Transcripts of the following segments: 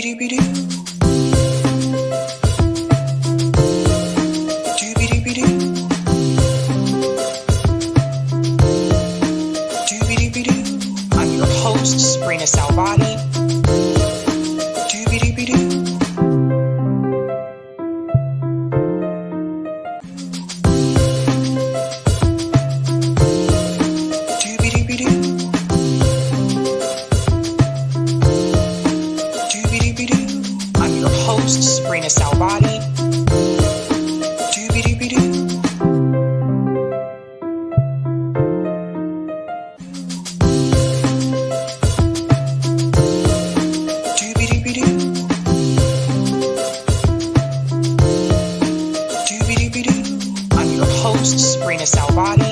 I'm your host, sabrinasalvati. I'm your host, sabrinasalvati. I'm your host, sabrinasalvati.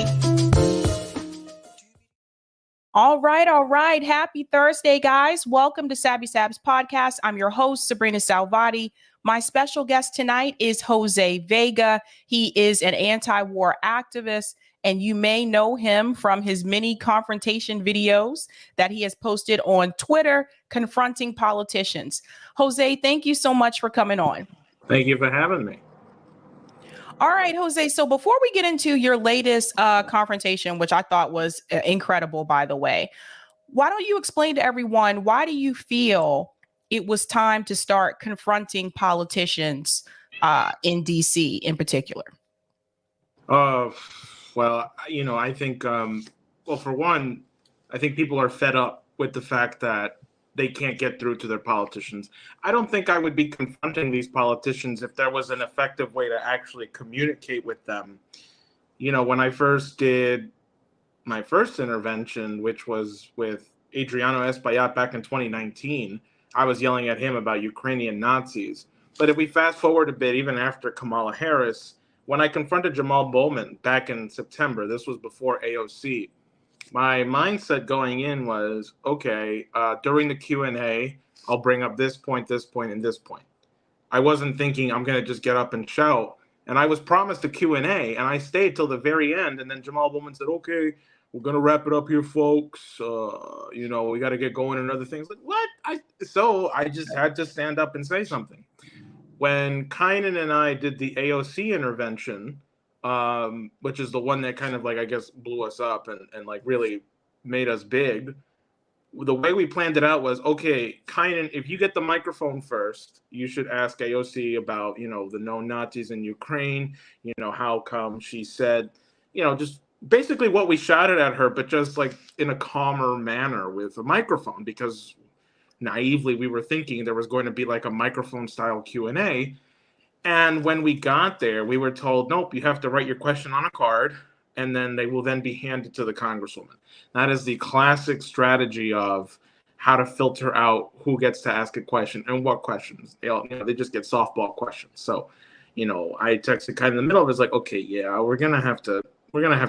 All right. Happy Thursday, guys. Welcome to Sabby Sabs podcast. I'm your host, Sabrina Salvati. My special guest tonight is Jose Vega. He is an anti-war activist, and you may know him from his many confrontation videos that he has posted on Twitter, confronting politicians. Jose, thank you so much for coming on. Thank you for having me. All right, Jose. So before we get into your latest confrontation, which I thought was incredible, by the way, why don't you explain to everyone, why do you feel it was time to start confronting politicians in DC in particular? Well, I think, for one, I think people are fed up with the fact that they can't get through to their politicians. I don't think I would be confronting these politicians if there was an effective way to actually communicate with them. You know, when I first did my first intervention, which was with Adriano Espaillat back in 2019, I was yelling at him about Ukrainian Nazis. But if we fast forward a bit, even after Kamala Harris, when I confronted Jamal Bowman back in September, this was before AOC, my mindset going in was, okay, during the Q&A, I'll bring up this point, and this point. I wasn't thinking I'm going to just get up and shout. And I was promised a Q&A, and I stayed till the very end. And then Jamal Bowman said, okay, we're going to wrap it up here, folks. We got to get going and other things. Like, what? So I just had to stand up and say something. When Kynan and I did the AOC intervention, which is the one that kind of blew us up and really made us big, the way we planned it out was, okay, Kynan, if you get the microphone first, you should ask AOC about, the known Nazis in Ukraine, how come she said, just basically what we shouted at her, but just like in a calmer manner with a microphone, because naively we were thinking there was going to be like a microphone style Q&A. And when we got there, we were told, nope, you have to write your question on a card, and then they will then be handed to the congresswoman. That is the classic strategy of how to filter out who gets to ask a question and what questions. They just get softball questions. So, I texted kind of in the middle of it, like, okay, yeah, we're gonna have to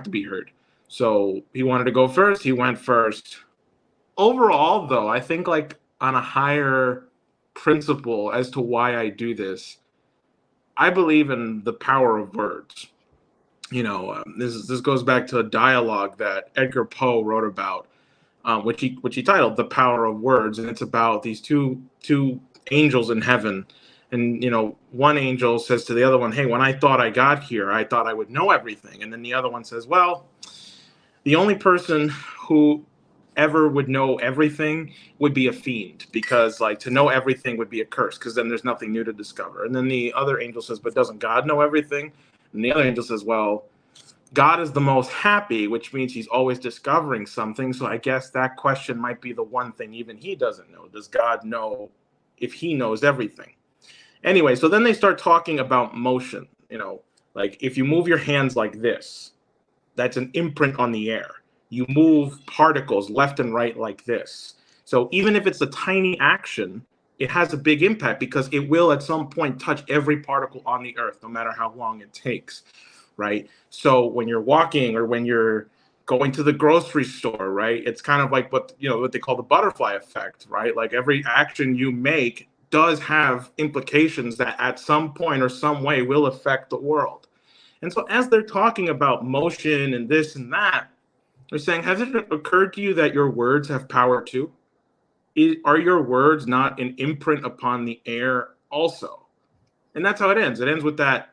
be heard. So he wanted to go first. He went first. Overall, though, I think like on a higher principle as to why I do this, I believe in the power of words. This goes back to a dialogue that Edgar Poe wrote about, which he titled "The Power of Words," and it's about these two angels in heaven. And one angel says to the other one, "Hey, when I thought I got here, I thought I would know everything." And then the other one says, "Well, the only person who ever would know everything would be a fiend, because to know everything would be a curse, because then there's nothing new to discover." And then the other angel says, "But doesn't God know everything?" And the other angel says, "Well, God is the most happy, which means he's always discovering something. So I guess that question might be the one thing even he doesn't know. Does God know if he knows everything?" Anyway, so then they start talking about motion. Like if you move your hands like this, that's an imprint on the air. You move particles left and right like this. So even if it's a tiny action, it has a big impact, because it will at some point touch every particle on the earth, no matter how long it takes, right? So when you're walking or when you're going to the grocery store, right, it's kind of like what they call the butterfly effect, right? Like every action you make does have implications that at some point or some way will affect the world. And so as they're talking about motion and this and that, they're saying, has it occurred to you that your words have power too? are your words not an imprint upon the air also? And that's how it ends. It ends with that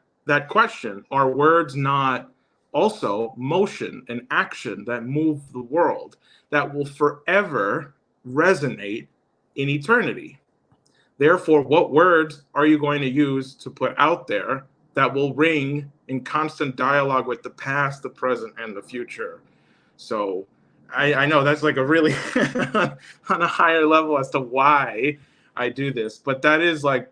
question. Are words not also motion and action that move the world, that will forever resonate in eternity? Therefore, what words are you going to use to put out there that will ring in constant dialogue with the past, the present, and the future? So I know that's like a really on a higher level as to why I do this, but that is like,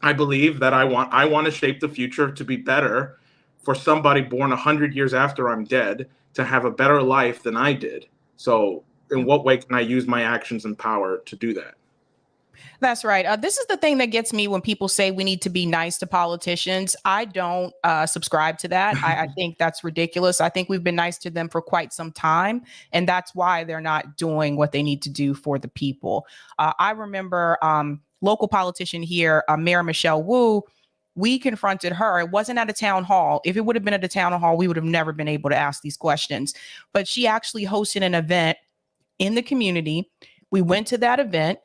I believe that I want to shape the future to be better for somebody born 100 years after I'm dead to have a better life than I did. So in what way can I use my actions and power to do that? That's right. This is the thing that gets me when people say we need to be nice to politicians. I don't subscribe to that. I think that's ridiculous. I think we've been nice to them for quite some time, and that's why they're not doing what they need to do for the people. I remember local politician here, Mayor Michelle Wu. We confronted her. It wasn't at a town hall. If it would have been at a town hall, we would have never been able to ask these questions. But she actually hosted an event in the community. We went to that event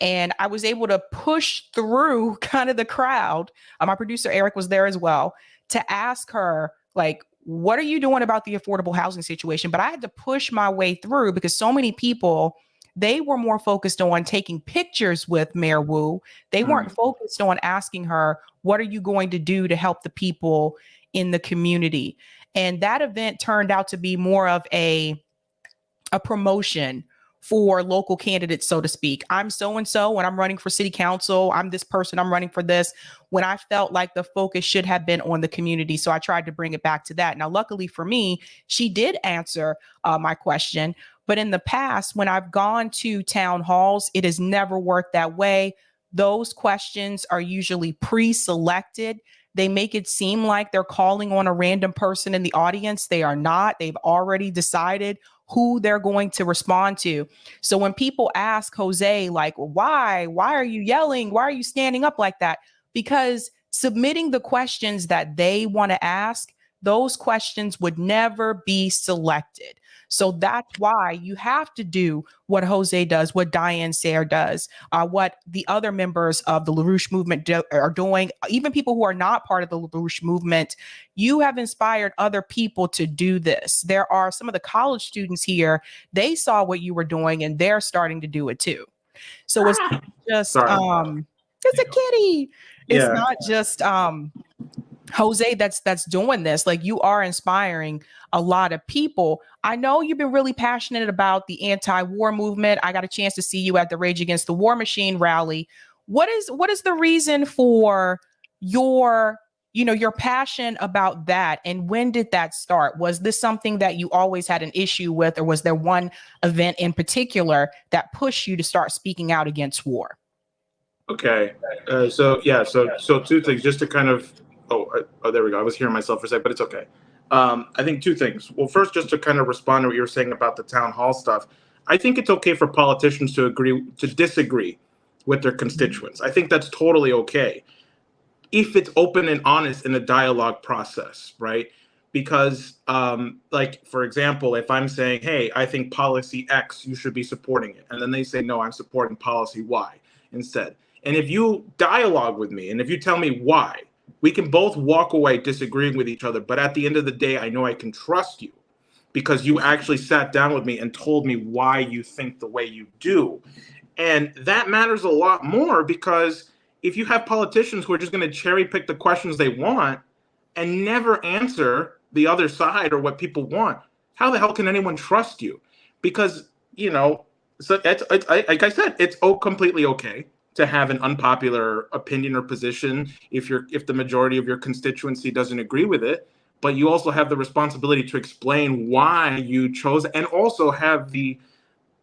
and I was able to push through kind of the crowd. My producer, Eric, was there as well to ask her, like, what are you doing about the affordable housing situation? But I had to push my way through because so many people, they were more focused on taking pictures with Mayor Wu. They weren't focused on asking her, what are you going to do to help the people in the community? And that event turned out to be more of a promotion for local candidates, so to speak. I'm so-and-so when I'm running for city council. I'm this person, I'm running for this, when I felt like the focus should have been on the community. So I tried to bring it back to that. Now, luckily for me, she did answer my question. But in the past, when I've gone to town halls, it has never worked that way. Those questions are usually pre-selected. They make it seem like they're calling on a random person in the audience. They are not. They've already decided who they're going to respond to. So when people ask Jose, like, why are you yelling? Why are you standing up like that? Because submitting the questions that they want to ask, those questions would never be selected. So that's why you have to do what Jose does, what Diane Sayre does, what the other members of the LaRouche movement are doing, even people who are not part of the LaRouche movement. You have inspired other people to do this. There are some of the college students here, they saw what you were doing and they're starting to do it too. So it's not just, it's a kitty. It's not just, Jose that's doing this. Like, you are inspiring a lot of people. I know you've been really passionate about the anti-war movement. I got a chance to see you at the Rage Against the War Machine rally. What is the reason for your passion about that? And when did that start? Was this something that you always had an issue with, or was there one event in particular that pushed you to start speaking out against war? Okay. So two things just to kind of, there we go. I was hearing myself for a second, but it's okay. I think two things. Well, first, just to kind of respond to what you were saying about the town hall stuff, I think it's okay for politicians to disagree with their constituents. I think that's totally okay if it's open and honest in the dialogue process, right? Because, like, for example, if I'm saying, hey, I think policy X, you should be supporting it. And then they say, no, I'm supporting policy Y instead. And if you dialogue with me and if you tell me why, we can both walk away disagreeing with each other. But at the end of the day, I know I can trust you because you actually sat down with me and told me why you think the way you do. And that matters a lot more, because if you have politicians who are just going to cherry pick the questions they want and never answer the other side or what people want, how the hell can anyone trust you? Because, so it's like I said, it's completely okay to have an unpopular opinion or position if the majority of your constituency doesn't agree with it, but you also have the responsibility to explain why you chose, and also have the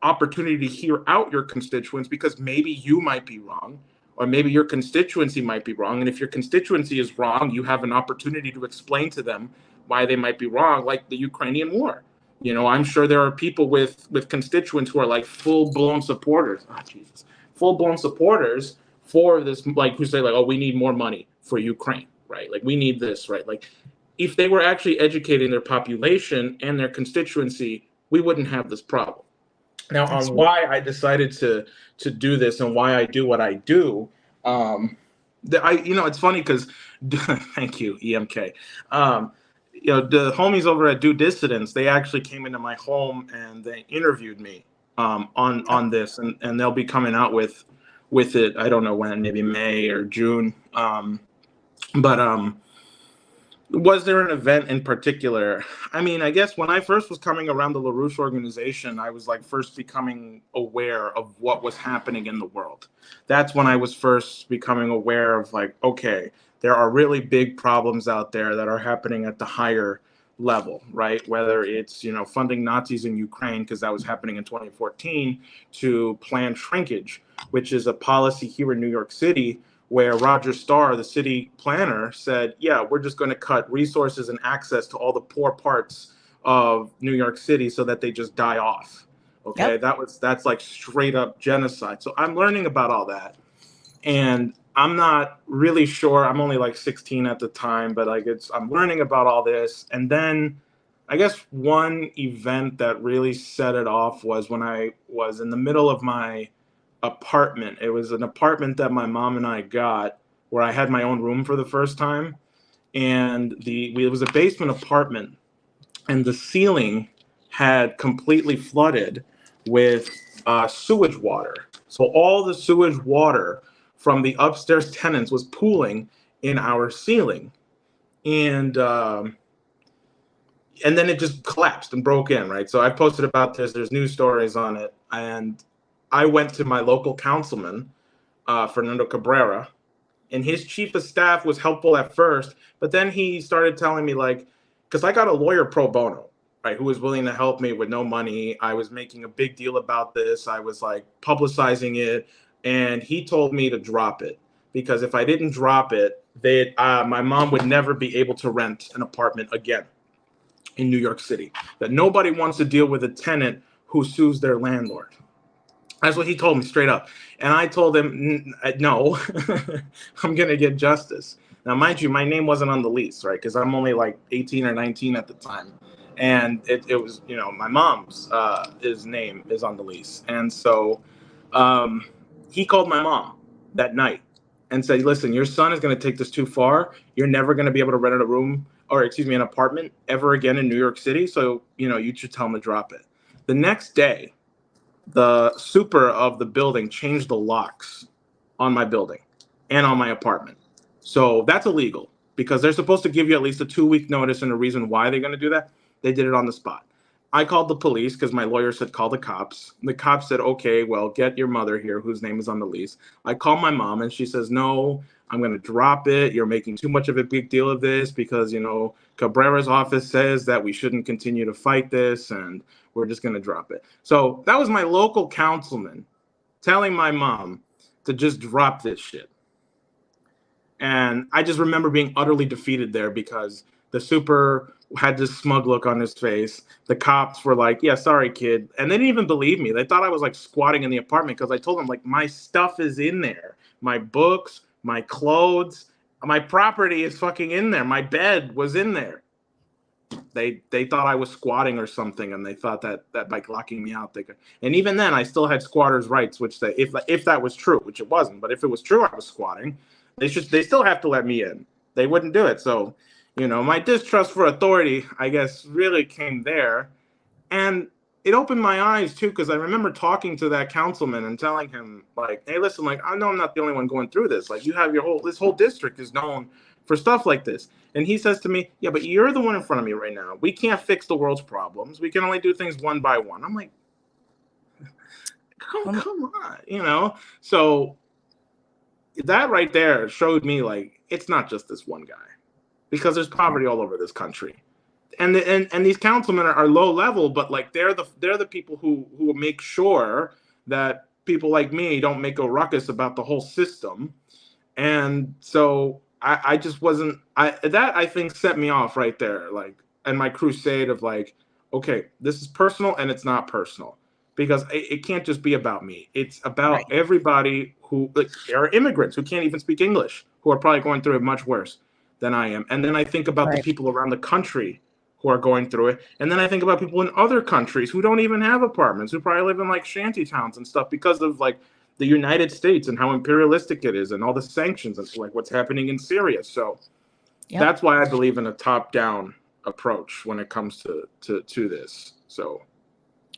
opportunity to hear out your constituents, because maybe you might be wrong, or maybe your constituency might be wrong. And if your constituency is wrong, you have an opportunity to explain to them why they might be wrong, like the Ukrainian war. I'm sure there are people with constituents who are like full-blown supporters. Oh, Jesus. Full-blown supporters for this, like, who say, like, oh, we need more money for Ukraine, right? Like, we need this, right? Like, if they were actually educating their population and their constituency, we wouldn't have this problem. Now, on why I decided to do this and why I do what I do, it's funny because, thank you, EMK. The homies over at Diva'sDoodles, they actually came into my home and they interviewed me on this, and they'll be coming out with it. I don't know when, maybe May or June. But was there an event in particular? I mean, I guess when I first was coming around the LaRouche organization, I was like first becoming aware of what was happening in the world. That's when I was first becoming aware of like, okay, there are really big problems out there that are happening at the higher level, right? Whether it's, funding Nazis in Ukraine, because that was happening in 2014, to planned shrinkage, which is a policy here in New York City where Roger Starr, the city planner, said, yeah, we're just going to cut resources and access to all the poor parts of New York City so that they just die off. Okay, yep. That's like straight up genocide. So I'm learning about all that. And I'm not really sure. I'm only like 16 at the time, but I'm learning about all this. And then I guess one event that really set it off was when I was in the middle of my apartment. It was an apartment that my mom and I got where I had my own room for the first time. And it was a basement apartment, and the ceiling had completely flooded with sewage water. So all the sewage water from the upstairs tenants was pooling in our ceiling. And then it just collapsed and broke in, right? So I posted about this. There's news stories on it. And I went to my local councilman, Fernando Cabrera, and his chief of staff was helpful at first, but then he started telling me, like, because I got a lawyer pro bono, right, who was willing to help me with no money. I was making a big deal about this. I was like publicizing it, and he told me to drop it because if I didn't drop it, my mom would never be able to rent an apartment again in New York City. That nobody wants to deal with a tenant who sues their landlord. That's what he told me straight up. And I told him, no, I'm going to get justice. Now, mind you, my name wasn't on the lease, right? Because I'm only like 18 or 19 at the time. And it was, my mom's, his name is on the lease. And so he called my mom that night and said, listen, your son is going to take this too far. You're never going to be able to rent an apartment ever again in New York City. So, you should tell him to drop it. The next day, the super of the building changed the locks on my building and on my apartment. So that's illegal because they're supposed to give you at least a 2-week notice and a reason why they're going to do that. They did it on the spot. I called the police because my lawyer said, call the cops. The cops said, okay, well, get your mother here, whose name is on the lease. I called my mom and she says, no, I'm going to drop it. You're making too much of a big deal of this because, Cabrera's office says that we shouldn't continue to fight this and we're just going to drop it. So that was my local councilman telling my mom to just drop this shit. And I just remember being utterly defeated there because the super had this smug look on his face. The cops were like, yeah, sorry, kid. And they didn't even believe me. They thought I was like squatting in the apartment because I told them like my stuff is in there. My books, my clothes, my property is fucking in there. My bed was in there. They thought I was squatting or something, and they thought that by locking me out, they could. And even then, I still had squatters' rights, which if that was true, which it wasn't, but if it was true, I was squatting. They still have to let me in. They wouldn't do it. So, my distrust for authority, I guess, really came there, and it opened my eyes too, because I remember talking to that councilman and telling him, like, hey, listen, like, I know I'm not the only one going through this. Like, you have this whole district is known for stuff like this. And he says to me, yeah, but you're the one in front of me right now. We can't fix the world's problems. We can only do things one by one. I'm like, come on, So that right there showed me, like, it's not just this one guy, because there's poverty all over this country. And these councilmen are low level, but like they're the people who make sure that people like me don't make a ruckus about the whole system. And so I just wasn't. I think set me off right there, like, and my crusade of like, okay, this is personal and it's not personal, because it can't just be about me. It's about everybody who are immigrants who can't even speak English, who are probably going through it much worse than I am. And then I think about the people around the country who who are going through it. And then I think about people in other countries who don't even have apartments, who probably live in like shanty towns and stuff because of like the United States and how imperialistic it is and all the sanctions and like what's happening in Syria. So that's why I believe in a top-down approach when it comes to this. So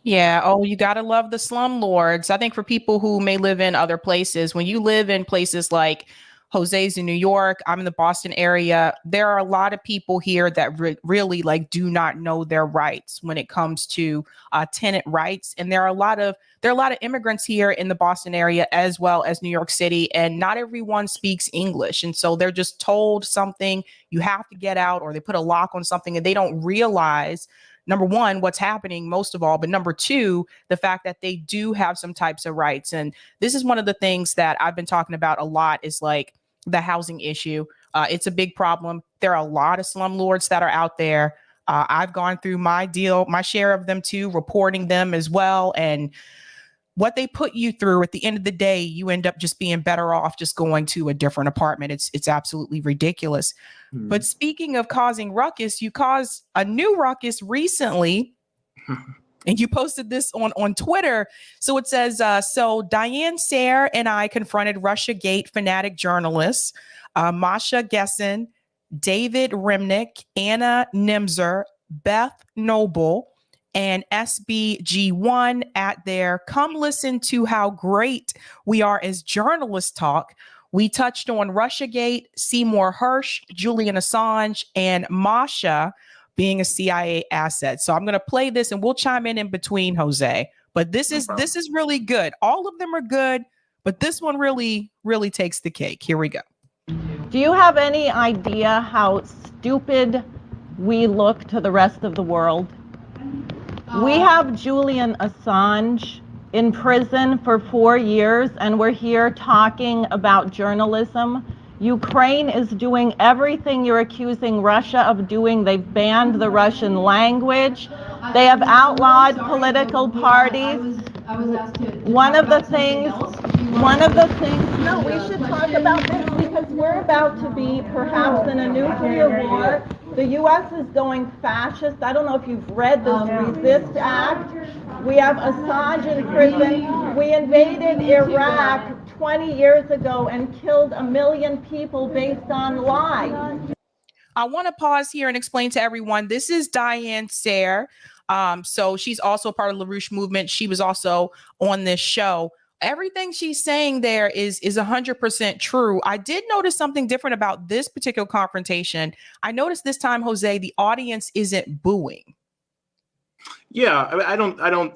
yeah. Oh, you got to love the slumlords. I think for people who may live in other places, when you live in places like Jose's in New York, I'm in the Boston area, there are a lot of people here that really like do not know their rights when it comes to tenant rights. And there are a lot of immigrants here in the Boston area as well as New York City, and not everyone speaks English. And so they're just told something, you have to get out, or they put a lock on something and they don't realize, number one, what's happening most of all, but number two, the fact that they do have some types of rights. And this is one of the things that I've been talking about a lot, is like the housing issue. It's a big problem. There are a lot of slumlords that are out there. I've gone through my share of them too, reporting them as well. And what they put you through, at the end of the day, you end up just being better off just going to a different apartment. It's absolutely ridiculous. But speaking of causing ruckus, you caused a new ruckus recently. And you posted this on Twitter. So it says, so Diane Sayre and I confronted Russiagate fanatic journalists, Masha Gessen, David Remnick, Anna Nimzer, Beth Noble, and SBG1 at their Come Listen to How Great We Are as Journalists talk. We touched on Russiagate, Seymour Hersh, Julian Assange, and Masha being a CIA asset. So I'm going to play this and we'll chime in between, Jose. But this is really good. All of them are good, but this one really, really takes the cake. Here we go. Do you have any idea how stupid we look to the rest of the world? We have Julian Assange in prison for 4 years, and we're here talking about journalism. Ukraine is doing everything you're accusing Russia of doing. They've banned the Russian language. They have outlawed political parties. One of the things, no, we should talk about this because we're about to be perhaps in a nuclear war. The U.S. is going fascist. I don't know if you've read this Resist Act. We have Assange in prison. We invaded Iraq 20 years ago and killed 1 million people based on lies. I want to pause here and explain to everyone, this is Diane Sayre. So she's also part of the LaRouche movement. She was also on this show. Everything she's saying there is 100% true. I did notice something different about this particular confrontation. I noticed this time, Jose, the audience isn't booing. Yeah, I don't.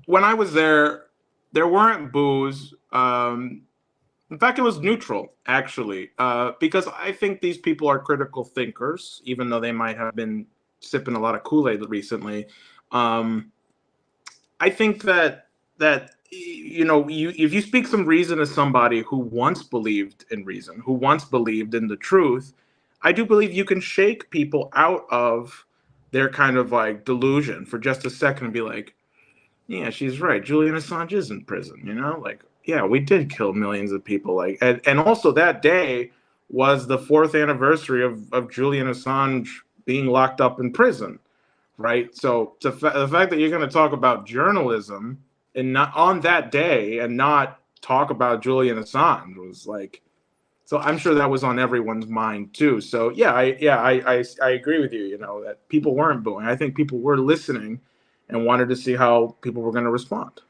When I was there weren't boos. In fact, it was neutral, actually, because I think these people are critical thinkers, even though they might have been sipping a lot of Kool-Aid recently. I think that you know, if you speak some reason to somebody who once believed in reason, who once believed in the truth, I do believe you can shake people out of their kind of like delusion for just a second and be like, yeah, she's right. Julian Assange is in prison, you know, like, yeah, we did kill millions of people. Like, and also that day was the 4th anniversary of Julian Assange being locked up in prison, right? So the fact that you're going to talk about journalism and not on that day and not talk about Julian Assange was like, so I'm sure that was on everyone's mind too. So yeah, I agree with you, you know, that people weren't booing. I think people were listening and wanted to see how people were going to respond.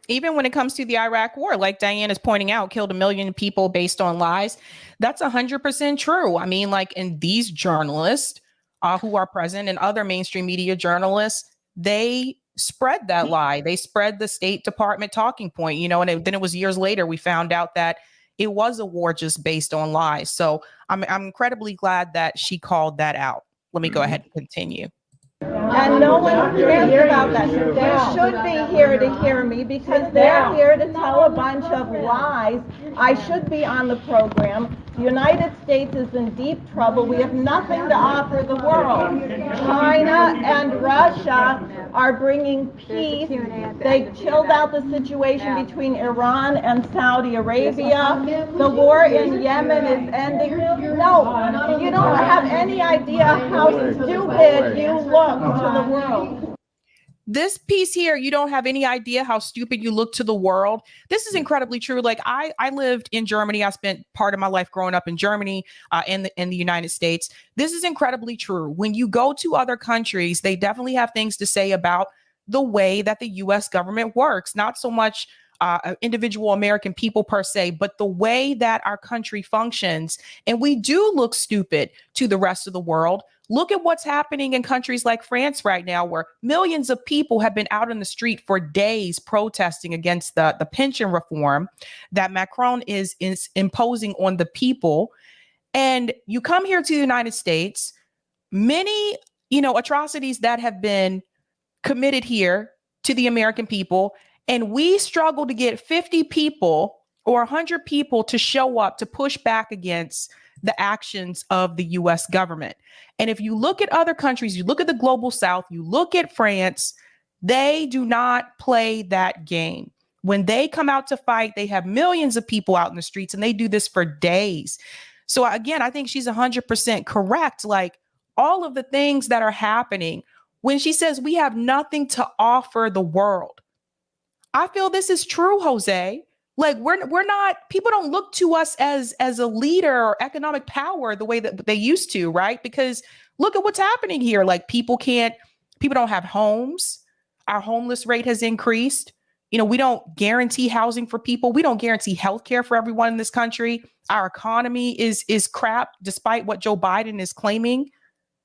Even when it comes to the Iraq war, like Diane is pointing out, killed 1 million people based on lies. That's 100% true. I mean, like, in these journalists who are present and other mainstream media journalists, they spread that lie. They spread the State Department talking point, you know, and then it was years later we found out that it was a war just based on lies. So I'm incredibly glad that she called that out. Let me go ahead and continue. And no one cares about that. They should be here to hear me because they're here to tell a bunch of lies. I should be on the program. The United States is in deep trouble. We have nothing to offer the world. China and Russia are bringing peace. They chilled out the situation between Iran and Saudi Arabia. The war in Yemen is ending. No, you don't have any idea how stupid you look to the world. This piece here, you don't have any idea how stupid you look to the world. This is incredibly true. Like I lived in Germany. I spent part of my life growing up in Germany, in the United States. This is incredibly true. When you go to other countries, they definitely have things to say about the way that the U.S. government works. Not so much individual American people per se, but the way that our country functions. And we do look stupid to the rest of the world. Look at what's happening in countries like France right now, where millions of people have been out in the street for days protesting against the pension reform that Macron is imposing on the people. And you come here to the United States, many, atrocities that have been committed here to the American people, and we struggle to get 50 people or 100 people to show up to push back against the actions of the U.S. government. And if you look at other countries, you look at the global South, you look at France, they do not play that game. When they come out to fight, they have millions of people out in the streets, and they do this for days. So again, I think she's 100% correct. Like all of the things that are happening, when she says we have nothing to offer the world, I feel this is true, Jose. Like we're not, people don't look to us as a leader or economic power the way that they used to, right? Because look at what's happening here. Like people don't have homes. Our homeless rate has increased. We don't guarantee housing for people. We don't guarantee healthcare for everyone in this country. Our economy is crap, despite what Joe Biden is claiming.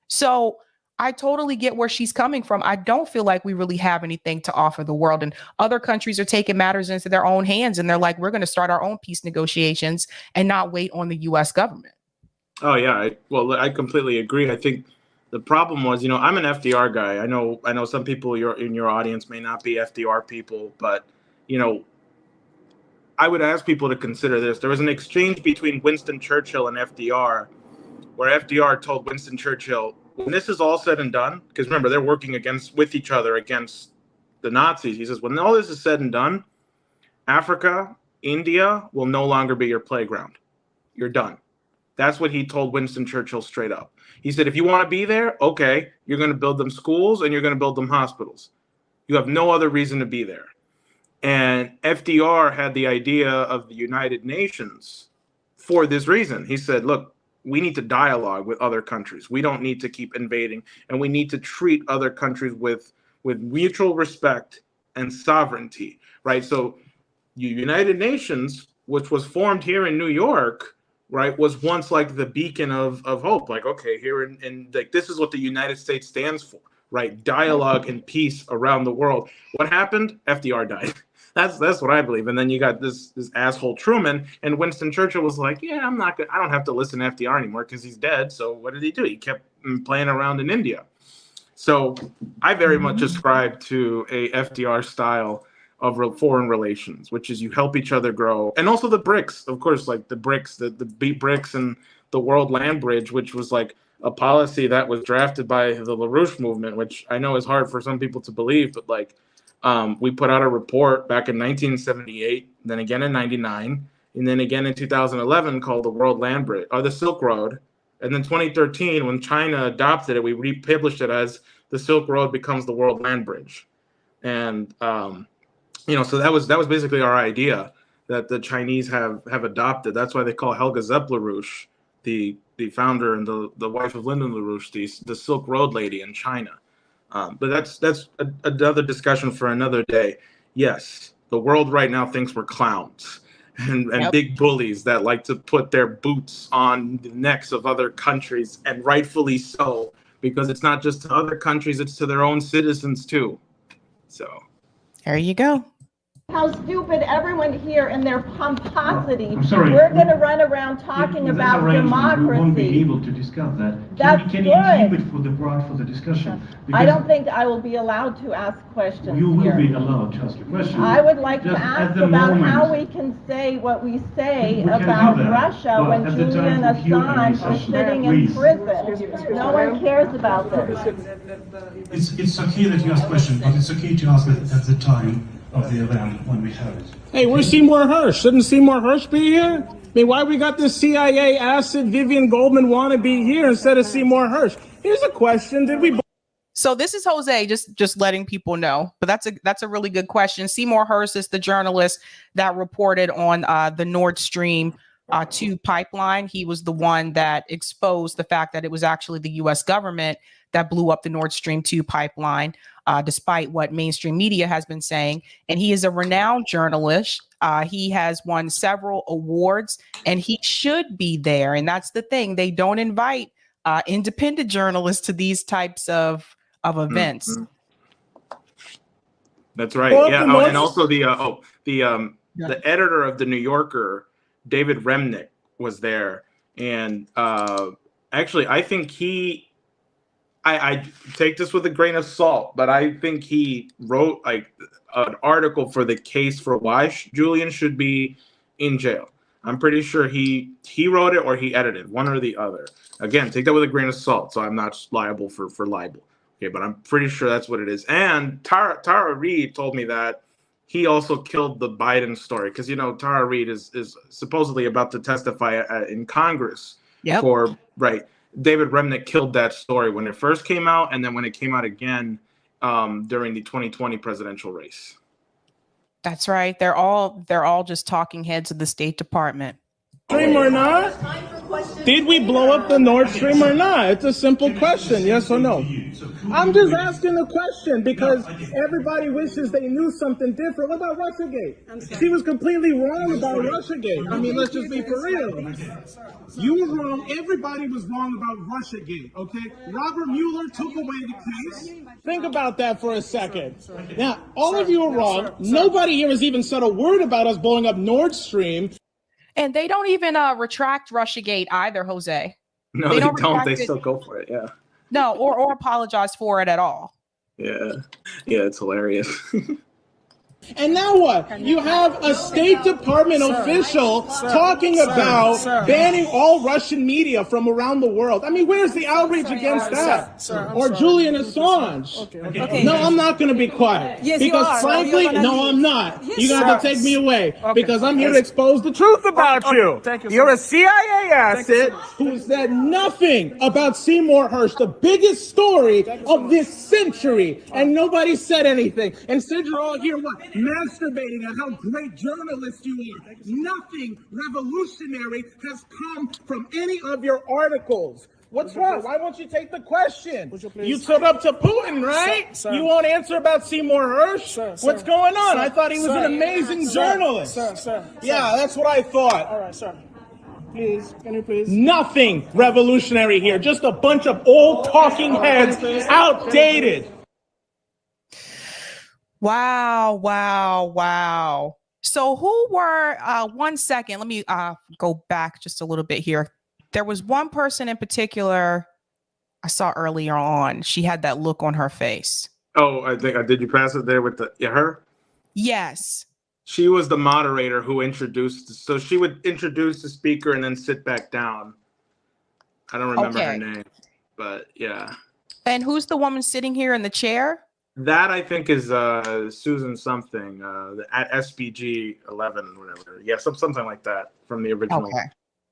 So I totally get where she's coming from. I don't feel like we really have anything to offer the world. And other countries are taking matters into their own hands. And they're like, we're going to start our own peace negotiations and not wait on the U.S. government. Oh, yeah. I completely agree. I think the problem was, I'm an FDR guy. I know some people in your audience may not be FDR people, but, I would ask people to consider this. There was an exchange between Winston Churchill and FDR where FDR told Winston Churchill, when this is all said and done, because remember, they're working with each other against the Nazis. He says, when all this is said and done, Africa, India will no longer be your playground. You're done. That's what he told Winston Churchill straight up. He said, if you want to be there, okay, you're going to build them schools and you're going to build them hospitals. You have no other reason to be there. And FDR had the idea of the United Nations for this reason. He said, look, we need to dialogue with other countries. We don't need to keep invading, and we need to treat other countries with mutual respect and sovereignty, right? So United Nations, which was formed here in New York, right, was once like the beacon of hope. Like, okay, here in like, this is what the United States stands for, right? Dialogue and peace around the world. What happened? FDR died. That's what I believe. And then you got this asshole Truman, and Winston Churchill was like, yeah, I don't have to listen to FDR anymore because he's dead. So what did he do? He kept playing around in India. So I very much ascribe to a FDR style of foreign relations, which is you help each other grow. And also the BRICS, of course, like the BRICS, the BRICS and the World Land Bridge, which was like a policy that was drafted by the LaRouche movement, which I know is hard for some people to believe, but like, we put out a report back in 1978, then again in 99, and then again in 2011 called the World Land Bridge, or the Silk Road. And then 2013, when China adopted it, we republished it as the Silk Road becomes the World Land Bridge. And, so that was basically our idea that the Chinese have adopted. That's why they call Helga Zepp LaRouche, the founder and the wife of Lyndon LaRouche, the Silk Road lady in China. But that's another discussion for another day. Yes, the world right now thinks we're clowns and yep, big bullies that like to put their boots on the necks of other countries, and rightfully so, because it's not just to other countries, it's to their own citizens too. So there you go. How stupid everyone here in their pomposity. I'm sorry. We're going to run around talking about democracy. We won't be able to discuss that. That's can good. you keep it for the discussion? I don't think I will be allowed to ask questions You will here. be allowed to ask a question. I would like to Just ask at the about moment. how we can say what we say We can do about that, Russia but when at the time Julian of Q&A Assange is session, sitting in please. prison. No one cares about this. It's okay that you ask questions, but it's okay to ask it at the time of the event when we have it. Hey, where's Seymour Hersh? Shouldn't Seymour Hersh be here? I mean, why we got this CIA acid Vivian Goldman wannabe here instead of Seymour Hersh? Here's a question: did we? So this is Jose, just letting people know. But that's a really good question. Seymour Hersh is the journalist that reported on the Nord Stream 2 pipeline. He was the one that exposed the fact that it was actually the U.S. government that blew up the Nord Stream 2 pipeline, despite what mainstream media has been saying. And he is a renowned journalist. He has won several awards, and he should be there. And that's the thing. They don't invite independent journalists to these types of events. Mm-hmm. That's right. Yeah. Oh, and also the editor of the New Yorker, David Remnick, was there. And actually, I think I take this with a grain of salt, but I think he wrote like an article for the case for why Julian should be in jail. I'm pretty sure he wrote it or he edited, one or the other. Again, take that with a grain of salt, so I'm not liable for libel. Okay, but I'm pretty sure that's what it is. And Tara Reid told me that he also killed the Biden story because, you know, Tara Reid is supposedly about to testify in Congress for, right. David Remnick killed that story when it first came out, and then when it came out again during the 2020 presidential race. That's right. They're all just talking heads of the State Department. Stream or not? Did we blow up the Nord Stream or not? It's a simple question, yes or no. I'm just asking a question because everybody wishes they knew something different. What about Russiagate? She was completely wrong about Russiagate. I mean, let's just be for real. You were wrong. Everybody was wrong about Russiagate, okay? Robert Mueller took away the case. Think about that for a second. Now, all of you are wrong. Nobody here has even said a word about us blowing up Nord Stream. And they don't even retract Russiagate either, Jose. No, they don't. They still go for it, yeah. No, or apologize for it at all. Yeah, it's hilarious. And now what? You have a State Department official talking about banning all Russian media from around the world. I mean, where's the outrage against that? Or Julian Assange? Okay. No, I'm not going to be quiet. Yes, because frankly, no, I'm not. You got to take me away because I'm here to expose the truth about you. You're a CIA asset who said nothing about Seymour Hersh, the biggest story of this century, and nobody said anything. Instead, you're all here, what? Masturbating at how great journalists you are. Nothing revolutionary has come from any of your articles. What's wrong? Why won't you take the question? You stood up to Putin, right? You won't answer about Seymour Hersh? What's going on? I thought he was an amazing journalist. Yeah, that's what I thought. All right, sir. Please, can you please? Nothing revolutionary here. Just a bunch of old talking heads, outdated. Wow. So who were, 1 second, let me go back just a little bit here. There was one person in particular I saw earlier on. She had that look on her face. Oh, I think, did you pass it there with her? Yes. She was the moderator who introduced, so she would introduce the speaker and then sit back down. I don't remember her name, but yeah. And who's the woman sitting here in the chair? That I think is Susan something at SBG 11 or whatever. Yeah, something like that from the original. Okay.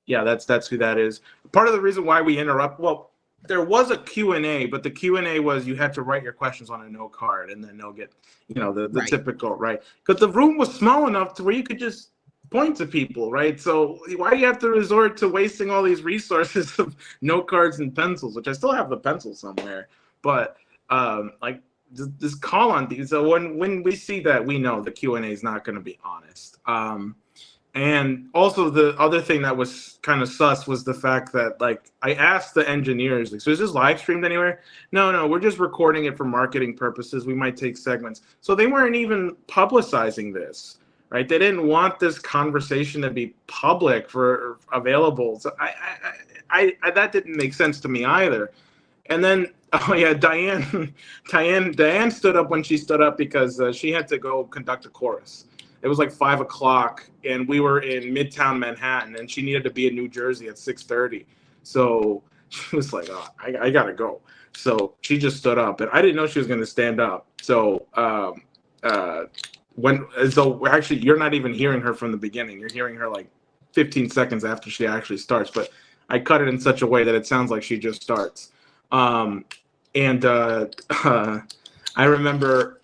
Yeah, that's who that is. Part of the reason why we interrupt, well, there was a Q&A, but the Q&A was you had to write your questions on a note card and then they'll get, the typical, right? Because the room was small enough to where you could just point to people, right? So why do you have to resort to wasting all these resources of note cards and pencils, which I still have the pencil somewhere, but just call on these. So when we see that, we know the Q&A is not going to be honest. And also the other thing that was kind of sus was the fact that, like, I asked the engineers, like, so is this live streamed anywhere? No, we're just recording it for marketing purposes. We might take segments. So they weren't even publicizing this, right? They didn't want this conversation to be public for available. So I that didn't make sense to me either. And then, oh yeah, Diane stood up when she stood up because she had to go conduct a chorus. It was like 5 o'clock, and we were in Midtown Manhattan, and she needed to be in New Jersey at 6:30. So she was like, "Oh, I gotta go." So she just stood up, and I didn't know she was going to stand up. So actually, you're not even hearing her from the beginning. You're hearing her like 15 seconds after she actually starts. But I cut it in such a way that it sounds like she just starts. I remember.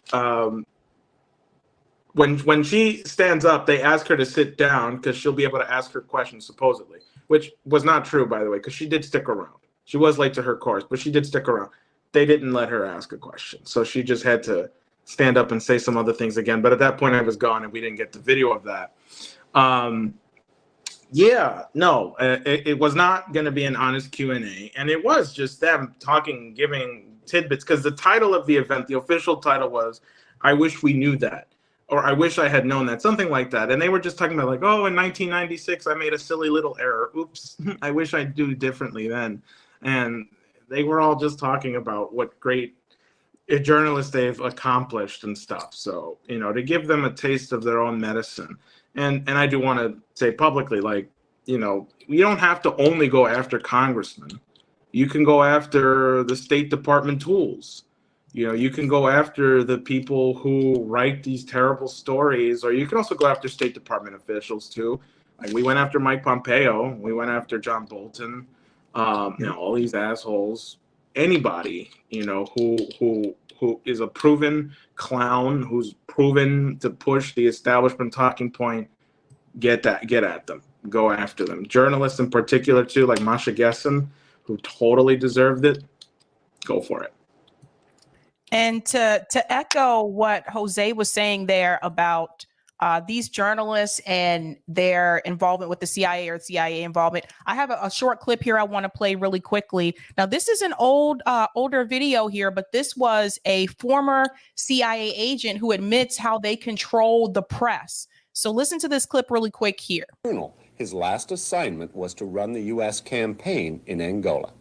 When she stands up, they ask her to sit down because she'll be able to ask her questions, supposedly, which was not true, by the way, because she did stick around. She was late to her course, but she did stick around. They didn't let her ask a question, so she just had to stand up and say some other things again. But at that point, I was gone, and we didn't get the video of that. It was not going to be an honest Q&A, and it was just them talking, giving tidbits, because the title of the event, the official title was, "I Wish We Knew That," or "I wish I had known that," something like that. And they were just talking about like, oh, in 1996, I made a silly little error. Oops, I wish I'd do differently then. And they were all just talking about what great journalists they've accomplished and stuff. So, to give them a taste of their own medicine. And I do want to say publicly, like, you don't have to only go after congressmen. You can go after the State Department tools. You can go after the people who write these terrible stories, or you can also go after State Department officials too. Like we went after Mike Pompeo, we went after John Bolton, all these assholes. Anybody, who is a proven clown, who's proven to push the establishment talking point, get at them, go after them. Journalists in particular too, like Masha Gessen, who totally deserved it, go for it. And to echo what Jose was saying there about these journalists and their involvement with the CIA or CIA involvement, I have a short clip here I want to play really quickly. Now, this is an older video here, but this was a former CIA agent who admits how they controlled the press. So listen to this clip really quick here. His last assignment was to run the U.S. campaign in Angola.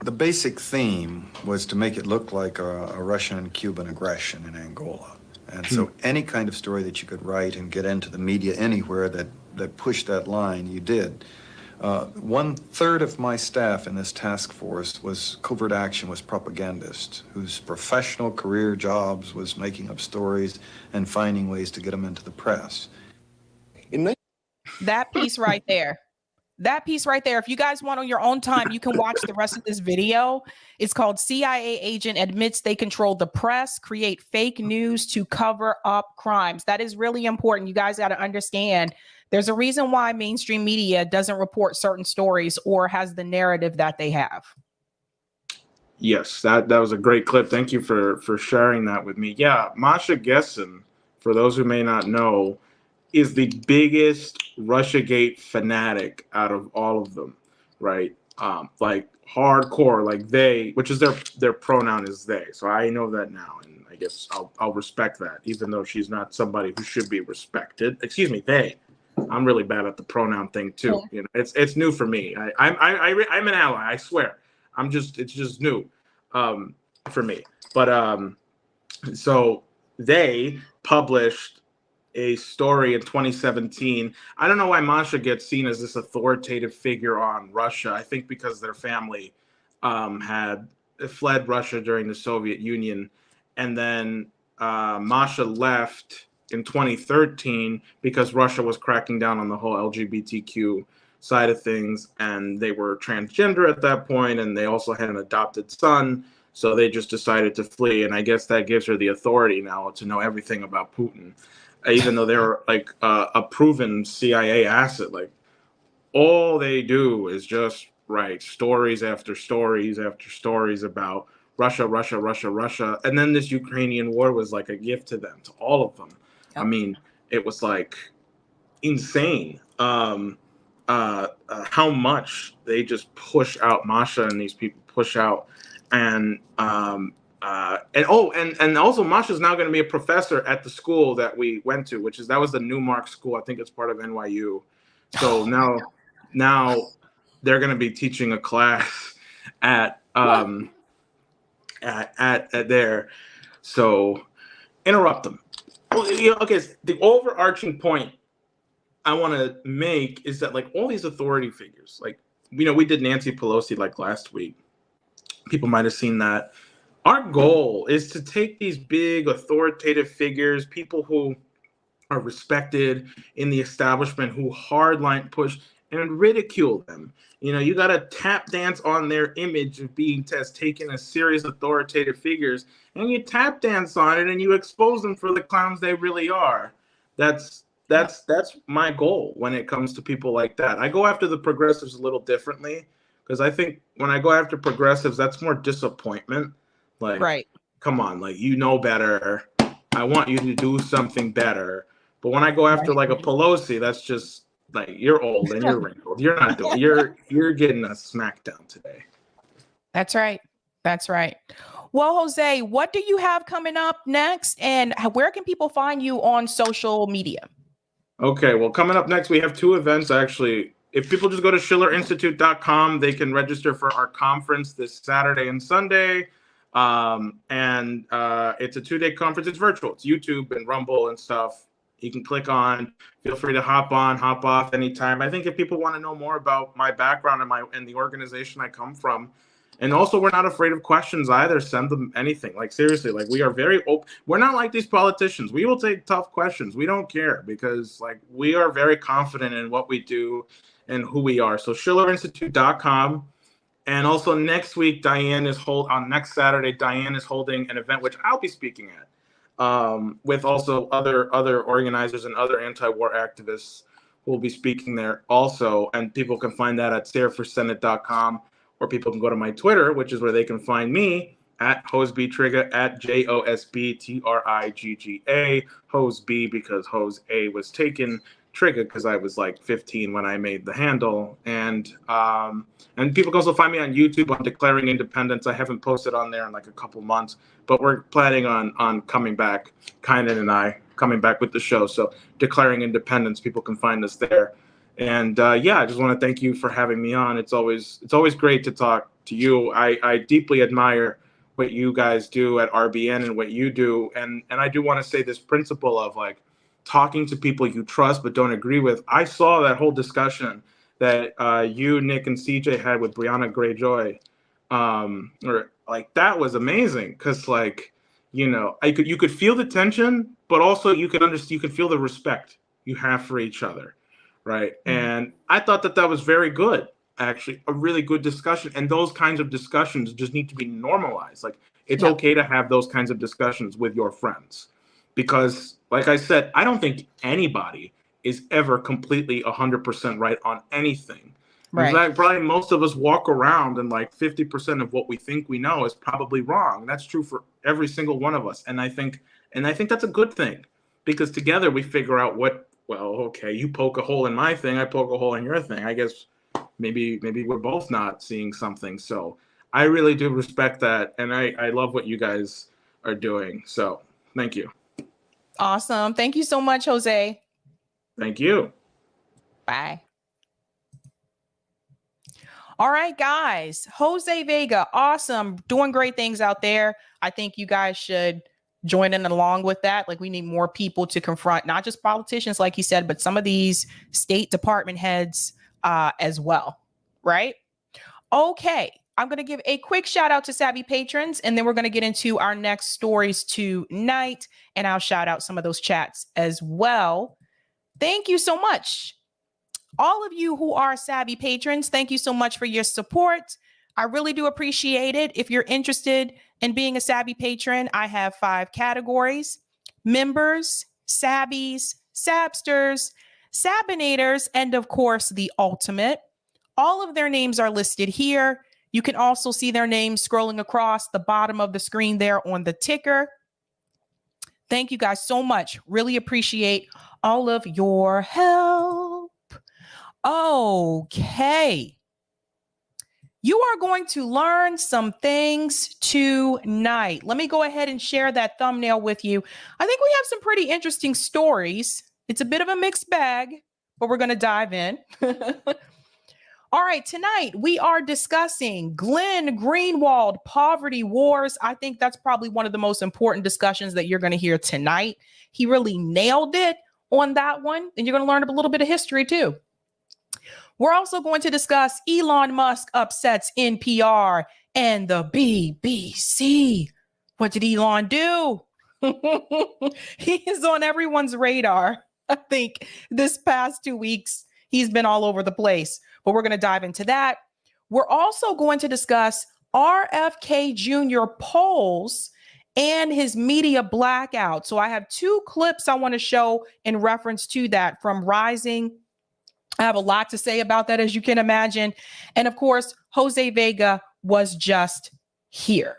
The basic theme was to make it look like a Russian and Cuban aggression in Angola. And so any kind of story that you could write and get into the media anywhere that pushed that line, you did. 1/3 of my staff in this task force was covert action, was propagandists whose professional career jobs was making up stories and finding ways to get them into the press. That piece right there. If you guys want on your own time, you can watch the rest of this video. It's called CIA Agent Admits They Control the Press, Create Fake News to Cover Up Crimes. That is really important. You guys got to understand there's a reason why mainstream media doesn't report certain stories or has the narrative that they have. Yes, that was a great clip. Thank you for sharing that with me. Yeah, Masha Gessen, for those who may not know, is the biggest Russiagate fanatic out of all of them, right? Like hardcore, like they, which is their pronoun is they. So I know that now, and I guess I'll respect that, even though she's not somebody who should be respected. Excuse me, they. I'm really bad at the pronoun thing too. It's new for me. I'm an ally. I swear. It's just new for me. But so they published a story in 2017. I don't know why Masha gets seen as this authoritative figure on Russia. I think because their family had fled Russia during the Soviet Union. And then Masha left in 2013 because Russia was cracking down on the whole LGBTQ side of things. And they were transgender at that point, and they also had an adopted son. So they just decided to flee. And I guess that gives her the authority now to know everything about Putin. Even though they're like a proven CIA asset, like all they do is just write stories after stories after stories about Russia, Russia, Russia, Russia. And then this Ukrainian war was like a gift to them, to all of them. Yep. I mean, it was like insane. How much they just push out Masha and these people push out, and also Masha's now going to be a professor at the school that we went to, that was the Newmark school. I think it's part of NYU. So now they're going to be teaching a class at there. So interrupt them. Well, okay. The overarching point I want to make is that like all these authority figures, like, we did Nancy Pelosi like last week. People might have seen that. Our goal is to take these big authoritative figures, people who are respected in the establishment, who hardline push, and ridicule them. You got to tap dance on their image of being taken as serious authoritative figures, and you tap dance on it and you expose them for the clowns they really are. That's my goal when it comes to people like that. I go after the progressives a little differently, because I think when I go after progressives, that's more disappointment. Like, right. Come on, like, better. I want you to do something better. But when I go after like a Pelosi, that's just like, you're old and you're wrinkled. You're not doing. You're getting a smackdown today. That's right. That's right. Well, Jose, what do you have coming up next, and where can people find you on social media? Okay, well, coming up next, we have 2 events, actually. If people just go to schillerinstitute.com, they can register for our conference this Saturday and Sunday. And it's a 2-day conference. It's virtual. It's YouTube and Rumble and stuff. You can click on. Feel free to hop on, hop off anytime. I think if people want to know more about my background and the organization I come from, and also we're not afraid of questions either. Send them anything. Like, seriously, like, we are very open. We're not like these politicians. We will take tough questions. We don't care, because like, we are very confident in what we do and who we are. So schillerinstitute.com. And also next week, next Saturday, Diane is holding an event which I'll be speaking at, with also other organizers and other anti-war activists who will be speaking there also. And people can find that at sareforsenate.com, or people can go to my Twitter, which is where they can find me, at HoseBTrigga, at JOSBTRIGGA, Hoseb, because Hose A was taken, Trigga because I was like 15 when I made the handle. And people can also find me on YouTube on Declaring Independence. I haven't posted on there in like a couple months, but we're planning on coming back, Kynan and I coming back with the show. So Declaring Independence, people can find us there. And I just want to thank you for having me on. It's always great to talk to you. I deeply admire what you guys do at RBN and what you do. And I do want to say this principle of like talking to people you trust but don't agree with. I saw that whole discussion that you, Nick, and CJ had with Brianna Greyjoy. That was amazing, because like, you could feel the tension, but also you could feel the respect you have for each other. Right. Mm-hmm. And I thought that was very good, actually, a really good discussion. And those kinds of discussions just need to be normalized. Like, it's okay to have those kinds of discussions with your friends, because like I said, I don't think anybody is ever completely 100% right on anything. Right. In fact, probably most of us walk around and like 50% of what we think we know is probably wrong. That's true for every single one of us. And I think that's a good thing, because together we figure out okay, you poke a hole in my thing, I poke a hole in your thing. I guess maybe we're both not seeing something. So I really do respect that. And I love what you guys are doing. So thank you. Awesome. Thank you so much, Jose. Thank you. Bye. All right, guys. Jose Vega, awesome. Doing great things out there. I think you guys should join in along with that. Like, we need more people to confront, not just politicians, like he said, but some of these state department heads as well. Right? Okay. I'm going to give a quick shout out to Sabby patrons, and then we're going to get into our next stories tonight, and I'll shout out some of those chats as well. Thank you so much. All of you who are Sabby patrons, thank you so much for your support. I really do appreciate it. If you're interested in being a Sabby patron, I have 5 categories: members, Sabbies, Sabsters, Sabinators, and of course, the ultimate. All of their names are listed here. You can also see their names scrolling across the bottom of the screen there on the ticker. Thank you guys so much. Really appreciate all of your help. Okay. You are going to learn some things tonight. Let me go ahead and share that thumbnail with you. I think we have some pretty interesting stories. It's a bit of a mixed bag, but we're going to dive in. All right, tonight we are discussing Glenn Greenwald, poverty wars. I think that's probably one of the most important discussions that you're going to hear tonight. He really nailed it on that one, and you're going to learn a little bit of history too. We're also going to discuss Elon Musk upsets NPR and the BBC. What did Elon do? He is on everyone's radar. I think this past 2 weeks, he's been all over the place, but we're going to dive into that. We're also going to discuss RFK Jr. polls and his media blackout. So I have 2 clips I want to show in reference to that from Rising. I have a lot to say about that, as you can imagine. And of course, Jose Vega was just here.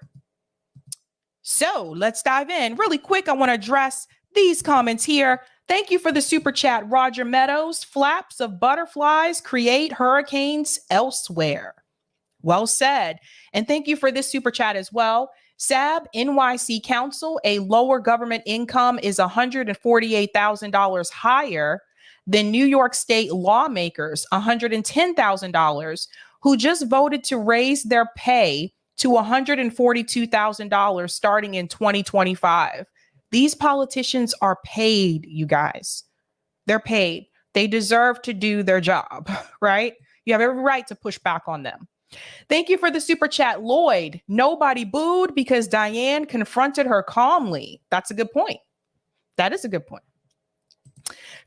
So let's dive in. Really quick, I want to address these comments here. Thank you for the super chat, Roger Meadows. Flaps of butterflies create hurricanes elsewhere. Well said. And thank you for this super chat as well. SAB NYC Council, a lower government income is $148,000 higher than New York State lawmakers, $110,000, who just voted to raise their pay to $142,000 starting in 2025. These politicians are paid, you guys. They're paid. They deserve to do their job, right? You have every right to push back on them. Thank you for the super chat, Lloyd. Nobody booed because Diane confronted her calmly. That's a good point. That is a good point.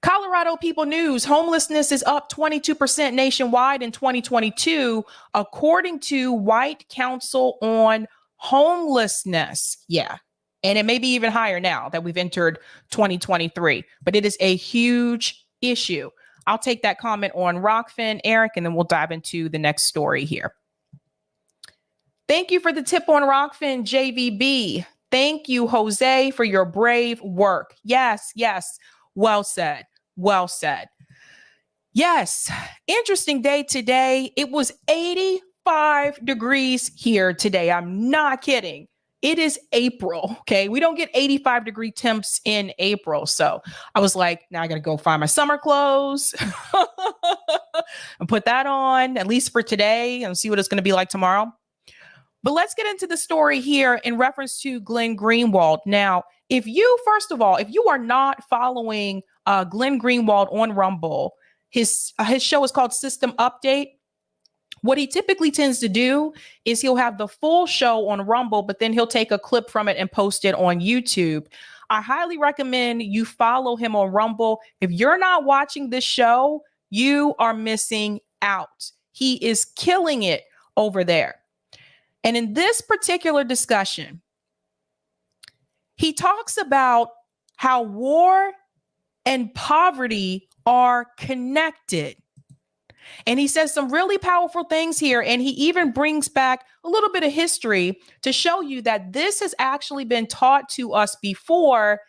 Colorado People News, homelessness is up 22% nationwide in 2022, according to White Council on Homelessness. Yeah. And it may be even higher now that we've entered 2023, but it is a huge issue. I'll take that comment on Rockfin, Eric, and then we'll dive into the next story here. Thank you for the tip on Rockfin, JVB. Thank you, Jose, for your brave work. Yes, yes. Well said. Well said. Yes. Interesting day today. It was 85 degrees here today. I'm not kidding. It is April. Okay. We don't get 85-degree temps in April. So I was like, now I got to go find my summer clothes and put that on, at least for today, and see what it's going to be like tomorrow. But let's get into the story here in reference to Glenn Greenwald. Now, if you, first of all, if you are not following Glenn Greenwald on Rumble, his show is called System Update. What he typically tends to do is he'll have the full show on Rumble, but then he'll take a clip from it and post it on YouTube. I highly recommend you follow him on Rumble. If you're not watching this show, you are missing out. He is killing it over there. And in this particular discussion, he talks about how war and poverty are connected. And he says some really powerful things here. And he even brings back a little bit of history to show you that this has actually been taught to us before.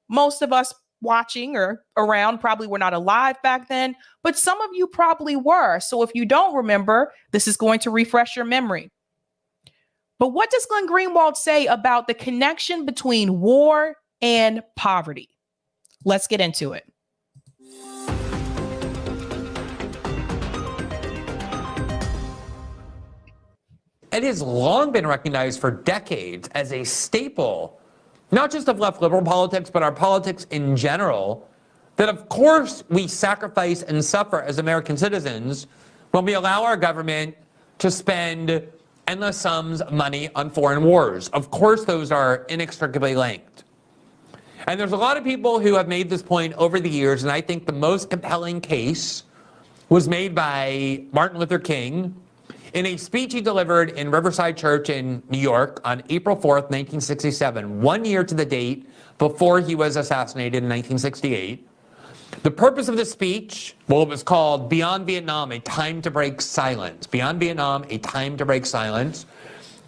Most of us watching or around probably were not alive back then, but some of you probably were. So if you don't remember, this is going to refresh your memory. But what does Glenn Greenwald say about the connection between war and poverty? Let's get into it. It has long been recognized for decades as a staple, not just of left liberal politics, but our politics in general, that of course we sacrifice and suffer as American citizens when we allow our government to spend endless sums of money on foreign wars. Of course, those are inextricably linked. And there's a lot of people who have made this point over the years, and I think the most compelling case was made by Martin Luther King in a speech he delivered in Riverside Church in New York on April 4th, 1967, 1 year to the date before he was assassinated in 1968. The purpose of the speech, well, it was called Beyond Vietnam, A Time to Break Silence. Beyond Vietnam, A Time to Break Silence.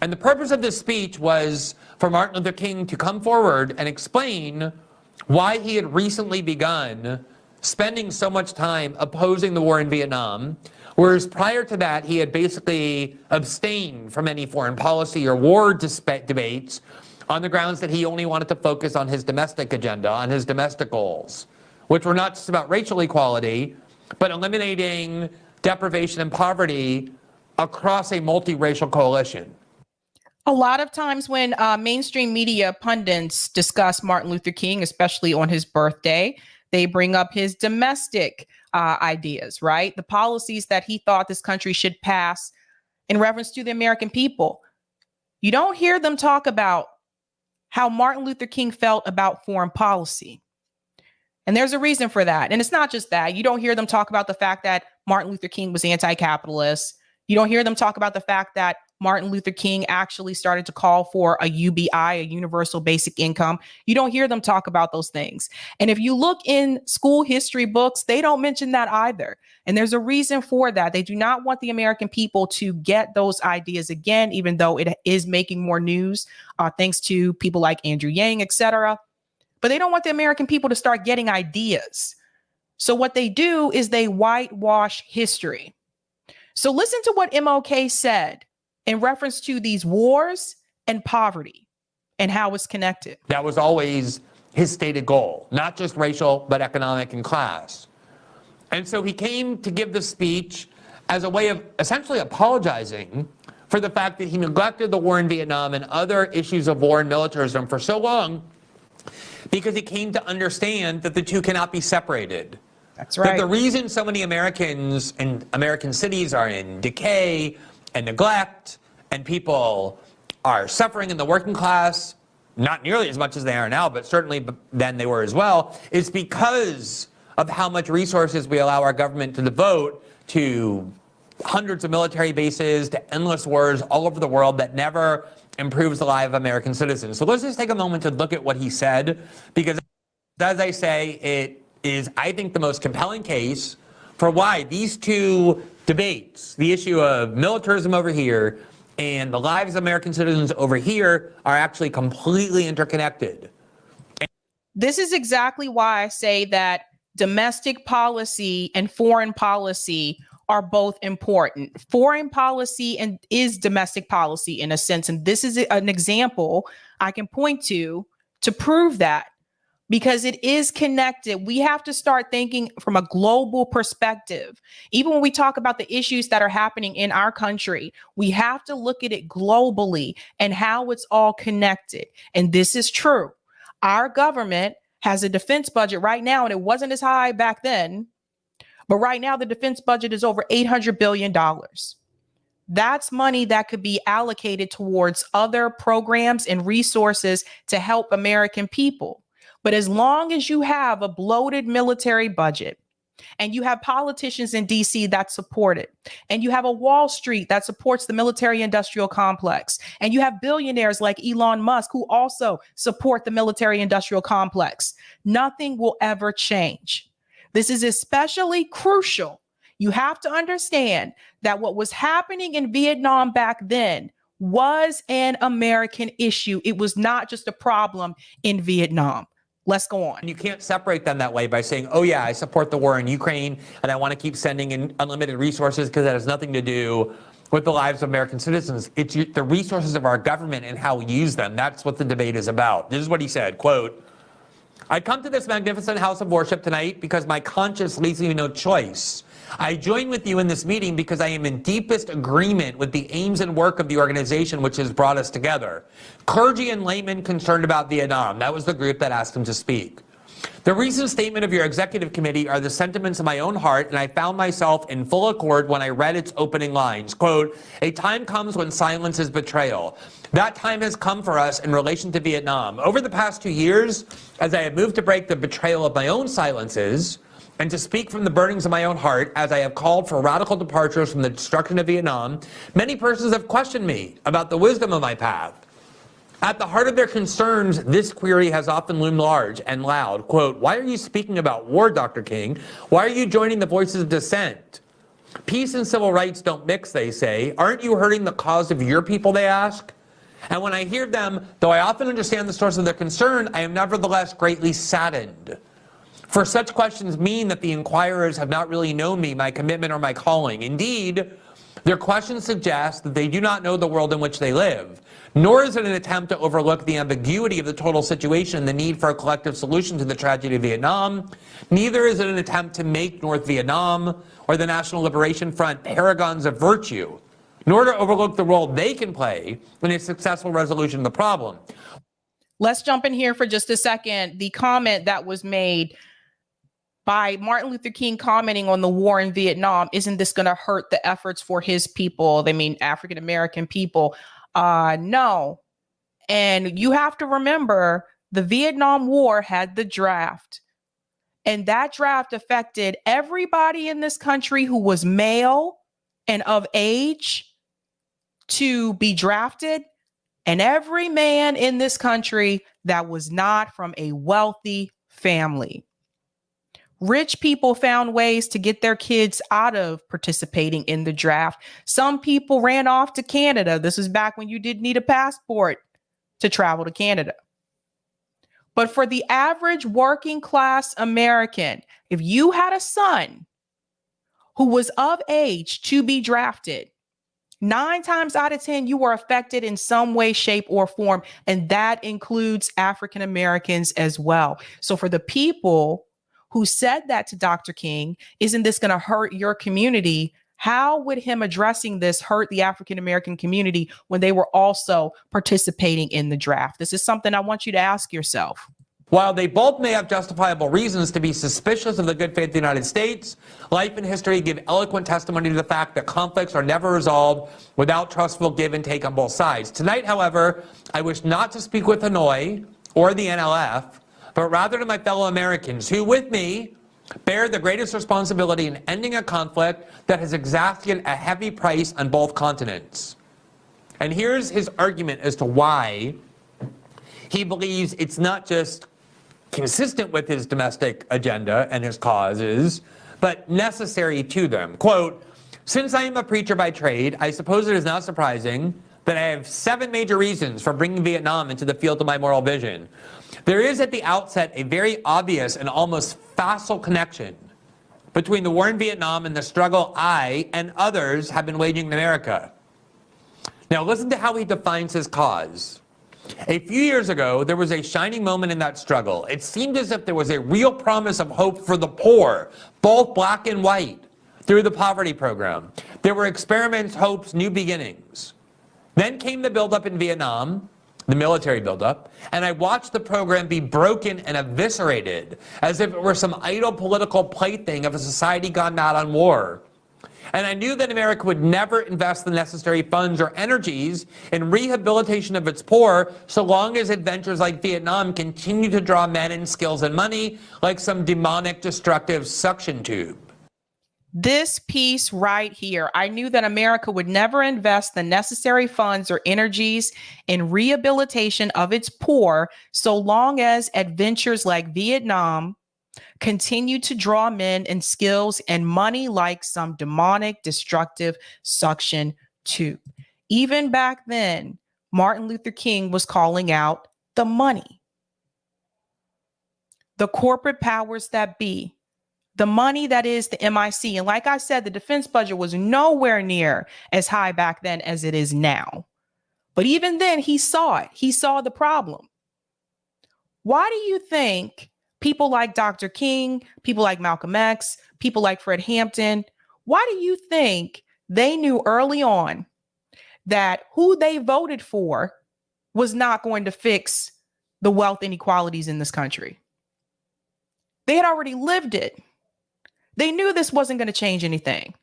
And the purpose of this speech was for Martin Luther King to come forward and explain why he had recently begun spending so much time opposing the war in Vietnam, whereas prior to that, he had basically abstained from any foreign policy or war debates on the grounds that he only wanted to focus on his domestic agenda, on his domestic goals, which were not just about racial equality, but eliminating deprivation and poverty across a multiracial coalition. A lot of times when mainstream media pundits discuss Martin Luther King, especially on his birthday, they bring up his domestic ideas, right? The policies that he thought this country should pass in reference to the American people. You don't hear them talk about how Martin Luther King felt about foreign policy. And there's a reason for that. And it's not just that. You don't hear them talk about the fact that Martin Luther King was anti-capitalist. You don't hear them talk about the fact that Martin Luther King actually started to call for a UBI, a universal basic income. You don't hear them talk about those things. And if you look in school history books, they don't mention that either. And there's a reason for that. They do not want the American people to get those ideas again, even though it is making more news, thanks to people like Andrew Yang, et cetera. But they don't want the American people to start getting ideas. So what they do is they whitewash history. So listen to what MLK said in reference to these wars and poverty and how it's connected. That was always his stated goal, not just racial, but economic and class. And so he came to give this speech as a way of essentially apologizing for the fact that he neglected the war in Vietnam and other issues of war and militarism for so long, because he came to understand that the two cannot be separated. That's right. That the reason so many Americans and American cities are in decay and neglect, and people are suffering in the working class, not nearly as much as they are now, but certainly then they were as well, is because of how much resources we allow our government to devote to hundreds of military bases, to endless wars all over the world that never improves the life of American citizens. So let's just take a moment to look at what he said, because as I say, it is, I think, the most compelling case for why these two debates, the issue of militarism over here and the lives of American citizens over here, are actually completely interconnected. This is exactly why I say that domestic policy and foreign policy are both important. Foreign policy and is domestic policy in a sense. And this is an example I can point to prove that, because it is connected. We have to start thinking from a global perspective. Even when we talk about the issues that are happening in our country, we have to look at it globally and how it's all connected. And this is true. Our government has a defense budget right now, and it wasn't as high back then, but right now the defense budget is over $800 billion. That's money that could be allocated towards other programs and resources to help American people. But as long as you have a bloated military budget, and you have politicians in DC that support it, and you have a Wall Street that supports the military industrial complex, and you have billionaires like Elon Musk who also support the military industrial complex, nothing will ever change. This is especially crucial. You have to understand that what was happening in Vietnam back then was an American issue. It was not just a problem in Vietnam. Let's go on. You can't separate them that way by saying, oh yeah, I support the war in Ukraine and I want to keep sending in unlimited resources because that has nothing to do with the lives of American citizens. It's the resources of our government and how we use them. That's what the debate is about. This is what he said, quote, I come to this magnificent house of worship tonight because my conscience leaves me no choice. I join with you in this meeting because I am in deepest agreement with the aims and work of the organization which has brought us together. Clergy and laymen concerned about Vietnam. That was the group that asked him to speak. The recent statement of your executive committee are the sentiments of my own heart, and I found myself in full accord when I read its opening lines. Quote, a time comes when silence is betrayal. That time has come for us in relation to Vietnam. Over the past 2 years, as I have moved to break the betrayal of my own silences, and to speak from the burnings of my own heart, as I have called for radical departures from the destruction of Vietnam, many persons have questioned me about the wisdom of my path. At the heart of their concerns, this query has often loomed large and loud. Quote, why are you speaking about war, Dr. King? Why are you joining the voices of dissent? Peace and civil rights don't mix, they say. Aren't you hurting the cause of your people, they ask? And when I hear them, though I often understand the source of their concern, I am nevertheless greatly saddened. For such questions mean that the inquirers have not really known me, my commitment, or my calling. Indeed, their questions suggest that they do not know the world in which they live, nor is it an attempt to overlook the ambiguity of the total situation and the need for a collective solution to the tragedy of Vietnam. Neither is it an attempt to make North Vietnam or the National Liberation Front paragons of virtue, nor to overlook the role they can play in a successful resolution of the problem. Let's jump in here for just a second. The comment that was made by Martin Luther King commenting on the war in Vietnam, isn't this going to hurt the efforts for his people? They mean African-American people. No. And you have to remember the Vietnam War had the draft. And that draft affected everybody in this country who was male and of age to be drafted, and every man in this country that was not from a wealthy family. Rich people found ways to get their kids out of participating in the draft. Some people ran off to Canada. This was back when you didn't need a passport to travel to Canada. But for the average working class American, if you had a son who was of age to be drafted, 9 times out of 10, you were affected in some way, shape, or form. And that includes African Americans as well. So for the people who said that to Dr. King, isn't this going to hurt your community? How would him addressing this hurt the African American community when they were also participating in the draft? This is something I want you to ask yourself. While they both may have justifiable reasons to be suspicious of the good faith of the United States, life and history give eloquent testimony to the fact that conflicts are never resolved without trustful give and take on both sides. Tonight, however, I wish not to speak with Hanoi or the NLF, but rather to my fellow Americans who, with me, bear the greatest responsibility in ending a conflict that has exacted a heavy price on both continents. And here's his argument as to why he believes it's not just consistent with his domestic agenda and his causes, but necessary to them. Quote, "Since I am a preacher by trade, I suppose it is not surprising that I have 7 major reasons for bringing Vietnam into the field of my moral vision. There is at the outset a very obvious and almost facile connection between the war in Vietnam and the struggle I and others have been waging in America." Now listen to how he defines his cause. "A few years ago, there was a shining moment in that struggle. It seemed as if there was a real promise of hope for the poor, both black and white, through the poverty program. There were experiments, hopes, new beginnings. Then came the buildup in Vietnam, the military buildup, and I watched the program be broken and eviscerated as if it were some idle political plaything of a society gone mad on war. And I knew that America would never invest the necessary funds or energies in rehabilitation of its poor so long as adventures like Vietnam continue to draw men and skills and money like some demonic, destructive suction tube." This piece right here, I knew that America would never invest the necessary funds or energies in rehabilitation of its poor so long as adventures like Vietnam continue to draw men and skills and money like some demonic, destructive suction tube. Even back then, Martin Luther King was calling out the money, the corporate powers that be, the money that is the MIC. And like I said, the defense budget was nowhere near as high back then as it is now. But even then, he saw it. He saw the problem. Why do you think people like Dr. King, people like Malcolm X, people like Fred Hampton, why do you think they knew early on that who they voted for was not going to fix the wealth inequalities in this country? They had already lived it. They knew this wasn't going to change anything.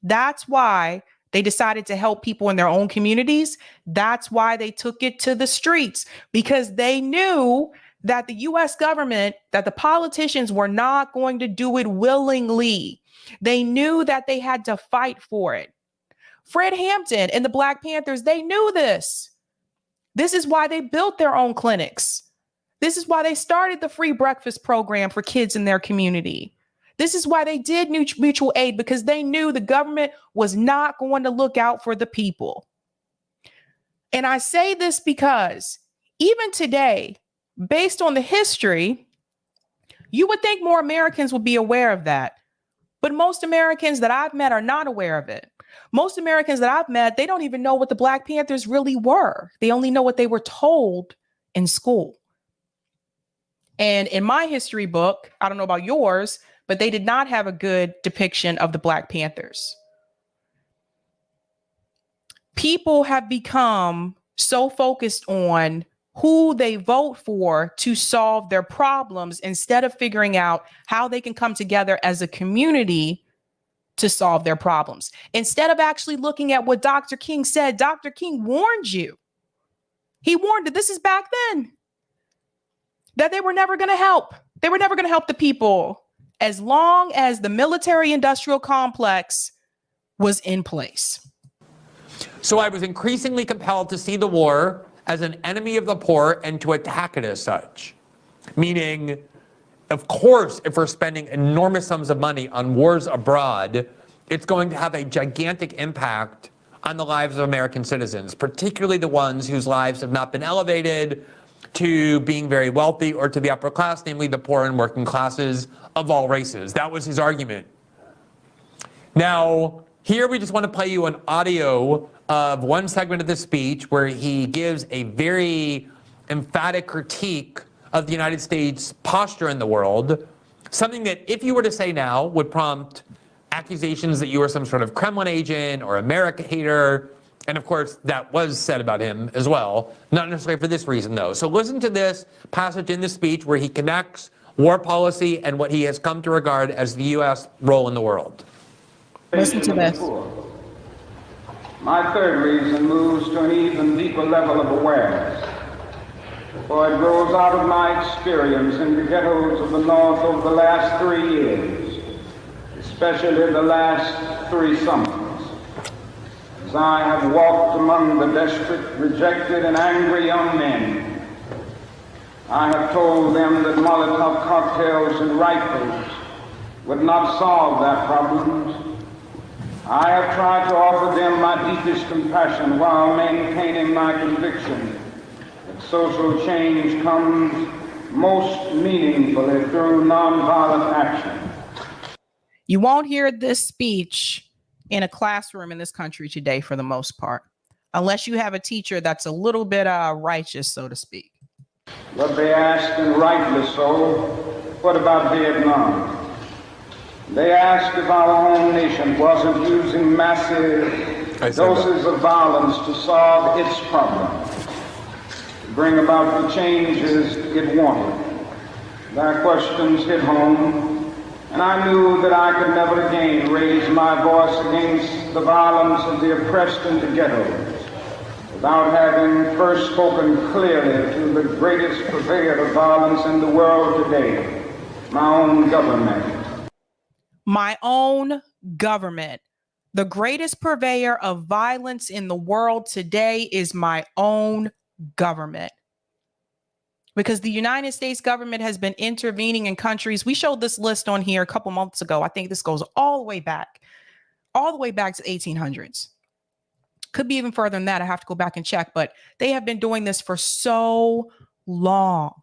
That's why they decided to help people in their own communities. That's why they took it to the streets, because they knew that the US government, that the politicians were not going to do it willingly. They knew that they had to fight for it. Fred Hampton and the Black Panthers, they knew this. This is why they built their own clinics. This is why they started the free breakfast program for kids in their community. This is why they did mutual aid, because they knew the government was not going to look out for the people. And I say this because even today, based on the history, you would think more Americans would be aware of that. But most Americans that I've met are not aware of it. Most Americans that I've met, they don't even know what the Black Panthers really were. They only know what they were told in school. And in my history book, I don't know about yours, but they did not have a good depiction of the Black Panthers. People have become so focused on who they vote for to solve their problems instead of figuring out how they can come together as a community to solve their problems. Instead of actually looking at what Dr. King said, Dr. King warned you. He warned that this is back then, that they were never going to help. They were never going to help the people as long as the military industrial complex was in place. So I was increasingly compelled to see the war as an enemy of the poor and to attack it as such. Meaning, of course, if we're spending enormous sums of money on wars abroad, it's going to have a gigantic impact on the lives of American citizens, particularly the ones whose lives have not been elevated to being very wealthy or to the upper class, namely the poor and working classes of all races. That was his argument. Now, here we just want to play you an audio of one segment of the speech where he gives a very emphatic critique of the United States' posture in the world, something that if you were to say now would prompt accusations that you were some sort of Kremlin agent or America hater. And of course, that was said about him as well, not necessarily for this reason though. So listen to this passage in the speech where he connects war policy and what he has come to regard as the U.S. role in the world. Listen to this. My third reason moves to an even deeper level of awareness, for it grows out of my experience in the ghettos of the North over the last 3 years, especially the last 3 summers. As I have walked among the desperate, rejected, and angry young men, I have told them that Molotov cocktails and rifles would not solve their problems. I have tried to offer them my deepest compassion while maintaining my conviction that social change comes most meaningfully through nonviolent action. You won't hear this speech in a classroom in this country today for the most part, unless you have a teacher that's a little bit righteous, so to speak. But they ask, and rightly so, what about Vietnam? They ask if our own nation wasn't using massive doses of violence to solve its problems, to bring about the changes it wanted. Their questions hit home, and I knew that I could never again raise my voice against the violence of the oppressed in the ghettos without having first spoken clearly to the greatest purveyor of violence in the world today, my own government. My own government. The greatest purveyor of violence in the world today is my own government. Because the United States government has been intervening in countries. We showed this list on here a couple months ago. I think this goes all the way back to the 1800s. Could be even further than that. I have to go back and check, but they have been doing this for so long.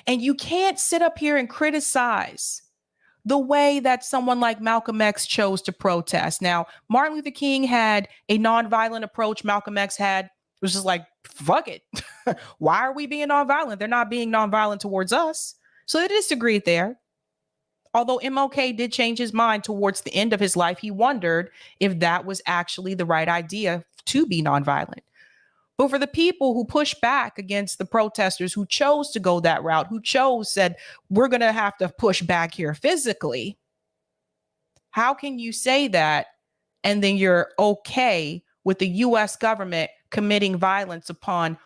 And you can't sit up here and criticize the way that someone like Malcolm X chose to protest. Now, Martin Luther King had a nonviolent approach. Malcolm X had, was just like, fuck it. Why are we being nonviolent? They're not being nonviolent towards us. So they disagreed there. Although MLK did change his mind towards the end of his life, he wondered if that was actually the right idea to be nonviolent. But for the people who pushed back against the protesters who chose to go that route, said, we're going to have to push back here physically. How can you say that and then you're okay with the U.S. government committing violence upon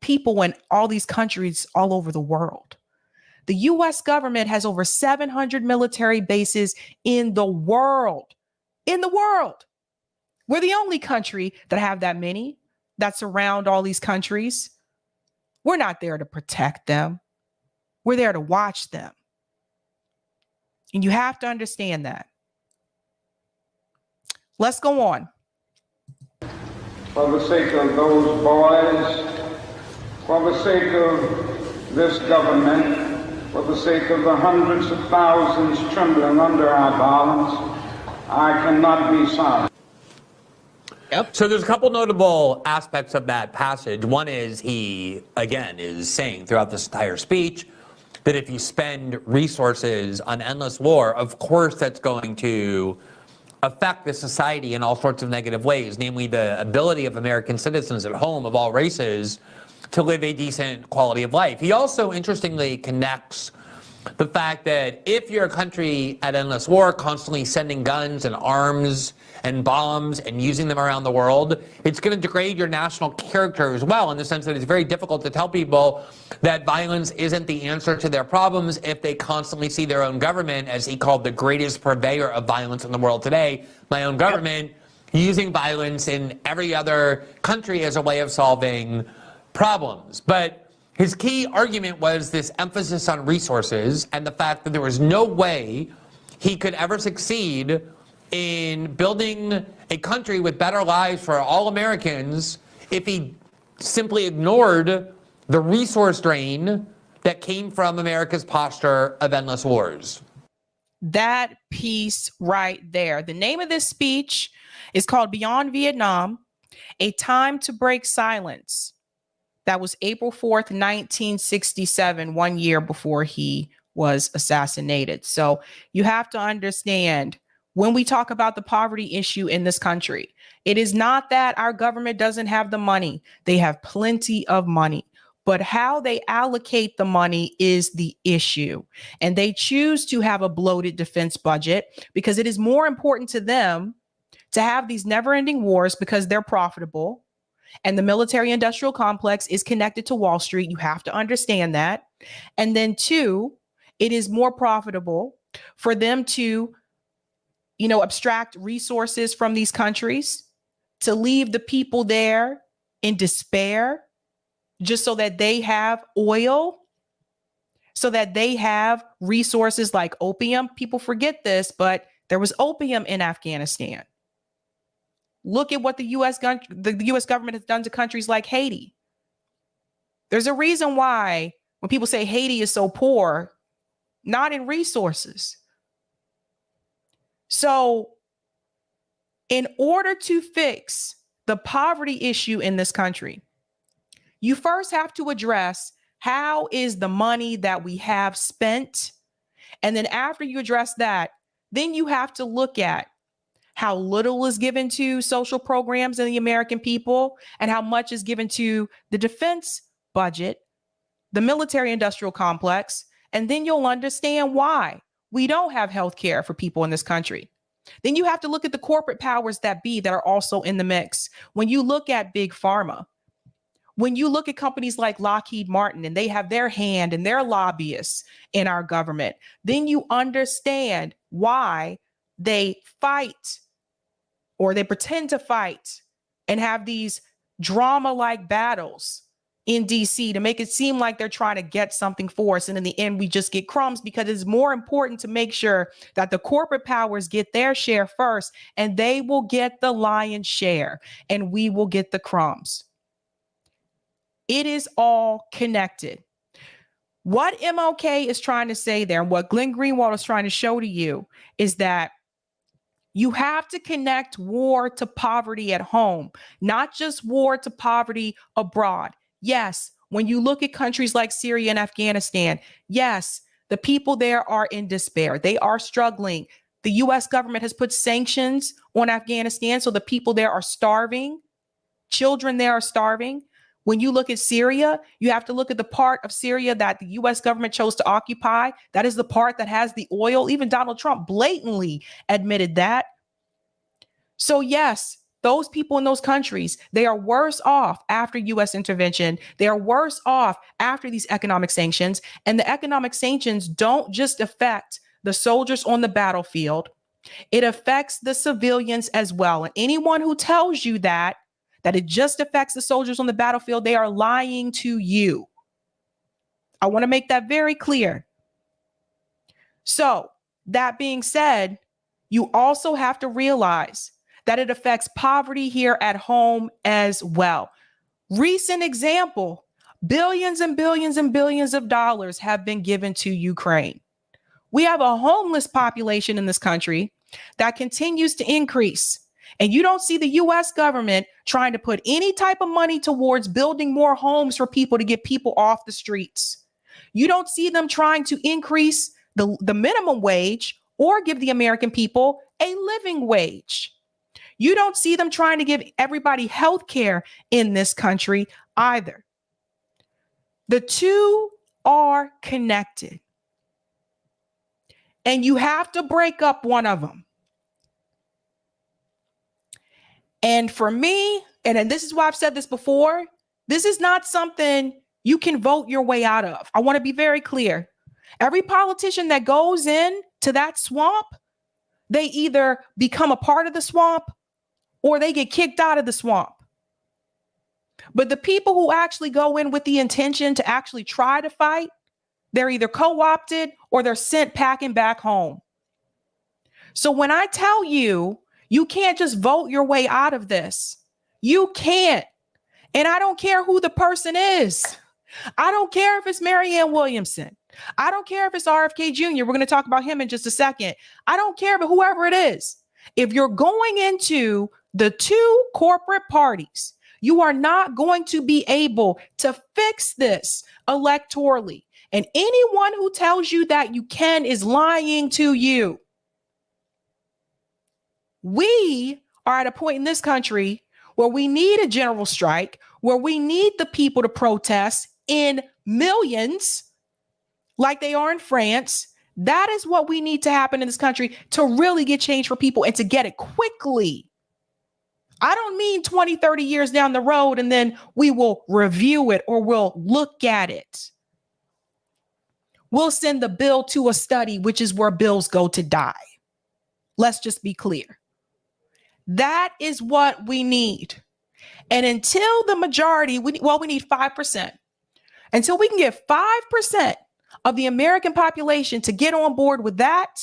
people in all these countries all over the world? The U.S. government has over 700 military bases in the world. We're the only country that have that many. That surround all these countries. We're not there to protect them. We're there to watch them. And you have to understand that. Let's go on. for the sake of those boys, for the sake of this government, for the sake of the hundreds of thousands trembling under our balance, I cannot be silent. Yep. So there's a couple notable aspects of that passage. One is he, again, is saying throughout this entire speech that if you spend resources on endless war, of course that's going to affect the society in all sorts of negative ways, namely the ability of American citizens at home of all races to live a decent quality of life. He also, interestingly, connects the fact that if you're a country at endless war, constantly sending guns and arms and bombs and using them around the world, it's going to degrade your national character as well, in the sense that it's very difficult to tell people that violence isn't the answer to their problems if they constantly see their own government, as he called the greatest purveyor of violence in the world today, my own government, using violence in every other country as a way of solving problems. But his key argument was this emphasis on resources and the fact that there was no way he could ever succeed in building a country with better lives for all Americans if he simply ignored the resource drain that came from America's posture of endless wars. That piece right there. The name of this speech is called Beyond Vietnam, A Time to Break Silence. That was April 4th, 1967, 1 year before he was assassinated. So you have to understand, when we talk about the poverty issue in this country, it is not that our government doesn't have the money. They have plenty of money. But how they allocate the money is the issue. And they choose to have a bloated defense budget because it is more important to them to have these never-ending wars because they're profitable. And the military-industrial complex is connected to Wall Street. You have to understand that. And then two, it is more profitable for them to, abstract resources from these countries, to leave the people there in despair, just so that they have oil, so that they have resources like opium. People forget this, but there was opium in Afghanistan. Look at what the U.S. government has done to countries like Haiti. There's a reason why when people say Haiti is so poor, not in resources. So in order to fix the poverty issue in this country, you first have to address how is the money that we have spent. And then after you address that, then you have to look at how little is given to social programs in the American people and how much is given to the defense budget, the military industrial complex. And then you'll understand why we don't have health care for people in this country. Then you have to look at the corporate powers that be that are also in the mix. When you look at big pharma, when you look at companies like Lockheed Martin and they have their hand and their lobbyists in our government, then you understand why they fight or they pretend to fight and have these drama-like battles in DC to make it seem like they're trying to get something for us. And in the end, we just get crumbs because it's more important to make sure that the corporate powers get their share first, and they will get the lion's share and we will get the crumbs. It is all connected. What MLK is trying to say there, and what Glenn Greenwald is trying to show to you, is that you have to connect war to poverty at home, not just war to poverty abroad. Yes, when you look at countries like Syria and Afghanistan, yes, the people there are in despair. They are struggling. The U.S. government has put sanctions on Afghanistan, so the people there are starving. Children there are starving. When you look at Syria, you have to look at the part of Syria that the U.S. government chose to occupy. That is the part that has the oil. Even Donald Trump blatantly admitted that. So yes, those people in those countries, they are worse off after U.S. intervention. They are worse off after these economic sanctions. And the economic sanctions don't just affect the soldiers on the battlefield. It affects the civilians as well. And anyone who tells you that it just affects the soldiers on the battlefield, they are lying to you. I want to make that very clear. So that being said, you also have to realize that it affects poverty here at home as well. Recent example, billions and billions and billions of dollars have been given to Ukraine. We have a homeless population in this country that continues to increase. And you don't see the US government trying to put any type of money towards building more homes for people to get people off the streets. You don't see them trying to increase the minimum wage or give the American people a living wage. You don't see them trying to give everybody health care in this country either. The two are connected. And you have to break up one of them. And for me, and this is why I've said this before, this is not something you can vote your way out of. I want to be very clear. Every politician that goes in to that swamp, they either become a part of the swamp or they get kicked out of the swamp. But the people who actually go in with the intention to actually try to fight, they're either co-opted or they're sent packing back home. So when I tell you, you can't just vote your way out of this. You can't. And I don't care who the person is. I don't care if it's Marianne Williamson. I don't care if it's RFK Jr. We're going to talk about him in just a second. I don't care, but whoever it is, if you're going into the two corporate parties, you are not going to be able to fix this electorally. And anyone who tells you that you can is lying to you. We are at a point in this country where we need a general strike, where we need the people to protest in millions like they are in France. That is what we need to happen in this country to really get change for people and to get it quickly. I don't mean 20, 30 years down the road and then we will review it or we'll look at it. We'll send the bill to a study, which is where bills go to die. Let's just be clear. That is what we need. And until the majority, we need 5%. Until we can get 5% of the American population to get on board with that,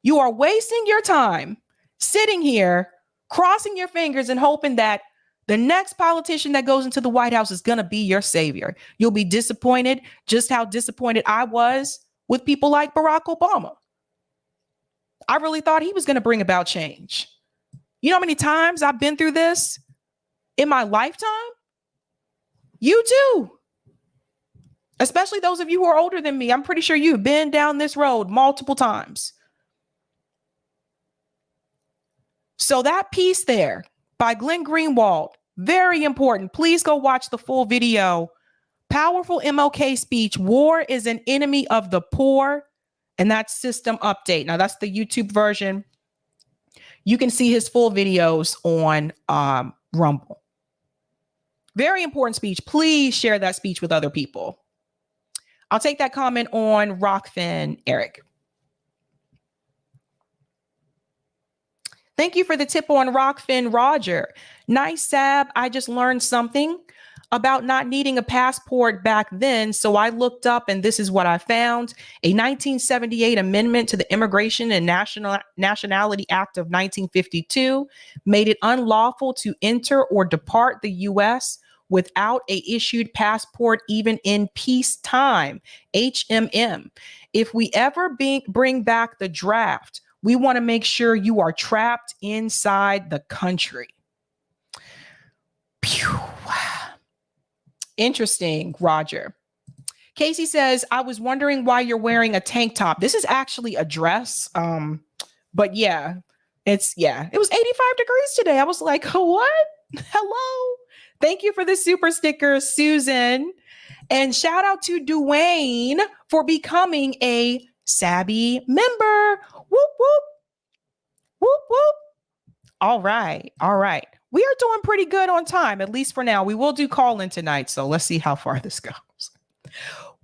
you are wasting your time sitting here, crossing your fingers and hoping that the next politician that goes into the White House is going to be your savior. You'll be disappointed, just how disappointed I was with people like Barack Obama. I really thought he was going to bring about change. You know how many times I've been through this in my lifetime? You too. Especially those of you who are older than me. I'm pretty sure you've been down this road multiple times. So that piece there by Glenn Greenwald, very important. Please go watch the full video. Powerful MLK speech. War is an enemy of the poor. And that's System Update. Now that's the YouTube version. You can see his full videos on Rumble. Very important speech. Please share that speech with other people. I'll take that comment on Rockfin, Eric. Thank you for the tip on Rockfin, Roger. Nice, Sab. I just learned something about not needing a passport back then. So I looked up and this is what I found. A 1978 amendment to the Immigration and Nationality Act of 1952 made it unlawful to enter or depart the U.S. without a issued passport, even in peacetime. HMM. If we ever bring back the draft, we want to make sure you are trapped inside the country. Pew. Interesting, Roger. Casey says, I was wondering why you're wearing a tank top. This is actually a dress. But yeah, it was 85 degrees today. I was like, what? Hello. Thank you for the super sticker, Susan. And shout out to Dwayne for becoming a Sabby member. Whoop, whoop. Whoop, whoop. All right. All right. We are doing pretty good on time, at least for now. We will do call-in tonight, so let's see how far this goes.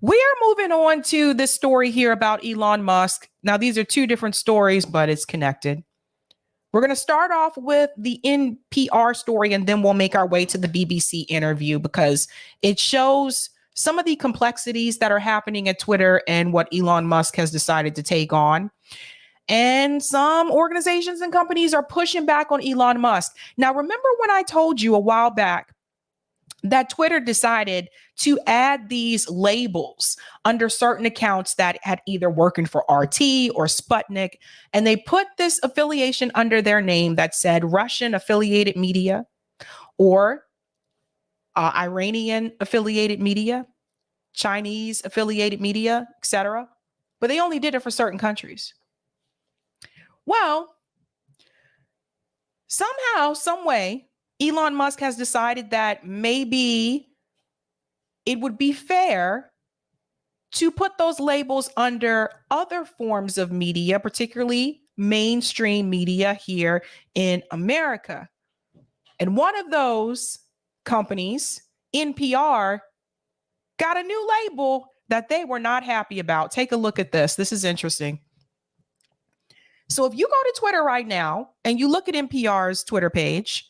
We are moving on to this story here about Elon Musk. Now, these are two different stories, but it's connected. We're going to start off with the NPR story, and then we'll make our way to the BBC interview because it shows some of the complexities that are happening at Twitter and what Elon Musk has decided to take on. And some organizations and companies are pushing back on Elon Musk. Now, remember when I told you a while back that Twitter decided to add these labels under certain accounts that had either working for RT or Sputnik, and they put this affiliation under their name that said Russian affiliated media or Iranian affiliated media, Chinese affiliated media, etc. But they only did it for certain countries. Well, somehow, some way, Elon Musk has decided that maybe it would be fair to put those labels under other forms of media, particularly mainstream media here in America. And one of those companies, NPR, got a new label that they were not happy about. Take a look at this. This is interesting. So if you go to Twitter right now and you look at NPR's Twitter page,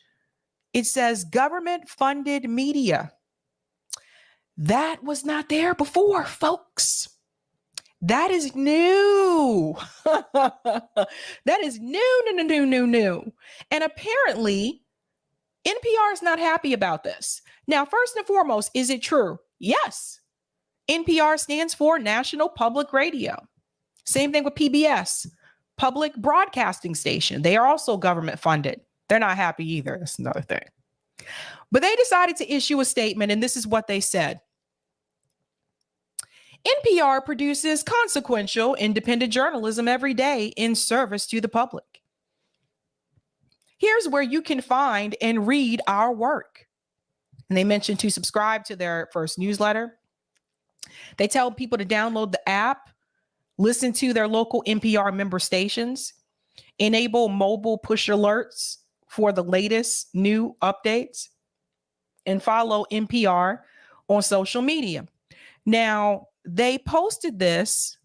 it says government funded media. That was not there before, folks. That is new. That is new. And apparently, NPR is not happy about this. Now, first and foremost, is it true? Yes. NPR stands for National Public Radio. Same thing with PBS, Public Broadcasting Station. They are also government funded. They're not happy either. That's another thing. But they decided to issue a statement, and this is what they said. NPR produces consequential, independent journalism every day in service to the public. Here's where you can find and read our work. And they mentioned to subscribe to their first newsletter. They tell people to download the app, listen to their local NPR member stations, enable mobile push alerts for the latest new updates, and follow NPR on social media. Now, they posted this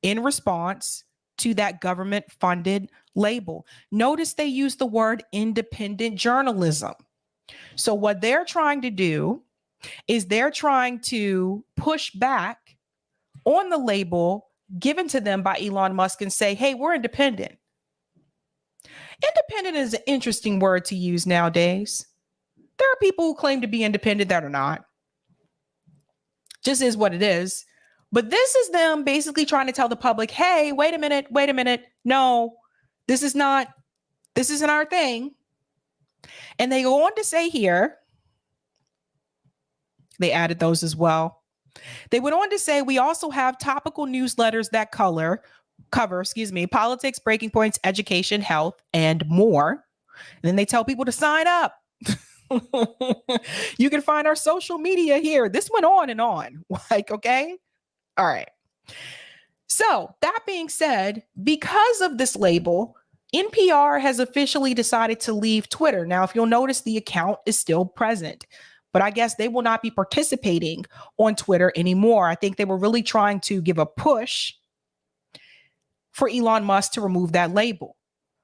in response to that government-funded label. Notice they use the word independent journalism. So what they're trying to do is they're trying to push back on the label given to them by Elon Musk and say, hey, we're independent. Independent is an interesting word to use nowadays. There are people who claim to be independent that are not. Just is what it is. But this is them basically trying to tell the public, hey, wait a minute. No, this isn't our thing. And they go on to say here, they added those as well. They went on to say, we also have topical newsletters that cover, politics, breaking points, education, health, and more. And then they tell people to sign up. You can find our social media here. This went on and on. Okay. All right. So that being said, because of this label, NPR has officially decided to leave Twitter. Now, if you'll notice, the account is still present, but I guess they will not be participating on Twitter anymore. I think they were really trying to give a push for Elon Musk to remove that label,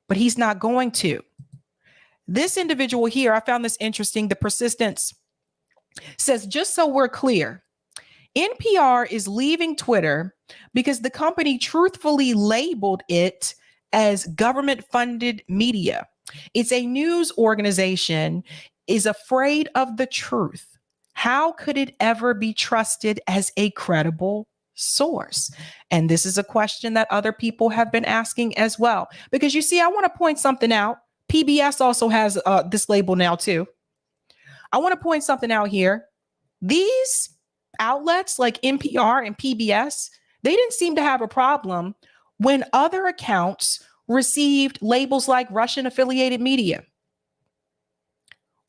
but he's not going to. This individual here, I found this interesting. The persistence says, just so we're clear, NPR is leaving Twitter because the company truthfully labeled it as government-funded media. It's a news organization, is afraid of the truth. How could it ever be trusted as a credible source? And this is a question that other people have been asking as well. Because you see, I want to point something out. PBS also has this label now too. I want to point something out here. These outlets like NPR and PBS, they didn't seem to have a problem when other accounts received labels like Russian affiliated media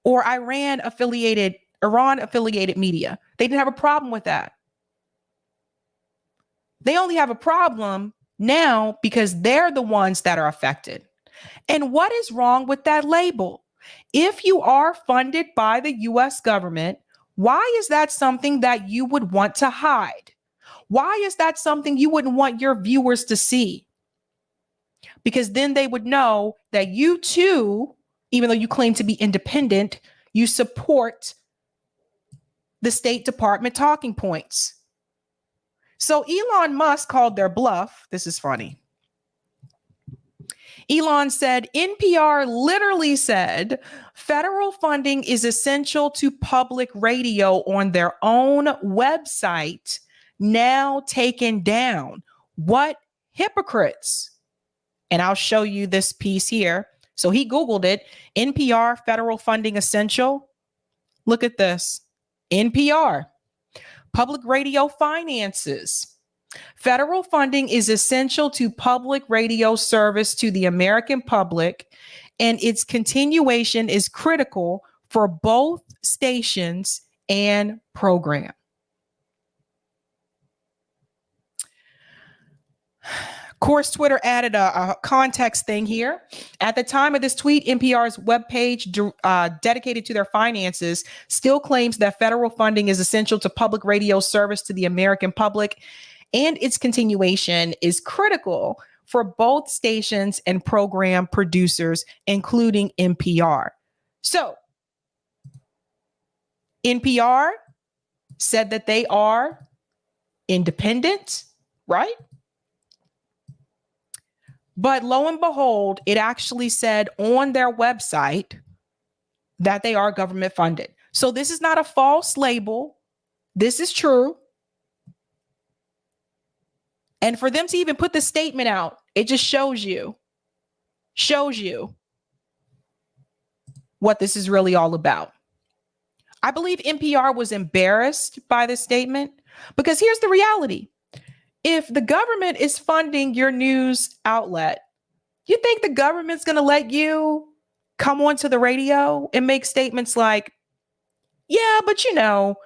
or Iran affiliated media. They didn't have a problem with that. They only have a problem now because they're the ones that are affected. And what is wrong with that label? If you are funded by the US government, why is that something that you would want to hide? Why is that something you wouldn't want your viewers to see? Because then they would know that you too, even though you claim to be independent, you support the State Department talking points. So Elon Musk called their bluff. This is funny. Elon said, NPR literally said federal funding is essential to public radio on their own website, now taken down. What hypocrites? And I'll show you this piece here. So he Googled it. NPR federal funding essential. Look at this. NPR, public radio finances. Federal funding is essential to public radio service to the American public, and its continuation is critical for both stations and program. Of course, Twitter added a context thing here. At the time of this tweet, NPR's webpage dedicated to their finances still claims that federal funding is essential to public radio service to the American public, and its continuation is critical for both stations and program producers, including NPR. So, NPR said that they are independent, right? But lo and behold, it actually said on their website that they are government funded. So this is not a false label. This is true. And for them to even put this statement out, it just shows you what this is really all about. I believe NPR was embarrassed by this statement because here's the reality. If the government is funding your news outlet, you think the government's going to let you come onto the radio and make statements like, yeah, but you know,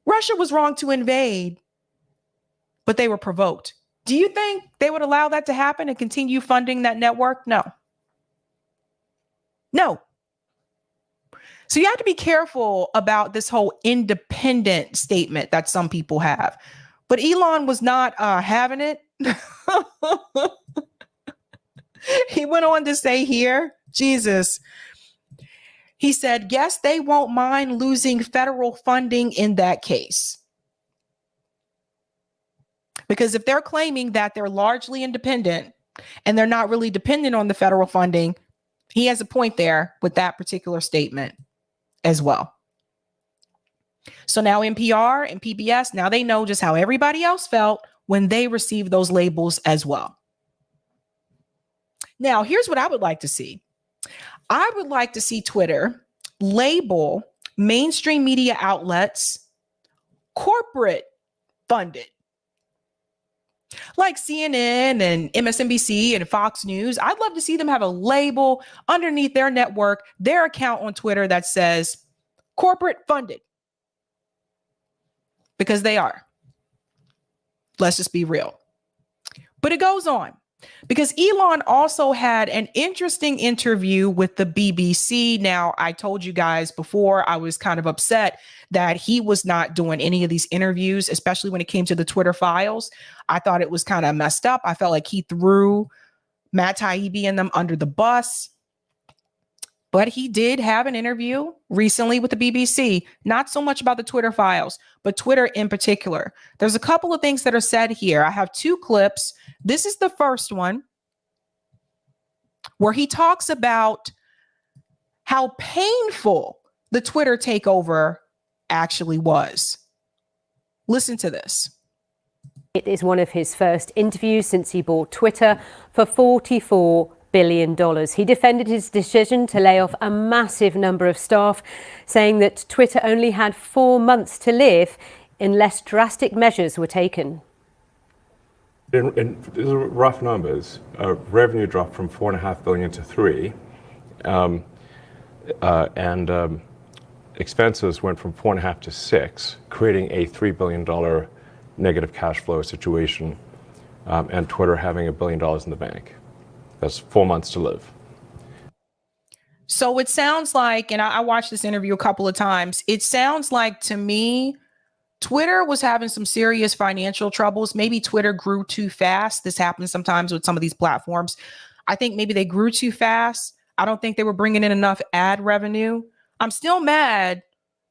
Russia was wrong to invade, but they were provoked. Do you think they would allow that to happen and continue funding that network? No. So you have to be careful about this whole independent statement that some people have. But Elon was not having it. He went on to say here, Jesus, he said, yes, they won't mind losing federal funding in that case. Because if they're claiming that they're largely independent and they're not really dependent on the federal funding, he has a point there with that particular statement as well. So now NPR and PBS, now they know just how everybody else felt when they received those labels as well. Now, here's what I would like to see. I would like to see Twitter label mainstream media outlets corporate funded. Like CNN and MSNBC and Fox News. I'd love to see them have a label underneath their network, their account on Twitter that says corporate funded. Because they are. Let's just be real. But it goes on. Because Elon also had an interesting interview with the BBC. Now, I told you guys before, I was kind of upset that he was not doing any of these interviews, especially when it came to the Twitter files. I thought it was kind of messed up. I felt like he threw Matt Taibbi and them under the bus. But he did have an interview recently with the BBC, not so much about the Twitter files, but Twitter in particular. There's a couple of things that are said here. I have two clips. This is the first one where he talks about how painful the Twitter takeover actually was. Listen to this. It is one of his first interviews since he bought Twitter for $44 billion. He defended his decision to lay off a massive number of staff, saying that Twitter only had 4 months to live unless drastic measures were taken. In rough numbers, revenue dropped from $4.5 billion to $3 billion, and expenses went from $4.5 billion to $6 billion, creating a $3 billion negative cash flow situation, and Twitter having $1 billion in the bank. That's 4 months to live. So it sounds like, and I watched this interview a couple of times, it sounds like to me, Twitter was having some serious financial troubles. Maybe Twitter grew too fast. This happens sometimes with some of these platforms. I think maybe they grew too fast. I don't think they were bringing in enough ad revenue. I'm still mad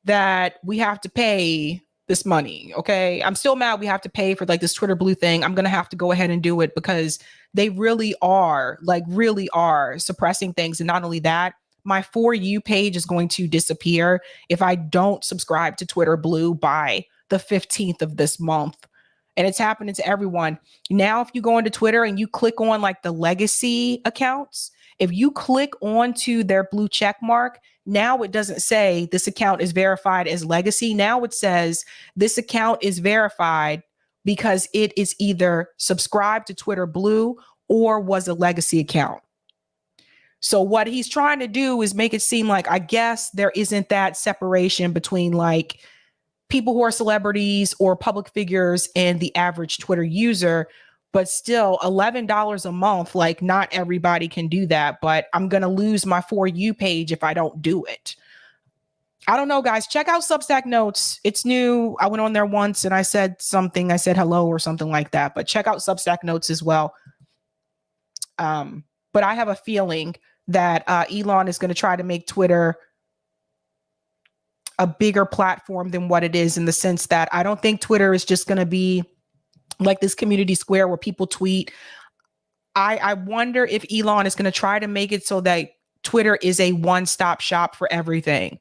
that we have to pay this money. Okay. I'm still mad we have to pay for like this Twitter Blue thing. I'm going to have to go ahead and do it because they really are suppressing things. And not only that, my For You page is going to disappear if I don't subscribe to Twitter Blue by the 15th of this month. And it's happening to everyone. Now, if you go into Twitter and you click on like the legacy accounts, if you click onto their blue check mark, now it doesn't say this account is verified as legacy. Now it says this account is verified because it is either subscribed to Twitter Blue or was a legacy account. So what he's trying to do is make it seem like, I guess there isn't that separation between like people who are celebrities or public figures and the average Twitter user, but still $11 a month. Like not everybody can do that, but I'm going to lose my For You page if I don't do it. I don't know, guys. Check out Substack Notes. It's new. I went on there once and I said something. I said hello or something like that, but check out Substack Notes as well. But I have a feeling that Elon is going to try to make Twitter a bigger platform than what it is, in the sense that I don't think Twitter is just going to be like this community square where people tweet. I wonder if Elon is going to try to make it so that Twitter is a one-stop shop for everything.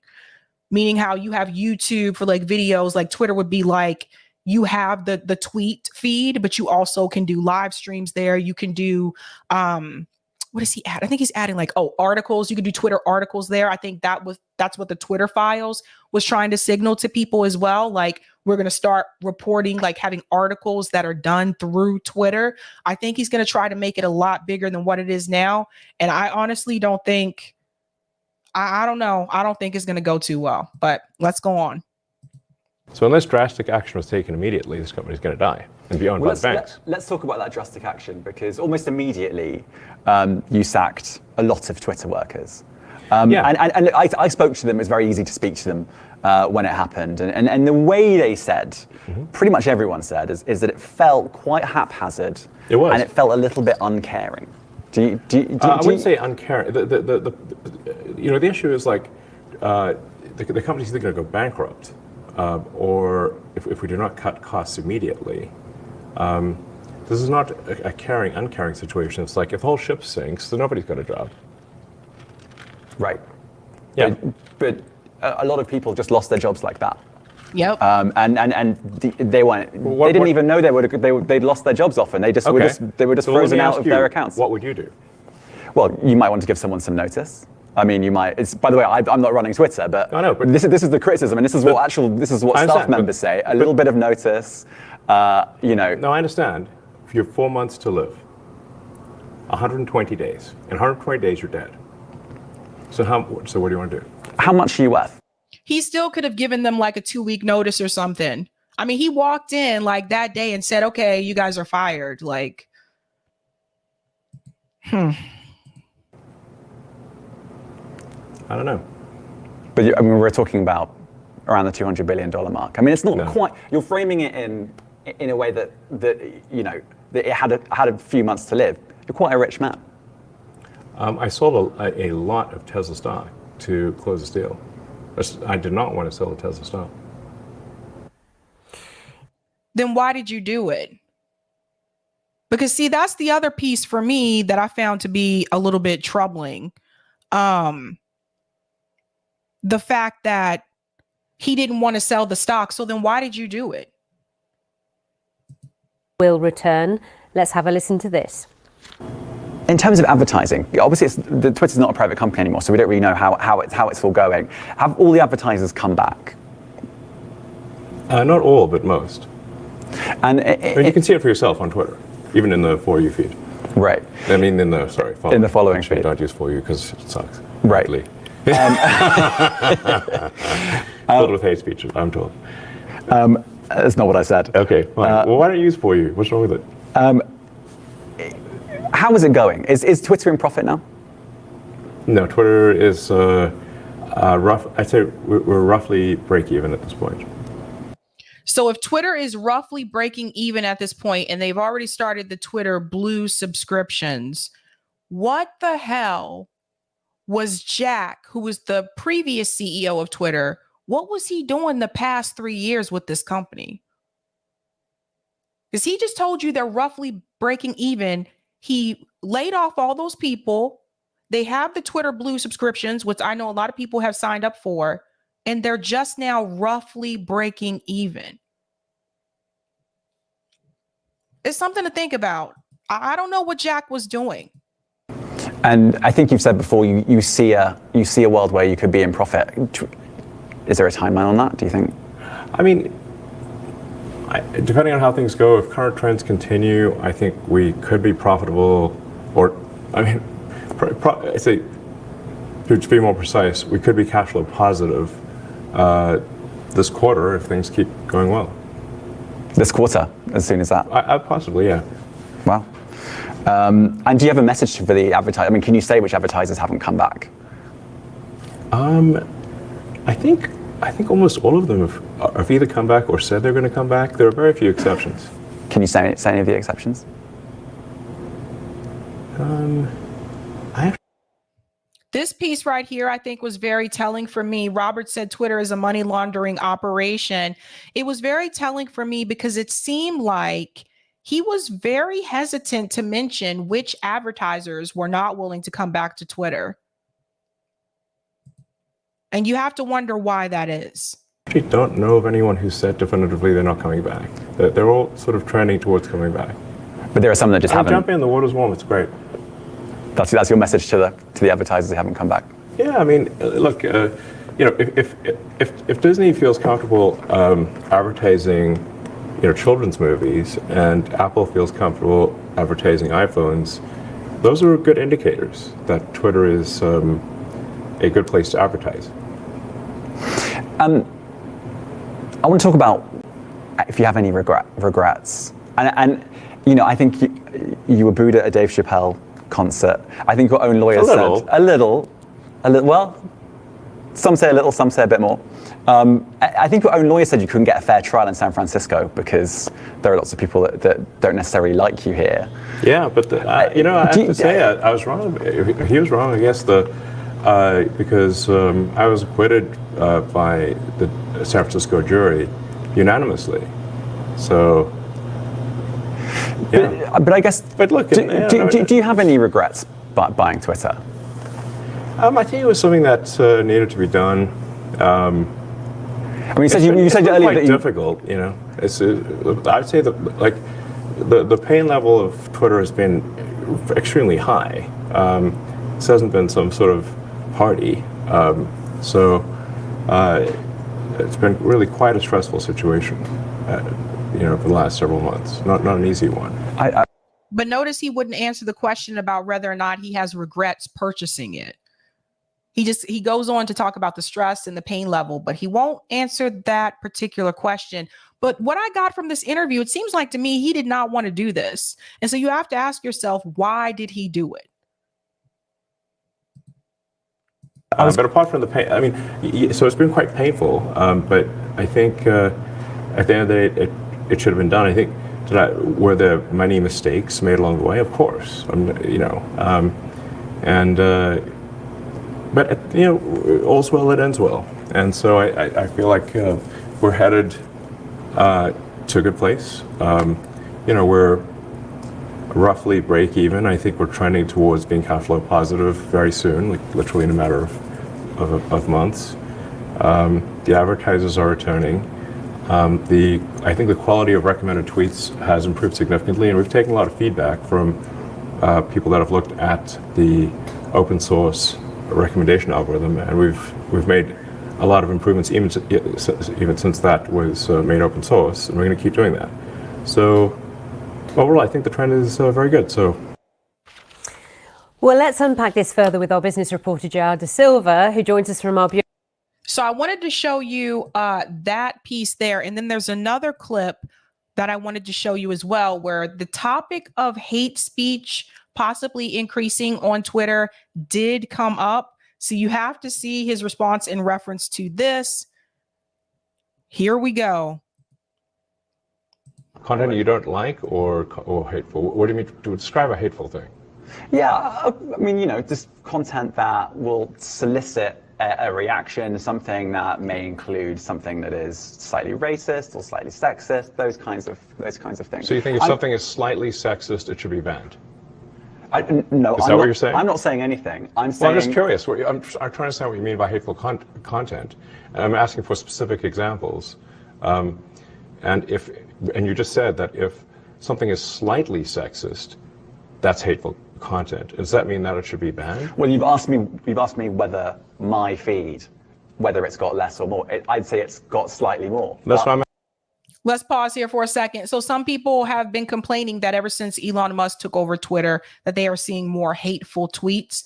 Meaning how you have YouTube for like videos, like Twitter would be like, you have the tweet feed, but you also can do live streams there. You can do, what does he add? I think he's adding like, articles. You could do Twitter articles there. I think that's what the Twitter files was trying to signal to people as well. Like, we're going to start reporting, like having articles that are done through Twitter. I think he's going to try to make it a lot bigger than what it is now. And I honestly don't think, I don't know. I don't think it's going to go too well, but let's go on. So unless drastic action was taken immediately, this company is going to die and be owned by the banks. Let's talk about that drastic action, because almost immediately you sacked a lot of Twitter workers. And I spoke to them. It was very easy to speak to them when it happened. And the way they said, pretty much everyone said, is that it felt quite haphazard. It was. And it felt a little bit uncaring. I wouldn't say uncaring. The issue is like the company's either going to go bankrupt, or if we do not cut costs immediately, this is not a caring, uncaring situation. It's like if the whole ship sinks, then nobody's got a job. Right. Yeah. But a lot of people just lost their jobs like that. Yep. They weren't. They didn't even know they'd lost their jobs often. They just were just frozen out of their accounts. What would you do? Well, you might want to give someone some notice. I mean, you might. By the way, I'm not running Twitter, but I know. But this is the criticism, and this is what staff members say. A little bit of notice. No, I understand. If you have 4 months to live, 120 days. In 120 days, you're dead. So what do you want to do? How much are you worth? He still could have given them like a 2-week notice or something. I mean, he walked in like that day and said, okay, you guys are fired. Like, I don't know. But we're talking about around the $200 billion mark. I mean, it's not quite, you're framing it in a way that it had a few months to live. You're quite a rich man. I sold a lot of Tesla stock to close this deal. I did not want to sell the Tesla stock. Then why did you do it? Because see, that's the other piece for me that I found to be a little bit troubling. The fact that he didn't want to sell the stock. So then why did you do it? Will return. Let's have a listen to this. In terms of advertising, obviously Twitter's not a private company anymore, so we don't really know how it's all going. Have all the advertisers come back? Not all, but most. And you can see it for yourself on Twitter, even in the For You feed. Right. I mean, in the following feed. Don't use For You because it sucks. Right. Filled with hate speech, I'm told. That's not what I said. Okay, fine. Well, why don't you use For You? What's wrong with it? How is it going? Is Twitter in profit now? No, Twitter is rough. I'd say we're roughly break even at this point. So if Twitter is roughly breaking even at this point, and they've already started the Twitter Blue subscriptions, what the hell was Jack, who was the previous CEO of Twitter, What was he doing the past 3 years with this company? Because he just told you they're roughly breaking even. He laid off all those people. They have the Twitter Blue subscriptions, which I know a lot of people have signed up for, and they're just now roughly breaking even. It's something to think about. I don't know what Jack was doing. And I think you've said before, you see a world where you could be in profit. Is there a timeline on that, do you think? I mean, depending on how things go, if current trends continue, I think we could be profitable, or, I mean, I say, to be more precise, we could be cash flow positive this quarter if things keep going well. This quarter, as soon as that? Possibly, yeah. Wow. And do you have a message for the advertisers? I mean, can you say which advertisers haven't come back? I think almost all of them have either come back or said they're going to come back. There are very few exceptions. Can you say any of the exceptions? This piece right here, I think, was very telling for me. Robert said Twitter is a money laundering operation. It was very telling for me because it seemed like he was very hesitant to mention which advertisers were not willing to come back to Twitter. And you have to wonder why that is. I actually don't know of anyone who said definitively they're not coming back. They're all sort of trending towards coming back. But there are some that just haven't. Jumping in the water's warm, it's great. That's your message to the advertisers who haven't come back. Yeah, I mean, look, if Disney feels comfortable advertising, children's movies, and Apple feels comfortable advertising iPhones, those are good indicators that Twitter is a good place to advertise. I want to talk about if you have any regrets, and I think you were booed at a Dave Chappelle concert. I think your own lawyer said a little. Well, some say a little, some say a bit more. I think your own lawyer said you couldn't get a fair trial in San Francisco because there are lots of people that don't necessarily like you here. Yeah, but I have to say I was wrong. He was wrong, I guess, because I was acquitted by the San Francisco jury unanimously. So. Yeah. But I guess. But look, do you have any regrets buying Twitter? I think it was something that needed to be done. I mean, you said earlier that difficult. I'd say that the pain level of Twitter has been extremely high. This hasn't been some sort of party, so it's been really quite a stressful situation. For the last several months, not an easy one. But notice he wouldn't answer the question about whether or not he has regrets purchasing it. He goes on to talk about the stress and the pain level, but he won't answer that particular question. But what I got from this interview, it seems like to me, he did not want to do this. And so you have to ask yourself, why did he do it? But apart from the pain, I mean, so it's been quite painful, but I think at the end of the day, it should have been done. I think, were there many mistakes made along the way? Of course, but all's well that ends well, and so I feel like we're headed to a good place. We're roughly break even. I think we're trending towards being cash flow positive very soon, like literally in a matter of months. The advertisers are returning. I think the quality of recommended tweets has improved significantly, and we've taken a lot of feedback from people that have looked at the open source recommendation algorithm, and we've made a lot of improvements even since that was made open source, and we're going to keep doing that. So overall, I think the trend is very good. So. Well, let's unpack this further with our business reporter, João da Silva, who joins us from our bureau. So I wanted to show you that piece there. And then there's another clip that I wanted to show you as well, where the topic of hate speech possibly increasing on Twitter did come up. So you have to see his response in reference to this. Here we go. Content you don't like or hateful? What do you mean to describe a hateful thing? Yeah, I mean, just content that will solicit a reaction, something that may include something that is slightly racist or slightly sexist, those kinds of things. So you think if something is slightly sexist, it should be banned? No, Is that what you're saying? I'm not saying anything. I'm saying. Well, I'm just curious. I'm trying to understand what you mean by hateful content, and I'm asking for specific examples. And you just said that if something is slightly sexist, that's hateful content. Does that mean that it should be banned? Well, you've asked me whether my feed, whether it's got less or more. I'd say it's got slightly more. That's why I'm. Let's pause here for a second. So some people have been complaining that ever since Elon Musk took over Twitter, that they are seeing more hateful tweets.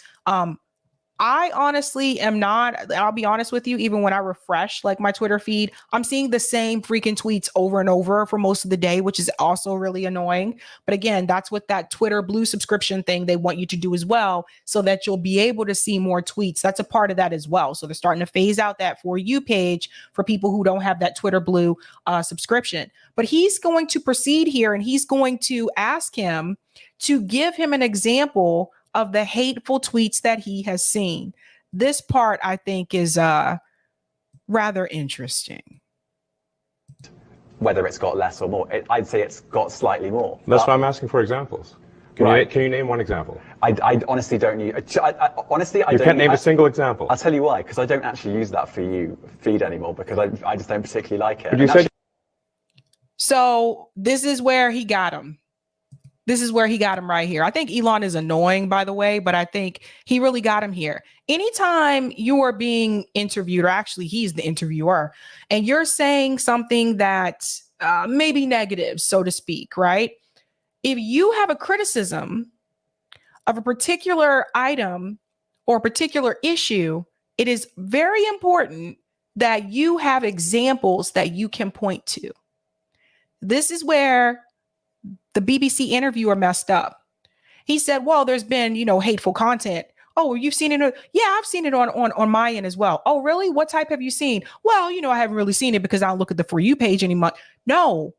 I honestly am not. I'll be honest with you. Even when I refresh like my Twitter feed, I'm seeing the same freaking tweets over and over for most of the day, which is also really annoying. But again, that's what that Twitter Blue subscription thing they want you to do as well, so that you'll be able to see more tweets. That's a part of that as well. So they're starting to phase out that For You page for people who don't have that Twitter Blue subscription. But he's going to proceed here, and he's going to ask him to give him an example of the hateful tweets that he has seen. This part, I think, is rather interesting. Whether it's got less or more, I'd say it's got slightly more. That's why I'm asking for examples. Can you name one example? I honestly don't use. Honestly, I you don't. Can't name a single example. I'll tell you why. Because I don't actually use that For You feed anymore, because I just don't particularly like it. But you said. So this is where he got him. This is where he got him right here. I think Elon is annoying, by the way, but I think he really got him here. Anytime you are being interviewed, or actually he's the interviewer, and you're saying something that may be negative, so to speak, right? If you have a criticism of a particular item or a particular issue, it is very important that you have examples that you can point to. This is where the BBC interviewer messed up. He said, well, there's been, hateful content. Oh, you've seen it? Yeah, I've seen it on my end as well. Oh, really? What type have you seen? Well, I haven't really seen it because I don't look at the For You page anymore. No.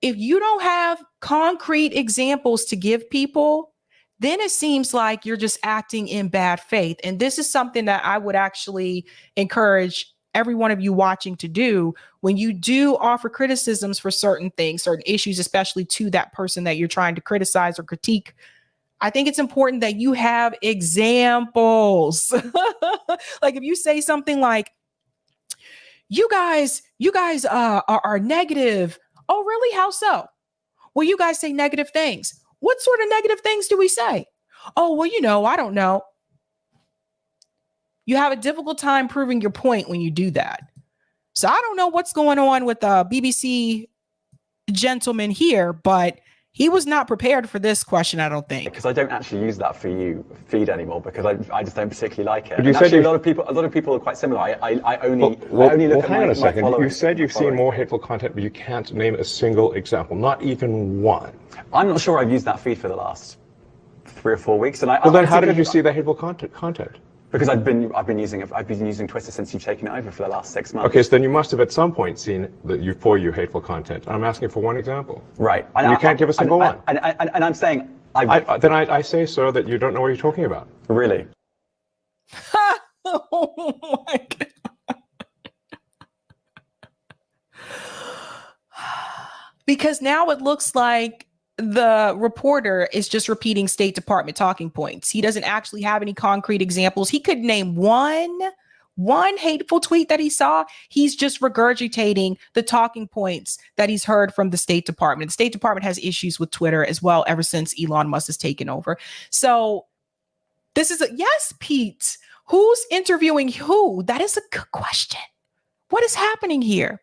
If you don't have concrete examples to give people, then it seems like you're just acting in bad faith. And this is something that I would actually encourage every one of you watching to do when you do offer criticisms for certain things, certain issues, especially to that person that you're trying to criticize or critique. I think it's important that you have examples. Like if you say something like, you guys are negative. Oh, really? How so? Well, you guys say negative things. What sort of negative things do we say? Oh, well, I don't know. You have a difficult time proving your point when you do that. So I don't know what's going on with the BBC gentleman here, but he was not prepared for this question, I don't think. Because I don't actually use that For You feed anymore, because I just don't particularly like it. But you said actually, a lot of people are quite similar. I only look at hang on a second. my You said you've seen more hateful content, but you can't name a single example, not even one. I'm not sure I've used that feed for the last 3 or 4 weeks. And then how did you see the hateful content? Because I've been using Twitter since you've taken it over for the last 6 months. Okay, so then you must have at some point seen the For You hateful content. I'm asking for one example. Right. And you can't give a single one. And I'm saying... I say, sir, that you don't know what you're talking about. Really? Oh my God. Because now it looks like the reporter is just repeating State Department talking points. He doesn't actually have any concrete examples. He could name one hateful tweet that he saw. He's just regurgitating the talking points that he's heard from the State Department. The State Department has issues with Twitter as well ever since Elon Musk has taken over. So this is yes, Pete. Who's interviewing who? That is a good question. What is happening here?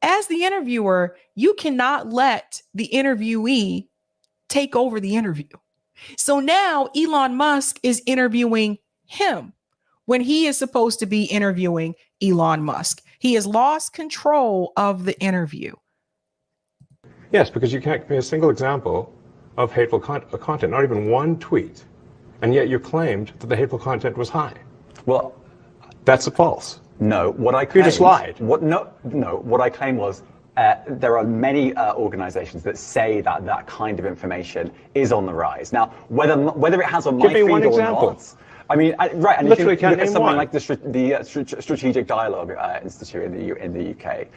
As the interviewer, you cannot let the interviewee take over the interview. So now Elon Musk is interviewing him when he is supposed to be interviewing Elon Musk. He has lost control of the interview. Yes, because you can't give me a single example of hateful content, not even one tweet. And yet you claimed that the hateful content was high. Well, that's false. No, what I claimed... You just lied. What I claimed was there are many organizations that say that kind of information is on the rise. Now, whether it has on my feed or not... I mean, right, and Literally if you can't look at name something one. like the Strategic Dialogue Institute in the UK.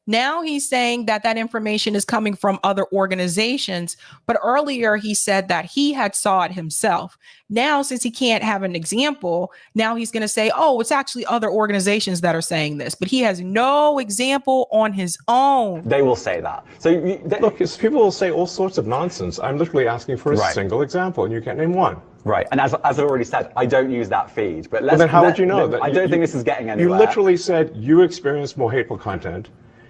Now he's saying that that information is coming from other organizations, but earlier he said that he had saw it himself. Now, since he can't have an example, now he's going to say, oh, it's actually other organizations that are saying this, but he has no example on his own. They will say that. So look, people will say all sorts of nonsense. I'm literally asking for a single example, and you can't name one. Right, and as I've already said, I don't use that feed. But then how would you know that? I don't think this is getting anywhere. You literally said you experienced more hateful content,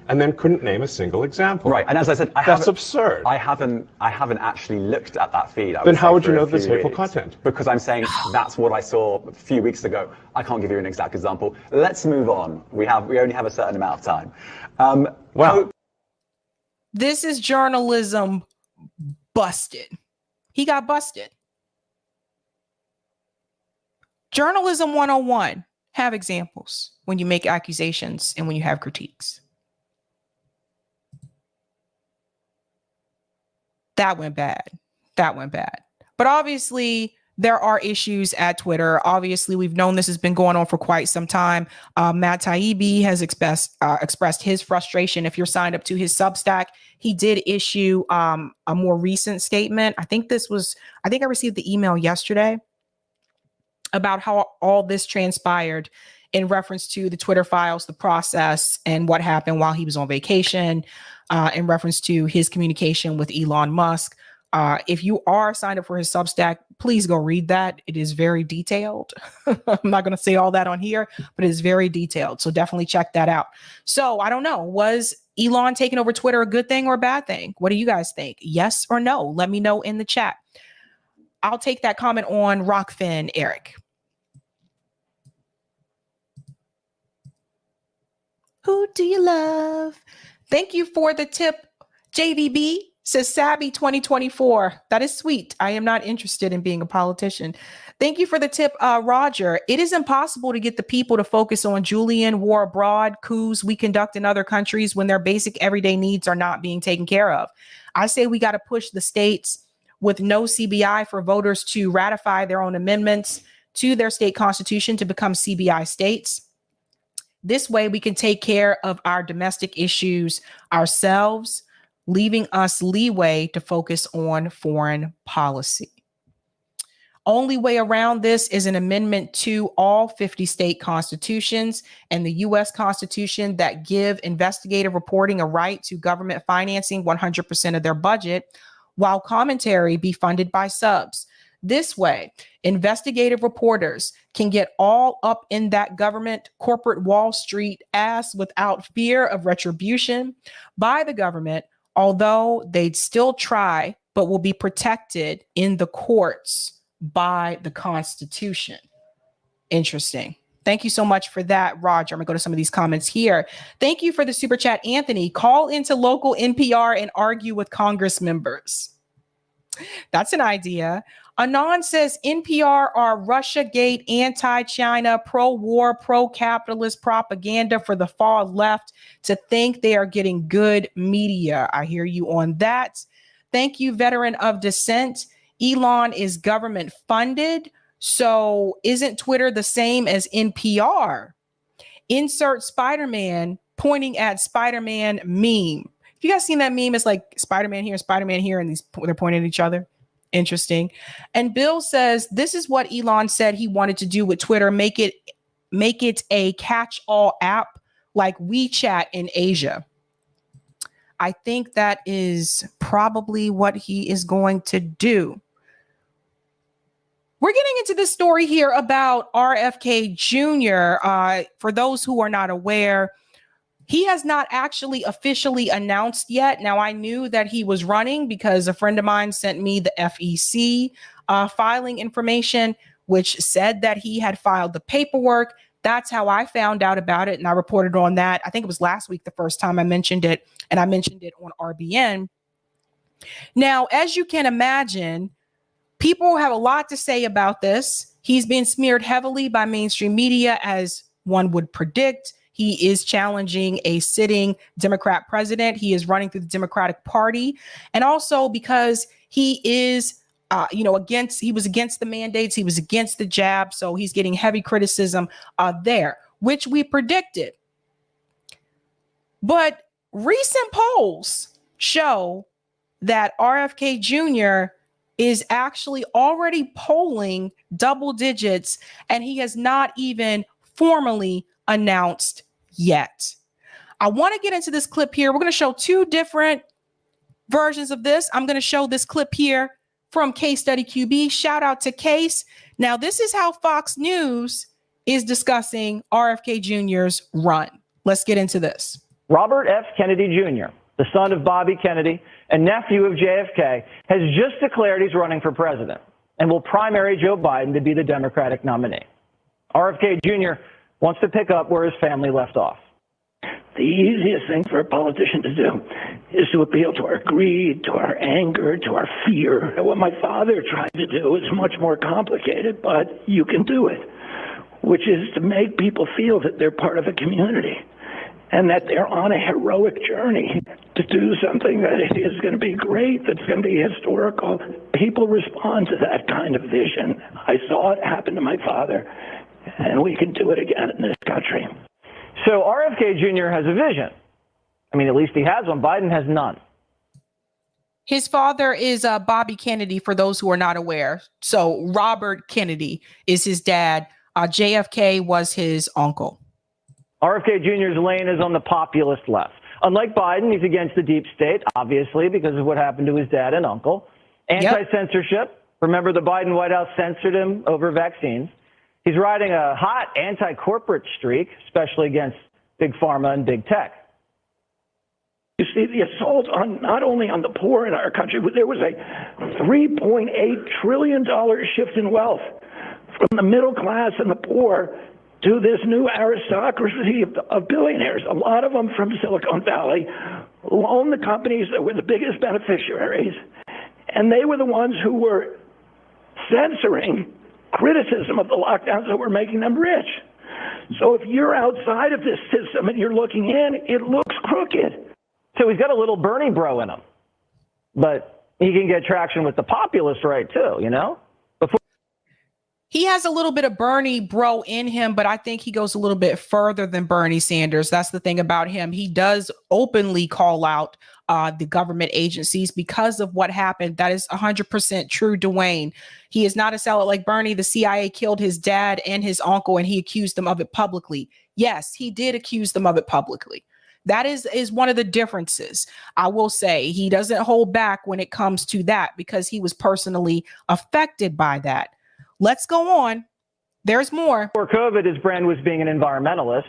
and then couldn't name a single example. Right, and as I said, that's absurd. I haven't actually looked at that feed. Then how would you know there's hateful content? Because I'm saying that's what I saw a few weeks ago. I can't give you an exact example. Let's move on. We only have a certain amount of time. Wow. This is journalism busted. He got busted. Journalism 101. Have examples when you make accusations and when you have critiques. That went bad. That went bad. But obviously, there are issues at Twitter. Obviously, we've known this has been going on for quite some time. Matt Taibbi has expressed his frustration. If you're signed up to his Substack, he did issue a more recent statement. I think I received the email yesterday about how all this transpired in reference to the Twitter files, the process, and what happened while he was on vacation, in reference to his communication with Elon Musk. If you are signed up for his Substack, please go read that. It is very detailed. I'm not going to say all that on here, but it is very detailed. So definitely check that out. So I don't know, was Elon taking over Twitter a good thing or a bad thing? What do you guys think? Yes or no? Let me know in the chat. I'll take that comment on Rockfin, Eric. Who do you love? Thank you for the tip. JVB says Sabby 2024. That is sweet. I am not interested in being a politician. Thank you for the tip, Roger. It is impossible to get the people to focus on Julian, war abroad, coups we conduct in other countries when their basic everyday needs are not being taken care of. I say we got to push the states with no CBI for voters to ratify their own amendments to their state constitution to become CBI states. This way we can take care of our domestic issues ourselves, leaving us leeway to focus on foreign policy. Only way around this is an amendment to all 50 state constitutions and the U.S. Constitution that give investigative reporting a right to government financing 100% of their budget, while commentary be funded by subs. This way, investigative reporters can get all up in that government corporate Wall Street ass without fear of retribution by the government, although they'd still try, but will be protected in the courts by the Constitution. Interesting. Thank you so much for that, Roger. I'm gonna go to some of these comments here. Thank you for the super chat, Anthony. Call into local NPR and argue with Congress members. That's an idea. Anon says NPR are Russiagate, anti-China, pro-war, pro-capitalist propaganda for the far left to think they are getting good media. I hear you on that. Thank you, veteran of dissent. Elon is government funded. So isn't Twitter the same as NPR? Insert Spider-Man pointing at Spider-Man meme. You guys seen that meme? It's like Spider-Man here, and they're pointing at each other. Interesting. And Bill says this is what Elon said he wanted to do with Twitter, make it a catch-all app like WeChat in Asia. I think that is probably what he is going to do. We're getting into this story here about RFK Jr. For those who are not aware, he has not actually officially announced yet. Now, I knew that he was running because a friend of mine sent me the FEC filing information, which said that he had filed the paperwork. That's how I found out about it. And I reported on that. I think it was last week, the first time I mentioned it, and I mentioned it on RBN. Now, as you can imagine, people have a lot to say about this. He's been smeared heavily by mainstream media, as one would predict. He is challenging a sitting Democrat president. He is running through the Democratic Party. And also because he is he was against the mandates. He was against the jab. So he's getting heavy criticism there, which we predicted. But recent polls show that RFK Jr. is actually already polling double digits, and he has not even formally announced yet. I want to get into this clip here. We're going to show two different versions of this. I'm going to show this clip here from Case Study QB. Shout out to Case. Now, this is how Fox News is discussing RFK Jr.'s run. Let's get into this. Robert F. Kennedy Jr., the son of Bobby Kennedy and nephew of JFK, has just declared he's running for president and will primary Joe Biden to be the Democratic nominee. RFK Jr. wants to pick up where his family left off. The easiest thing for a politician to do is to appeal to our greed, to our anger, to our fear. What my father tried to do is much more complicated, but you can do it, which is to make people feel that they're part of a community and that they're on a heroic journey to do something that is going to be great, that's going to be historical. People respond to that kind of vision. I saw it happen to my father, and we can do it again in this country. So RFK Jr. has a vision. I mean, at least he has one. Biden has none. His father is Bobby Kennedy, for those who are not aware. So Robert Kennedy is his dad. JFK was his uncle. RFK Jr.'s lane is on the populist left. Unlike Biden, he's against the deep state, obviously, because of what happened to his dad and uncle. Anti-censorship. Remember, the Biden White House censored him over vaccines. He's riding a hot anti-corporate streak, especially against big pharma and big tech. You see, the assault on not only on the poor in our country, but there was a $3.8 trillion shift in wealth from the middle class and the poor to this new aristocracy of billionaires, a lot of them from Silicon Valley, who own the companies that were the biggest beneficiaries, and they were the ones who were censoring criticism of the lockdowns that were making them rich. So if you're outside of this system and you're looking in, it looks crooked. So he's got a little Bernie bro in him, but he can get traction with the populist right too, you know? He has a little bit of Bernie bro in him, but I think he goes a little bit further than Bernie Sanders. That's the thing about him. He does openly call out the government agencies because of what happened. That is 100% true, Dwayne. He is not a sellout like Bernie. The CIA killed his dad and his uncle, and he accused them of it publicly. Yes, he did accuse them of it publicly. That is one of the differences. I will say he doesn't hold back when it comes to that because he was personally affected by that. Let's go on. There's more. Before COVID, his brand was being an environmentalist,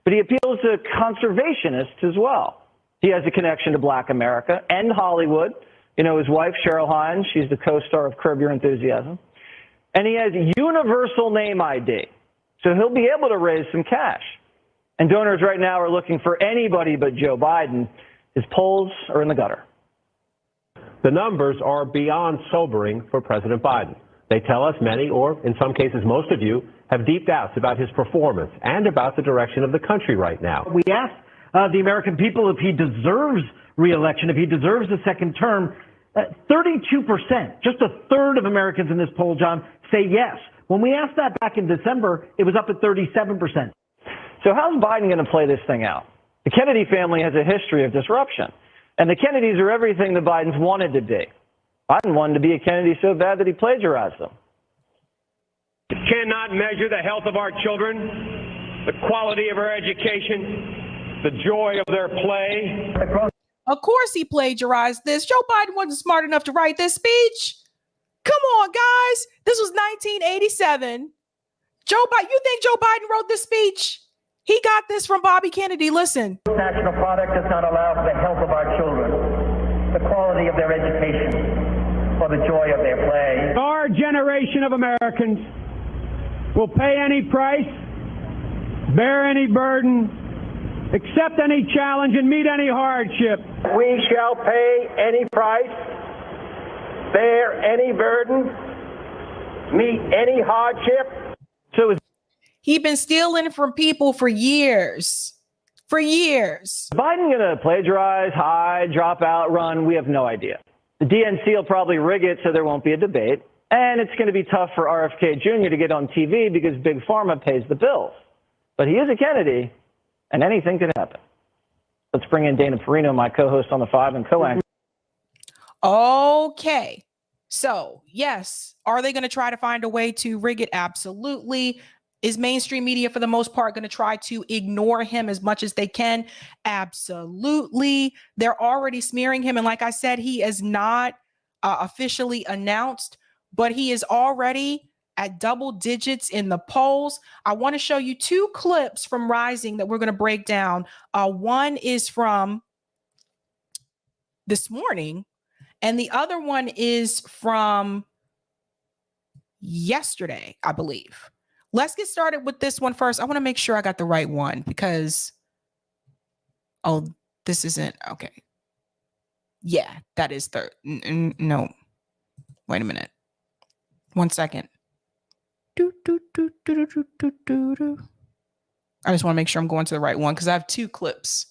but he appeals to conservationists as well. He has a connection to Black America and Hollywood. You know, his wife, Cheryl Hines, she's the co-star of Curb Your Enthusiasm. And he has universal name ID, so he'll be able to raise some cash. And donors right now are looking for anybody but Joe Biden. His polls are in the gutter. The numbers are beyond sobering for President Biden. They tell us many, or in some cases most of you, have deep doubts about his performance and about the direction of the country right now. We asked the American people if he deserves re-election, if he deserves a second term. 32%, just a third of Americans in this poll, John, say yes. When we asked that back in December, it was up at 37%. So how's Biden going to play this thing out? The Kennedy family has a history of disruption, and the Kennedys are everything the Bidens wanted to be. Biden wanted to be a Kennedy so bad that he plagiarized them. Cannot measure the health of our children, the quality of our education, the joy of their play. Of course he plagiarized this. Joe Biden wasn't smart enough to write this speech. Come on, guys. This was 1987. You think Joe Biden wrote this speech? He got this from Bobby Kennedy. Listen. National product does not allow for the health of our children, the quality of their education, or the joy of their play. Our generation of Americans will pay any price, bear any burden, accept any challenge, and meet any hardship. We shall pay any price, bear any burden, meet any hardship. So he's been stealing from people for years. For years. Is Biden going to plagiarize, hide, drop out, run? We have no idea. The DNC will probably rig it so there won't be a debate. And it's going to be tough for RFK Jr. to get on TV because Big Pharma pays the bills. But he is a Kennedy, and anything could happen. Let's bring in Dana Perino, my co-host on The Five and co-anchor. Okay. So, yes, are they going to try to find a way to rig it? Absolutely. Is mainstream media, for the most part, going to try to ignore him as much as they can? Absolutely. They're already smearing him. And like I said, he is not officially announced, but he is already at double digits in the polls. I want to show you two clips from Rising that we're going to break down. One is from this morning, and the other one is from yesterday, I believe. Let's get started with this one first. I want to make sure I got the right one because, oh, this isn't, okay. Yeah, that is third. No, wait a minute. 1 second. I just want to make sure I'm going to the right one because I have two clips.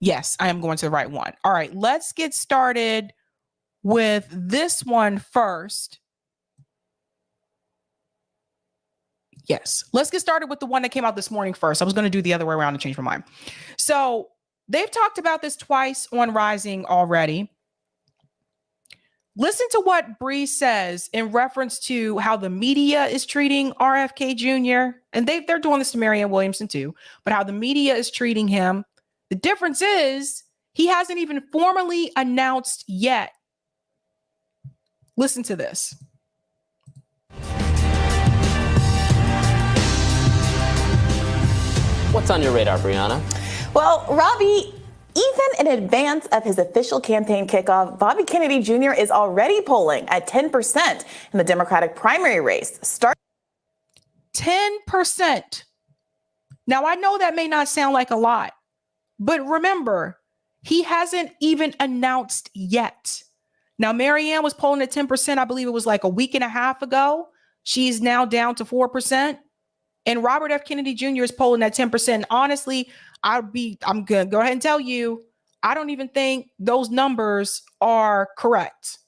Yes, I am going to the right one. All right, let's get started with this one first. Yes, let's get started with the one that came out this morning first. I was going to do the other way around and change my mind. So they've talked about this twice on Rising already. Listen to what Bree says in reference to how the media is treating RFK Jr. And they're doing this to Marianne Williamson too, but how the media is treating him. The difference is he hasn't even formally announced yet. Listen to this. What's on your radar, Brianna? Well, Robbie, even in advance of his official campaign kickoff, Bobby Kennedy Jr. is already polling at 10% in the Democratic primary race. 10%. Now, I know that may not sound like a lot, but remember, he hasn't even announced yet. Now, Marianne was polling at 10%. I believe it was like a week and a half ago. She's now down to 4%. And Robert F. Kennedy Jr. is polling at 10%. Honestly, I'm going to go ahead and tell you, I don't even think those numbers are correct.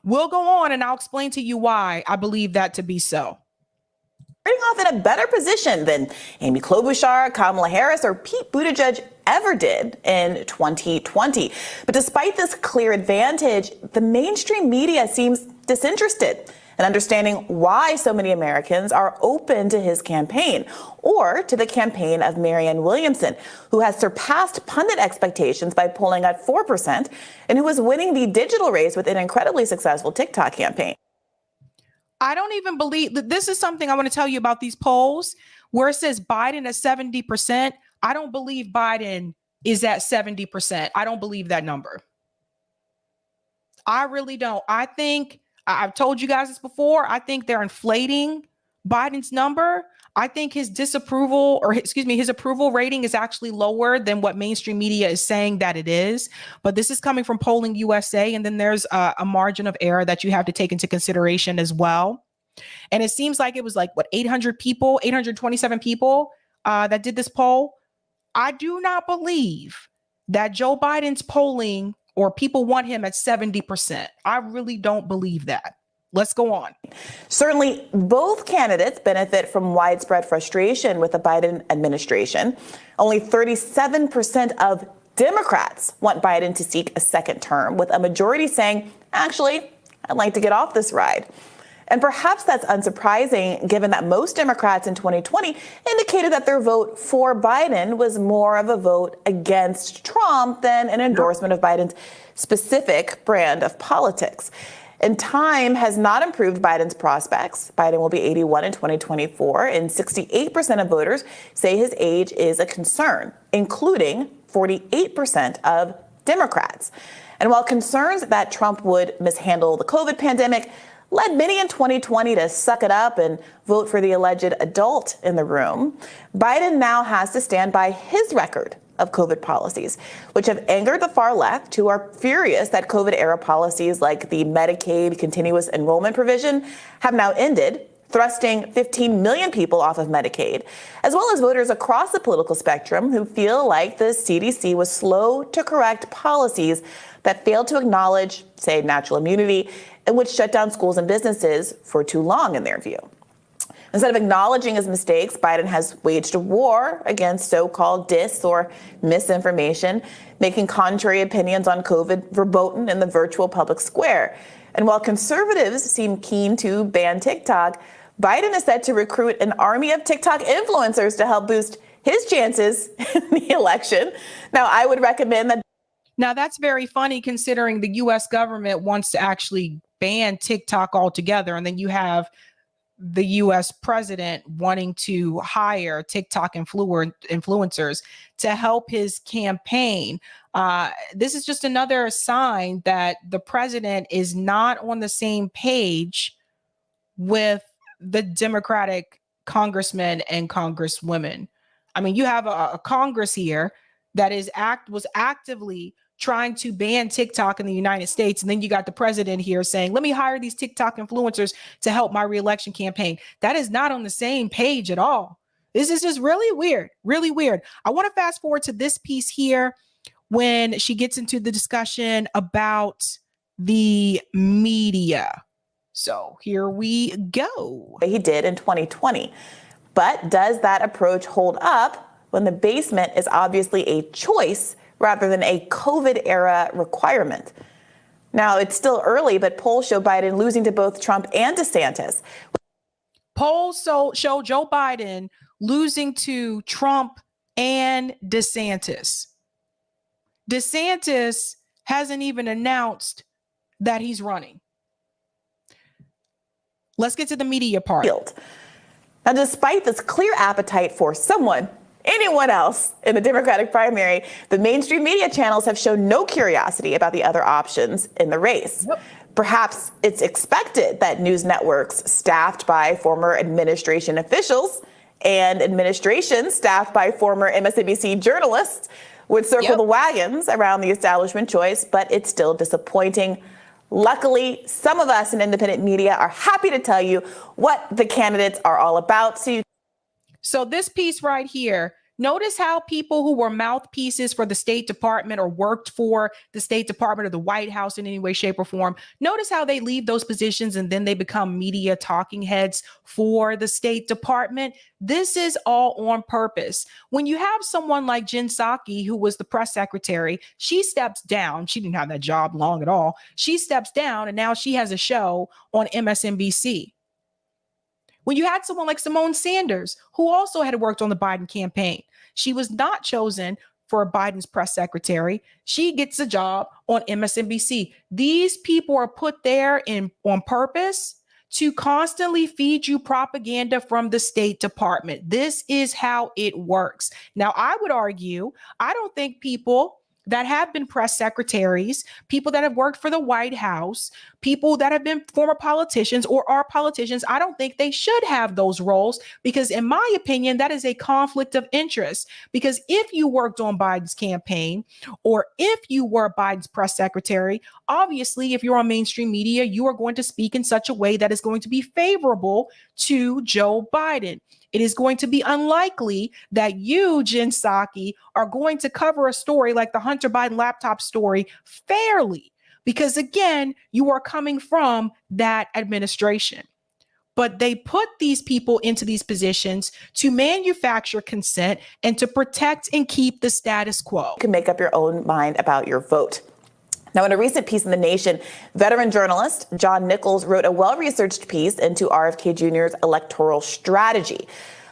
We'll go on and I'll explain to you why I believe that to be so. Starting off in a better position than Amy Klobuchar, Kamala Harris, or Pete Buttigieg ever did in 2020. But despite this clear advantage, the mainstream media seems disinterested in understanding why so many Americans are open to his campaign or to the campaign of Marianne Williamson, who has surpassed pundit expectations by polling at 4% and who is winning the digital race with an incredibly successful TikTok campaign. I don't even believe that this is something I want to tell you about these polls where it says Biden at 70%. I don't believe Biden is at 70%. I don't believe that number. I really don't. I think I've told you guys this before. I think they're inflating Biden's number. I think his approval rating is actually lower than what mainstream media is saying that it is. But this is coming from Polling USA. And then there's a margin of error that you have to take into consideration as well. And it seems like it was 800 people, 827 people that did this poll. I do not believe that Joe Biden's polling or people want him at 70%. I really don't believe that. Let's go on. Certainly, both candidates benefit from widespread frustration with the Biden administration. Only 37% of Democrats want Biden to seek a second term, with a majority saying, actually, I'd like to get off this ride. And perhaps that's unsurprising, given that most Democrats in 2020 indicated that their vote for Biden was more of a vote against Trump than an endorsement of Biden's specific brand of politics. And time has not improved Biden's prospects. Biden will be 81 in 2024, and 68% of voters say his age is a concern, including 48% of Democrats. And while concerns that Trump would mishandle the COVID pandemic led many in 2020 to suck it up and vote for the alleged adult in the room, Biden now has to stand by his record of COVID policies, which have angered the far left, who are furious that COVID-era policies like the Medicaid continuous enrollment provision have now ended thrusting 15 million people off of Medicaid, as well as voters across the political spectrum who feel like the CDC was slow to correct policies that failed to acknowledge, say, natural immunity, and which shut down schools and businesses for too long, in their view. Instead of acknowledging his mistakes, Biden has waged a war against so-called dis or misinformation, making contrary opinions on COVID verboten in the virtual public square. And while conservatives seem keen to ban TikTok, Biden is set to recruit an army of TikTok influencers to help boost his chances in the election. Now, I would recommend that. Now, that's very funny considering the U.S. government wants to actually ban TikTok altogether. And then you have the U.S. president wanting to hire TikTok influencers to help his campaign. This is just another sign that the president is not on the same page with the Democratic congressmen and congresswomen. I mean, you have a Congress here that was actively trying to ban TikTok in the United States. And then you got the president here saying, let me hire these TikTok influencers to help my reelection campaign. That is not on the same page at all. This is just really weird, really weird. I want to fast forward to this piece here when she gets into the discussion about the media. So here we go. He did in 2020. But does that approach hold up when the basement is obviously a choice rather than a COVID era requirement? Now, it's still early, but polls show Biden losing to both Trump and DeSantis. Polls show Joe Biden losing to Trump and DeSantis. DeSantis hasn't even announced that he's running. Let's get to the media part. Now, despite this clear appetite for anyone else in the Democratic primary, the mainstream media channels have shown no curiosity about the other options in the race. Yep. Perhaps it's expected that news networks staffed by former administration officials and administrations staffed by former MSNBC journalists would circle the wagons around the establishment choice, but it's still disappointing. Luckily, some of us in independent media are happy to tell you what the candidates are all about. So this piece right here, notice how people who were mouthpieces for the State Department or worked for the State Department or the White House in any way, shape, or form, notice how they leave those positions and then they become media talking heads for the State Department. This is all on purpose. When you have someone like Jen Psaki, who was the press secretary, she steps down. She didn't have that job long at all. She steps down and now she has a show on MSNBC. When you had someone like Simone Sanders, who also had worked on the Biden campaign, she was not chosen for Biden's press secretary. She gets a job on MSNBC. These people are put there on purpose to constantly feed you propaganda from the State Department. This is how it works. Now, I would argue, I don't think people that have been press secretaries, people that have worked for the White House, people that have been former politicians or are politicians, I don't think they should have those roles because in my opinion, that is a conflict of interest. Because if you worked on Biden's campaign or if you were Biden's press secretary, obviously, if you're on mainstream media, you are going to speak in such a way that is going to be favorable to Joe Biden. It is going to be unlikely that you, Jen Psaki, are going to cover a story like the Hunter Biden laptop story fairly, because again, you are coming from that administration. But they put these people into these positions to manufacture consent and to protect and keep the status quo. You can make up your own mind about your vote. Now, in a recent piece in The Nation, veteran journalist John Nichols wrote a well-researched piece into RFK Jr.'s electoral strategy.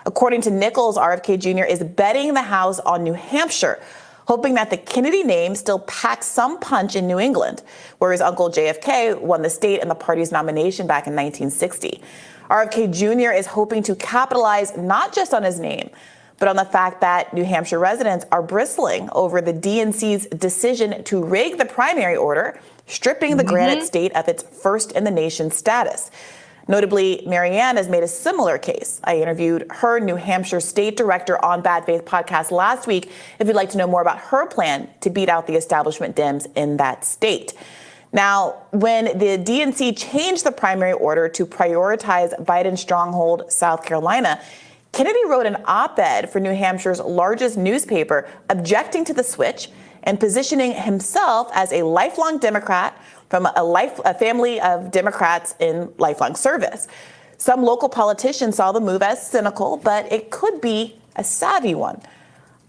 According to Nichols, RFK Jr. is betting the House on New Hampshire, hoping that the Kennedy name still packs some punch in New England, where his uncle JFK won the state and the party's nomination back in 1960. RFK Jr. is hoping to capitalize not just on his name, but on the fact that New Hampshire residents are bristling over the DNC's decision to rig the primary order, stripping the Granite State of its first-in-the-nation status. Notably, Marianne has made a similar case. I interviewed her New Hampshire state director on Bad Faith podcast last week if you'd like to know more about her plan to beat out the establishment Dems in that state. Now, when the DNC changed the primary order to prioritize Biden's stronghold, South Carolina, Kennedy wrote an op-ed for New Hampshire's largest newspaper objecting to the switch and positioning himself as a lifelong Democrat from a family of Democrats in lifelong service. Some local politicians saw the move as cynical, but it could be a savvy one.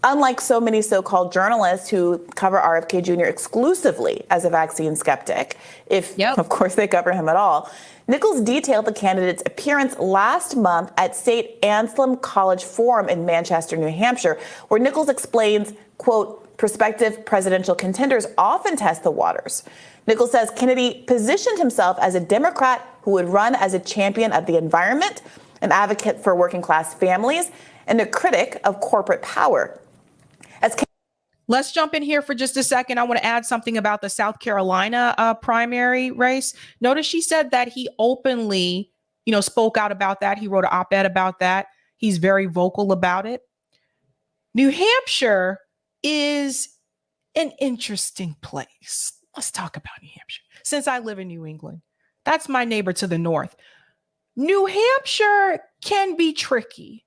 Unlike so many so-called journalists who cover RFK Jr. exclusively as a vaccine skeptic, if, of course, they cover him at all, Nichols detailed the candidate's appearance last month at St. Anselm College Forum in Manchester, New Hampshire, where Nichols explains, quote, prospective presidential contenders often test the waters. Nichols says Kennedy positioned himself as a Democrat who would run as a champion of the environment, an advocate for working-class families, and a critic of corporate power. Let's jump in here for just a second. I want to add something about the South Carolina primary race. Notice she said that he openly, spoke out about that. He wrote an op-ed about that. He's very vocal about it. New Hampshire is an interesting place. Let's talk about New Hampshire. Since I live in New England, that's my neighbor to the north. New Hampshire can be tricky.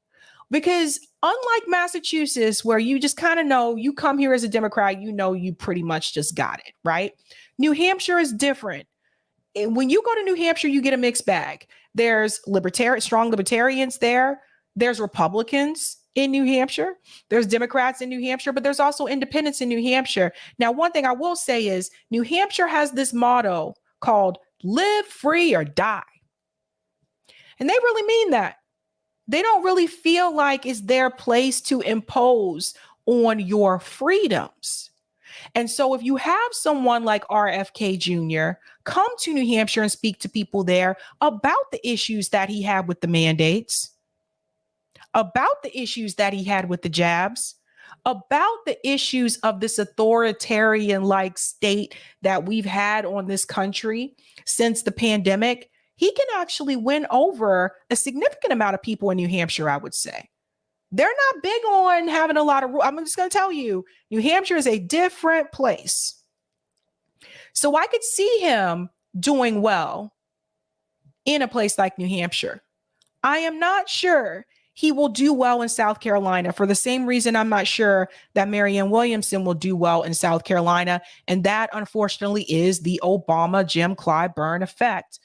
Because unlike Massachusetts, where you just kind of know you come here as a Democrat, you pretty much just got it, right? New Hampshire is different. And when you go to New Hampshire, you get a mixed bag. There's strong libertarians there. There's Republicans in New Hampshire. There's Democrats in New Hampshire, but there's also independents in New Hampshire. Now, one thing I will say is New Hampshire has this motto called live free or die. And they really mean that. They don't really feel like it's their place to impose on your freedoms. And so if you have someone like RFK Jr. come to New Hampshire and speak to people there about the issues that he had with the mandates, about the issues that he had with the jabs, about the issues of this authoritarian-like state that we've had on this country since the pandemic, he can actually win over a significant amount of people in New Hampshire, I would say. They're not big on having a lot of rules. I'm just going to tell you, New Hampshire is a different place. So I could see him doing well in a place like New Hampshire. I am not sure he will do well in South Carolina for the same reason I'm not sure that Marianne Williamson will do well in South Carolina. And that, unfortunately, is the Obama Jim Clyburn effect.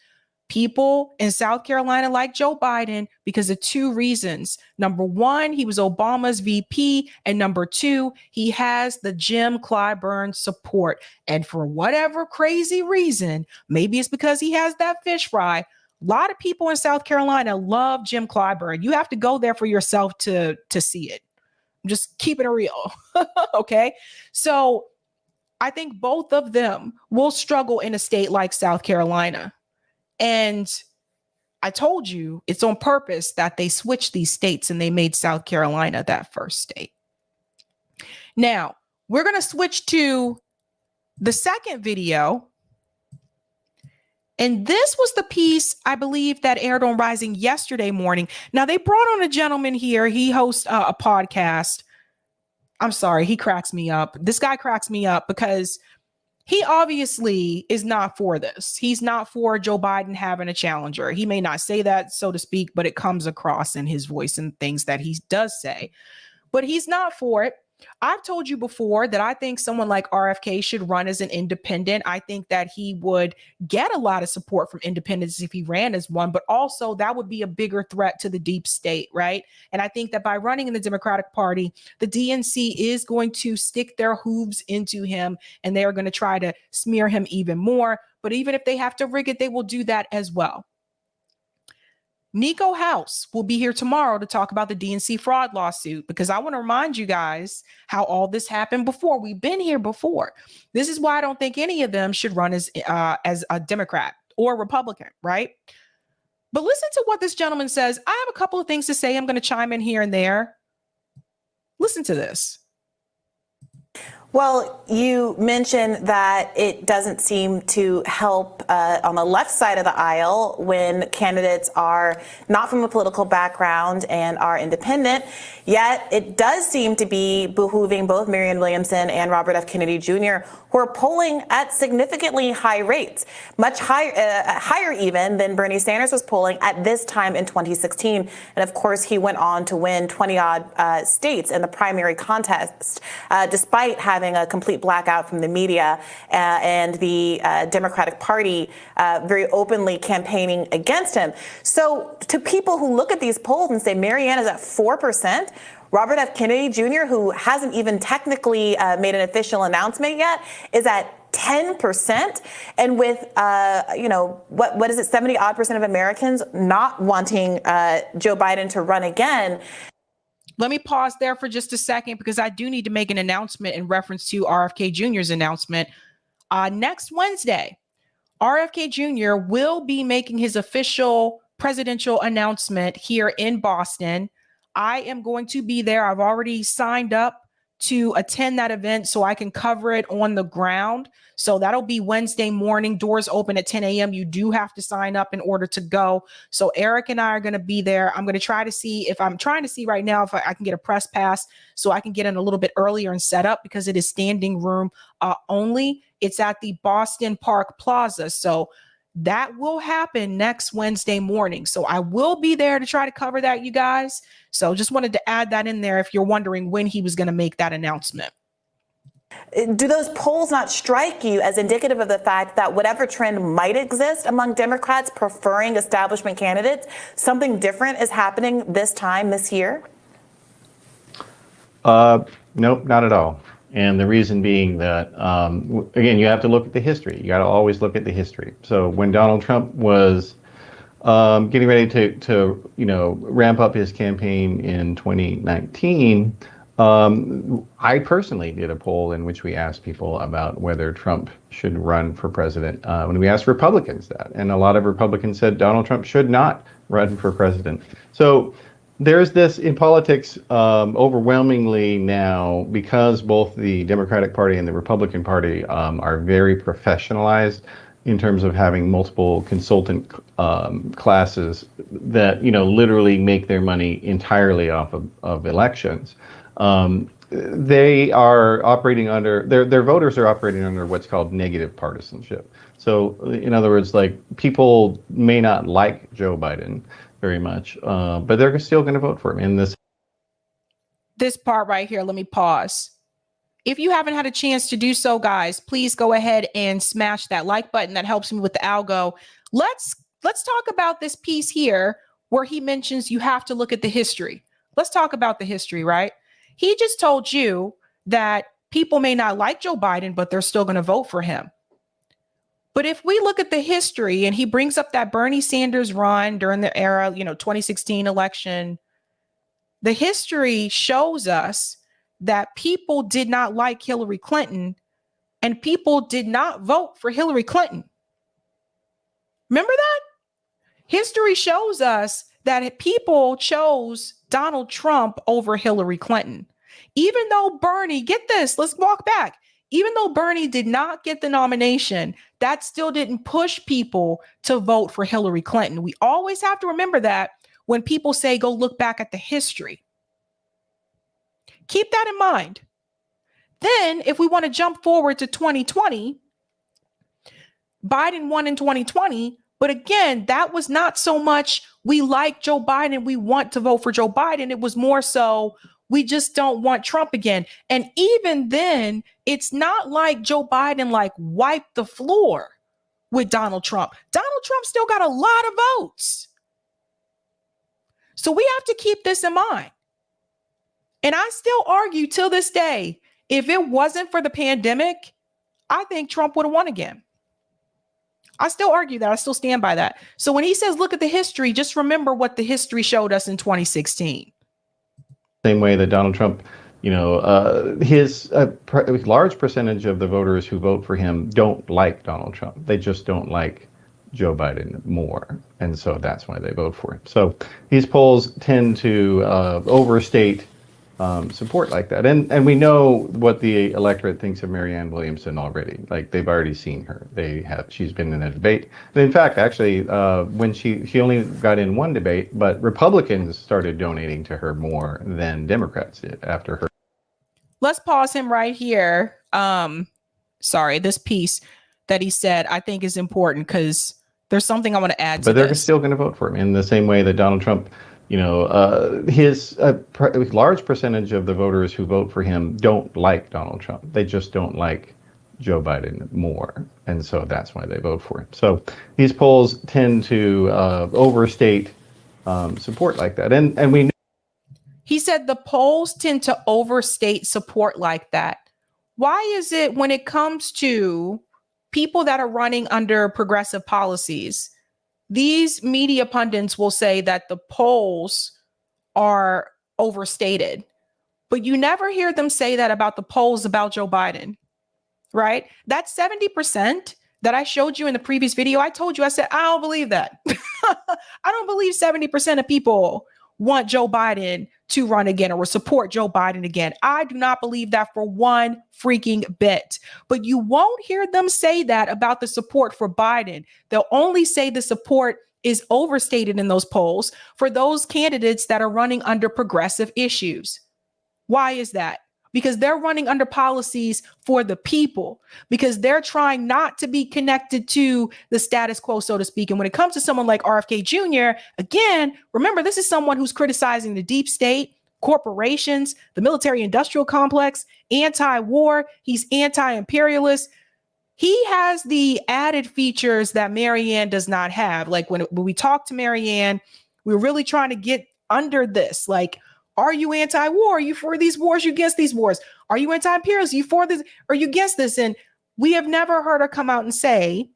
People in South Carolina like Joe Biden because of two reasons. Number one, he was Obama's VP. And number two, he has the Jim Clyburn support. And for whatever crazy reason, maybe it's because he has that fish fry, a lot of people in South Carolina love Jim Clyburn. You have to go there for yourself to see it. I'm just keeping it real. Okay. So I think both of them will struggle in a state like South Carolina. And I told you it's on purpose that they switched these states and they made South Carolina that first state. Now, we're going to switch to the second video. And this was the piece, I believe, that aired on Rising yesterday morning. Now, they brought on a gentleman here. He hosts a podcast. I'm sorry, he cracks me up. This guy cracks me up because he obviously is not for this. He's not for Joe Biden having a challenger. He may not say that, so to speak, but it comes across in his voice and things that he does say. But he's not for it. I've told you before that I think someone like RFK should run as an independent. I think that he would get a lot of support from independents if he ran as one, but also that would be a bigger threat to the deep state, right? And I think that by running in the Democratic Party, the DNC is going to stick their hooves into him and they are going to try to smear him even more. But even if they have to rig it, they will do that as well. Nico House will be here tomorrow to talk about the DNC fraud lawsuit, because I want to remind you guys how all this happened before. We've been here before. This is why I don't think any of them should run as a Democrat or Republican, right? But listen to what this gentleman says. I have a couple of things to say. I'm going to chime in here and there. Listen to this. Well, you mentioned that it doesn't seem to help on the left side of the aisle when candidates are not from a political background and are independent. Yet it does seem to be behooving both Marianne Williamson and Robert F. Kennedy Jr., who are polling at significantly high rates, much higher even than Bernie Sanders was polling at this time in 2016. And of course, he went on to win 20-odd states in the primary contest, despite having a complete blackout from the media and the Democratic Party very openly campaigning against him. So to people who look at these polls and say Marianne is at 4%, Robert F. Kennedy Jr., who hasn't even technically made an official announcement yet, is at 10%. And with, what is it, 70-odd% of Americans not wanting Joe Biden to run again. Let me pause there for just a second, because I do need to make an announcement in reference to RFK Jr.'s announcement. Next Wednesday, RFK Jr. will be making his official presidential announcement here in Boston. I am going to be there. I've already signed up to attend that event so I can cover it on the ground. So that'll be Wednesday morning. Doors open at 10 a.m. You do have to sign up in order to go. So Eric and I are going to be there. I'm going to try to see if I'm trying to see right now if I can get a press pass so I can get in a little bit earlier and set up, because it is standing room only. It's at the Boston Park Plaza. So that will happen next Wednesday morning. So I will be there to try to cover that, you guys. So just wanted to add that in there if you're wondering when he was going to make that announcement. Do those polls not strike you as indicative of the fact that whatever trend might exist among Democrats preferring establishment candidates, something different is happening this time this year? Nope, not at all. And the reason being that, again, you have to look at the history. You got to always look at the history. So when Donald Trump was getting ready to ramp up his campaign in 2019, I personally did a poll in which we asked people about whether Trump should run for president. When we asked Republicans that, and a lot of Republicans said Donald Trump should not run for president. So there's this in politics overwhelmingly now, because both the Democratic Party and the Republican Party are very professionalized in terms of having multiple consultant classes that literally make their money entirely off of elections. They are operating under their voters are operating under what's called negative partisanship. So in other words, like, people may not like Joe Biden very much, but they're still going to vote for him. In this part right here, let me pause. If you haven't had a chance to do so, guys, please go ahead and smash that like button. That helps me with the algo. Let's talk about this piece here where he mentions you have to look at the history. Let's talk about the history, right? He just told you that people may not like Joe Biden, but they're still going to vote for him. But if we look at the history, and he brings up that Bernie Sanders run during the era, 2016 election, the history shows us that people did not like Hillary Clinton, and people did not vote for Hillary Clinton. Remember that? History shows us that people chose Donald Trump over Hillary Clinton. Even though Bernie, get this, let's walk back. Even though Bernie did not get the nomination, that still didn't push people to vote for Hillary Clinton. We always have to remember that when people say, go look back at the history. Keep that in mind. Then, if we want to jump forward to 2020, Biden won in 2020. But again, that was not so much we like Joe Biden, we want to vote for Joe Biden. It was more so we just don't want Trump again. And even then, it's not like Joe Biden wiped the floor with Donald Trump. Donald Trump still got a lot of votes. So we have to keep this in mind. And I still argue till this day, if it wasn't for the pandemic, I think Trump would have won again. I still argue that. I still stand by that. So when he says, look at the history, just remember what the history showed us in 2016. same way that Donald Trump, his large percentage of the voters who vote for him don't like Donald Trump. They just don't like Joe Biden more. And so that's why they vote for him. So these polls tend to overstate support like that. And we know what the electorate thinks of Marianne Williamson already. Like, they've already seen her. She's been in a debate. And in fact, actually, when she only got in one debate, but Republicans started donating to her more than Democrats did after her. Let's pause him right here. This piece that he said, I think is important because there's something I want to add to But they're this. still going to vote for him in the same way that Donald Trump, his large percentage of the voters who vote for him don't like Donald Trump. They just don't like Joe Biden more. And so that's why they vote for him. So these polls tend to overstate support like that. And we know. He said the polls tend to overstate support like that. Why is it when it comes to people that are running under progressive policies, these media pundits will say that the polls are overstated, but you never hear them say that about the polls about Joe Biden, right? That 70% that I showed you in the previous video, I told you, I said, I don't believe that. I don't believe 70% of people want Joe Biden to run again or support Joe Biden again. I do not believe that for one freaking bit. But you won't hear them say that about the support for Biden. They'll only say the support is overstated in those polls for those candidates that are running under progressive issues. Why is that? Because they're running under policies for the people, because they're trying not to be connected to the status quo, so to speak. And when it comes to someone like RFK Jr., again, remember, this is someone who's criticizing the deep state, corporations, the military industrial complex, anti-war. He's anti-imperialist. He has the added features that Marianne does not have. Like when we talk to Marianne, we're really trying to get under this. Like, are you anti-war? Are you for these wars? Are you against these wars? Are you anti-imperialist? Are you for this? Are you against this? And we have never heard her come out and say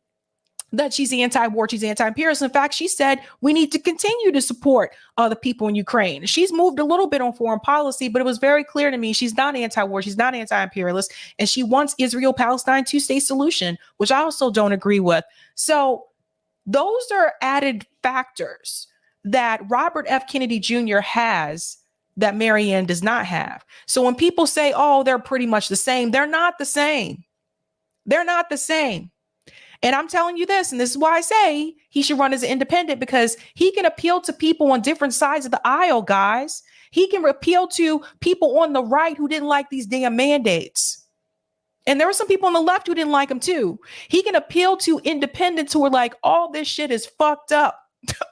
that she's anti-war, she's anti-imperialist. In fact, she said we need to continue to support the people in Ukraine. She's moved a little bit on foreign policy, but it was very clear to me she's not anti-war, she's not anti-imperialist, and she wants Israel-Palestine two-state solution, which I also don't agree with. So those are added factors that Robert F. Kennedy Jr. has that Marianne does not have. So when people say, oh, they're pretty much the same, they're not the same. They're not the same. And I'm telling you this, and this is why I say he should run as an independent, because he can appeal to people on different sides of the aisle, guys. He can appeal to people on the right who didn't like these damn mandates. And there were some people on the left who didn't like him too. He can appeal to independents who are like, all this shit is fucked up.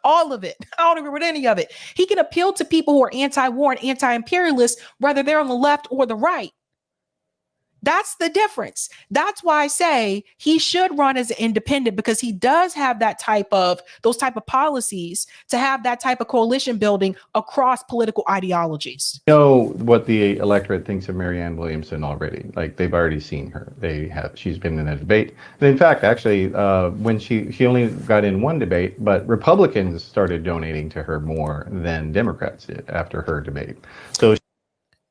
All of it. I don't agree with any of it. He can appeal to people who are anti-war and anti-imperialist, whether they're on the left or the right. That's the difference. That's why I say he should run as an independent, because he does have those type of policies to have that type of coalition building across political ideologies. We know what the electorate thinks of Marianne Williamson already. Like, they've already seen her. She's been in a debate. And in fact, actually, when she only got in one debate, but Republicans started donating to her more than Democrats did after her debate. So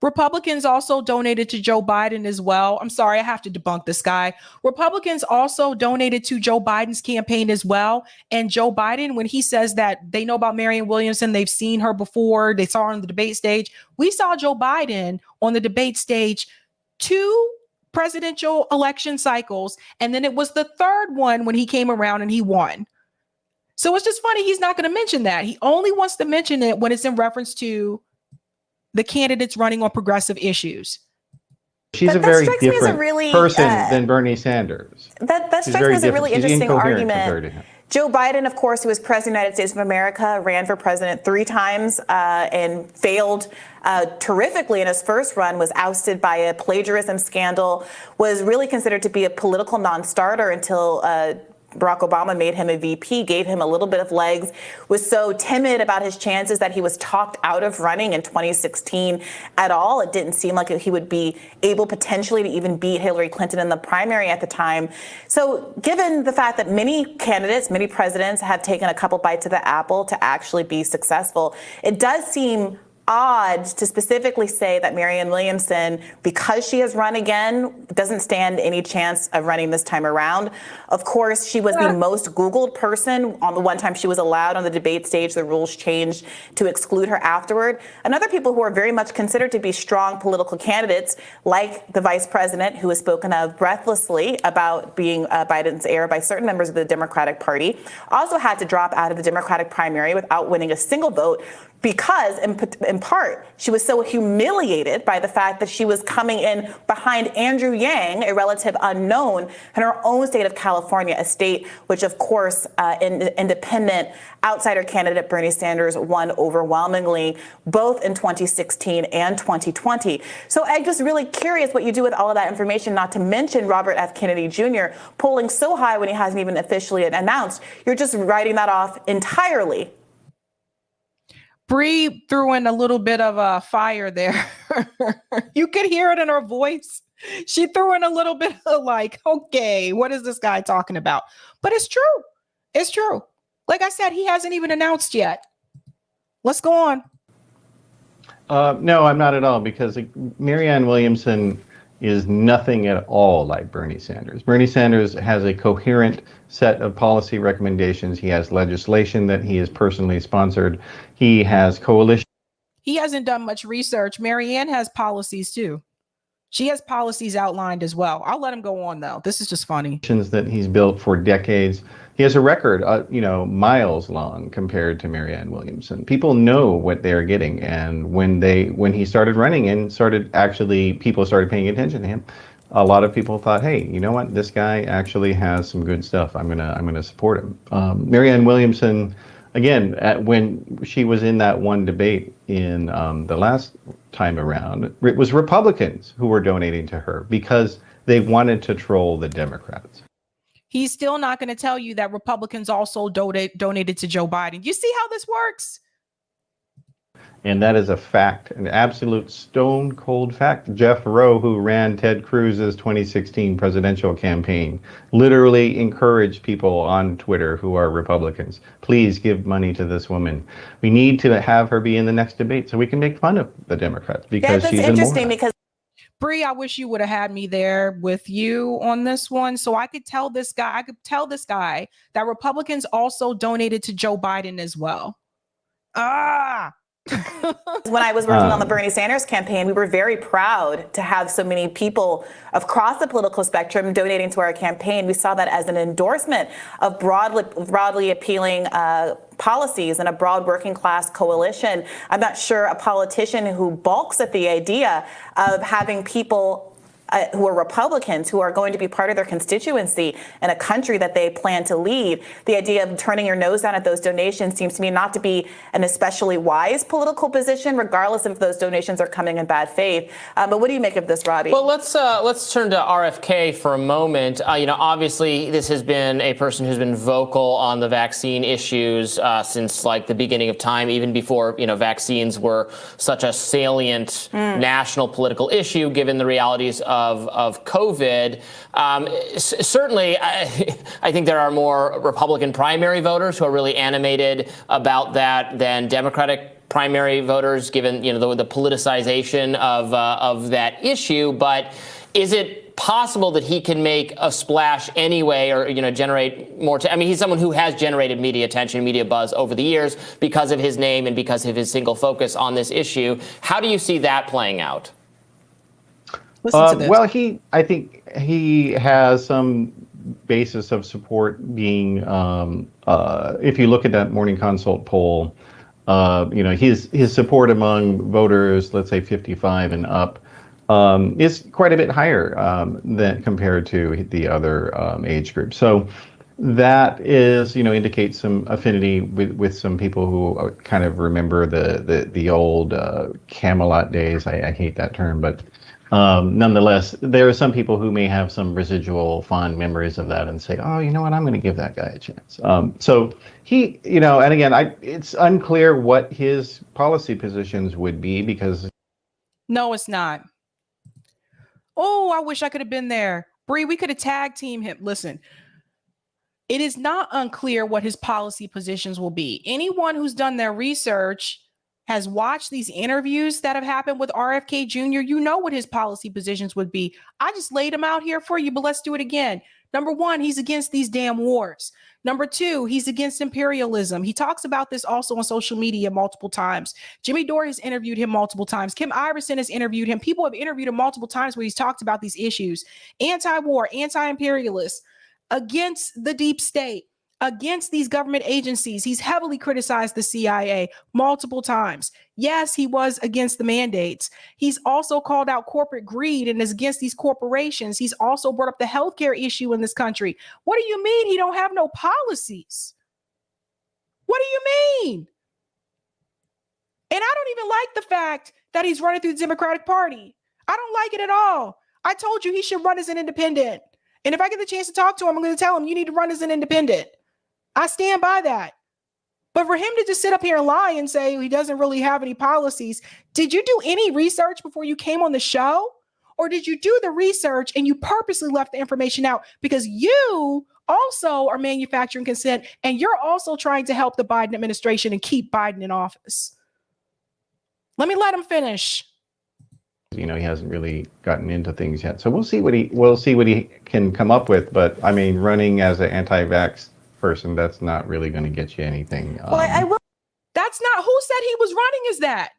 Republicans also donated to Joe Biden as well. I'm sorry, I have to debunk this guy. Republicans also donated to Joe Biden's campaign as well. And Joe Biden, when he says that they know about Marianne Williamson, they've seen her before, they saw her on the debate stage. We saw Joe Biden on the debate stage 2 presidential election cycles. And then it was the third one when he came around and he won. So it's just funny, he's not going to mention that. He only wants to mention it when it's in reference to the candidates running on progressive issues. She's a very different person than Bernie Sanders. That strikes me as a really interesting argument. Joe Biden, of course, who was president of the United States of America, ran for president 3 times and failed terrifically in his first run, was ousted by a plagiarism scandal, was really considered to be a political non-starter until Barack Obama made him a VP, gave him a little bit of legs, was so timid about his chances that he was talked out of running in 2016 at all. It didn't seem like he would be able potentially to even beat Hillary Clinton in the primary at the time. So given the fact that many candidates, many presidents have taken a couple bites of the apple to actually be successful, it does seem odd to specifically say that Marianne Williamson, because she has run again, doesn't stand any chance of running this time around. Of course, she was the most Googled person on the one time she was allowed on the debate stage. The rules changed to exclude her afterward. And other people who are very much considered to be strong political candidates, like the vice president, who has spoken of breathlessly about being Biden's heir by certain members of the Democratic Party, also had to drop out of the Democratic primary without winning a single vote, because in part, she was so humiliated by the fact that she was coming in behind Andrew Yang, a relative unknown, in her own state of California, a state which, of course, independent outsider candidate Bernie Sanders won overwhelmingly, both in 2016 and 2020. So I'm just really curious what you do with all of that information, not to mention Robert F. Kennedy Jr. polling so high when he hasn't even officially announced. You're just writing that off entirely. Bree threw in a little bit of a fire there. You could hear it in her voice. She threw in a little bit of like, okay, what is this guy talking about? But it's true. It's true. Like I said, he hasn't even announced yet. Let's go on. No, I'm not at all, because Marianne Williamson is nothing at all like Bernie Sanders. Bernie Sanders has a coherent set of policy recommendations. He has legislation that he has personally sponsored. He has coalition. He hasn't done much research. Marianne has policies too. She has policies outlined as well. I'll let him go on though. This is just funny. That he's built for decades. He has a record, miles long compared to Marianne Williamson. People know what they're getting, and when he started running and people started paying attention to him, a lot of people thought, hey, you know what? This guy actually has some good stuff. I'm gonna support him. Marianne Williamson, again, when she was in that one debate in the last time around, it was Republicans who were donating to her because they wanted to troll the Democrats. He's still not going to tell you that Republicans also donated to Joe Biden. You see how this works? And that is a fact, an absolute stone cold fact. Jeff Rowe, who ran Ted Cruz's 2016 presidential campaign, literally encouraged people on Twitter who are Republicans, please give money to this woman. We need to have her be in the next debate so we can make fun of the Democrats, because she's interesting. Because Bree, I wish you would have had me there with you on this one, so I could tell this guy that Republicans also donated to Joe Biden as well. When I was working on the Bernie Sanders campaign, we were very proud to have so many people across the political spectrum donating to our campaign. We saw that as an endorsement of broadly appealing policies and a broad working class coalition. I'm not sure a politician who balks at the idea of having people who are Republicans, who are going to be part of their constituency in a country that they plan to lead. The idea of turning your nose down at those donations seems to me not to be an especially wise political position, regardless if those donations are coming in bad faith. But what do you make of this, Robbie? Well, let's turn to RFK for a moment. Obviously, this has been a person who's been vocal on the vaccine issues since like the beginning of time, even before vaccines were such a salient national political issue, given the realities of COVID. Certainly, I think there are more Republican primary voters who are really animated about that than Democratic primary voters, given the politicization of that issue. But is it possible that he can make a splash anyway, or generate more? He's someone who has generated media attention, media buzz over the years because of his name and because of his single focus on this issue. How do you see that playing out? Well, I think he has some basis of support being, if you look at that Morning Consult poll, his support among voters, let's say 55 and up, is quite a bit higher than compared to the other age groups. So that is, indicates some affinity with some people who kind of remember the old Camelot days. I hate that term, but nonetheless, there are some people who may have some residual fond memories of that and say, oh, you know what, I'm going to give that guy a chance. So he, and again, it's unclear what his policy positions would be, because. No, it's not. Oh, I wish I could have been there. Bree, we could have tag teamed him. Listen, it is not unclear what his policy positions will be. Anyone who's done their research has watched these interviews that have happened with RFK Jr., you know what his policy positions would be. I just laid them out here for you, but let's do it again. Number one, he's against these damn wars. Number two, he's against imperialism. He talks about this also on social media multiple times. Jimmy Dore has interviewed him multiple times. Kim Iverson has interviewed him. People have interviewed him multiple times where he's talked about these issues. Anti-war, anti-imperialist, against the deep state, against these government agencies. He's heavily criticized the CIA multiple times. Yes, he was against the mandates. He's also called out corporate greed and is against these corporations. He's also brought up the healthcare issue in this country. What do you mean he don't have no policies? What do you mean? And I don't even like the fact that he's running through the Democratic Party. I don't like it at all. I told you he should run as an independent. And if I get the chance to talk to him, I'm going to tell him you need to run as an independent. I stand by that. But for him to just sit up here and lie and say he doesn't really have any policies, did you do any research before you came on the show? Or did you do the research and you purposely left the information out because you also are manufacturing consent and you're also trying to help the Biden administration and keep Biden in office? Let him finish. He hasn't really gotten into things yet. So we'll see what he can come up with. But I mean, running as an anti-vax person, that's not really going to get you anything. I will. That's not who said he was running. Is that?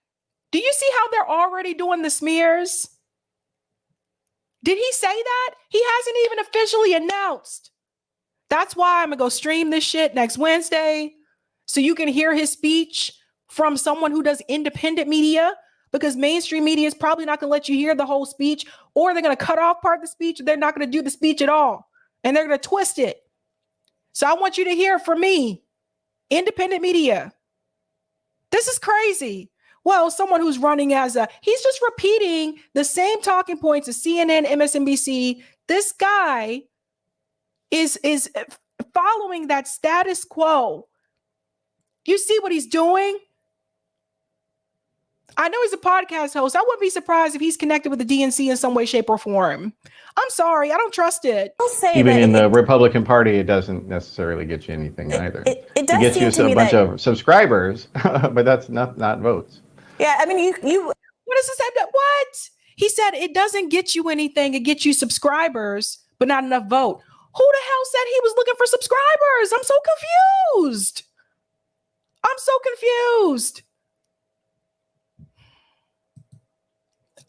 Do you see how they're already doing the smears? Did he say that? He hasn't even officially announced. That's why I'm gonna go stream this shit next Wednesday, so you can hear his speech from someone who does independent media, because mainstream media is probably not gonna let you hear the whole speech, or they're gonna cut off part of the speech, or they're not gonna do the speech at all, and they're gonna twist it. So I want you to hear from me, independent media. This is crazy. Well, someone who's running he's just repeating the same talking points as CNN, MSNBC. This guy is following that status quo. You see what he's doing? I know he's a podcast host. I wouldn't be surprised if he's connected with the DNC in some way, shape, or form. I'm sorry, I don't trust it. Even in the Republican Party, it doesn't necessarily get you anything either. It does gets seem you to me a bunch that- of subscribers, but that's not votes. Yeah, I mean, you. What does this have? What? He said it doesn't get you anything. It gets you subscribers, but not enough vote. Who the hell said he was looking for subscribers? I'm so confused.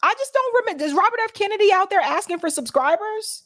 I just don't remember. Is Robert F. Kennedy out there asking for subscribers?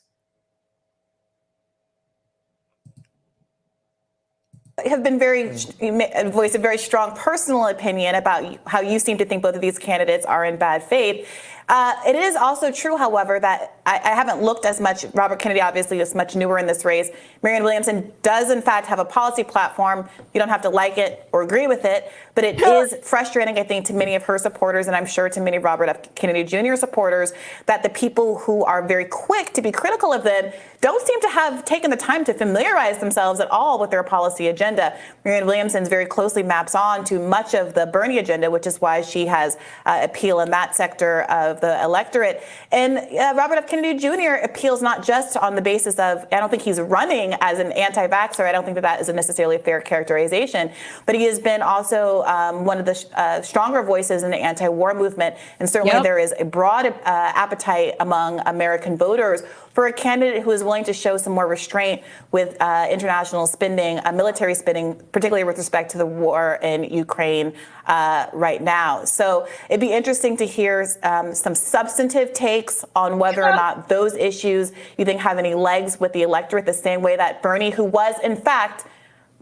Have been voiced a very strong personal opinion about how you seem to think both of these candidates are in bad faith. It is also true, however, that I haven't looked as much. Robert Kennedy obviously is much newer in this race. Marianne Williamson does, in fact, have a policy platform. You don't have to like it or agree with it, but it is frustrating, I think, to many of her supporters, and I'm sure to many of Robert F. Kennedy Jr. supporters, that the people who are very quick to be critical of them don't seem to have taken the time to familiarize themselves at all with their policy agenda. Marianne Williamson very closely maps on to much of the Bernie agenda, which is why she has appeal in that sector of the electorate. And Robert F. Kennedy Jr. appeals not just on the basis of, I don't think he's running as an anti-vaxxer. I don't think that is necessarily a fair characterization, but he has been also one of the stronger voices in the anti-war movement. And certainly there is a broad appetite among American voters for a candidate who is willing to show some more restraint with international spending, military spending, particularly with respect to the war in Ukraine right now. So it'd be interesting to hear some substantive takes on whether or not those issues you think have any legs with the electorate, the same way that Bernie, who was in fact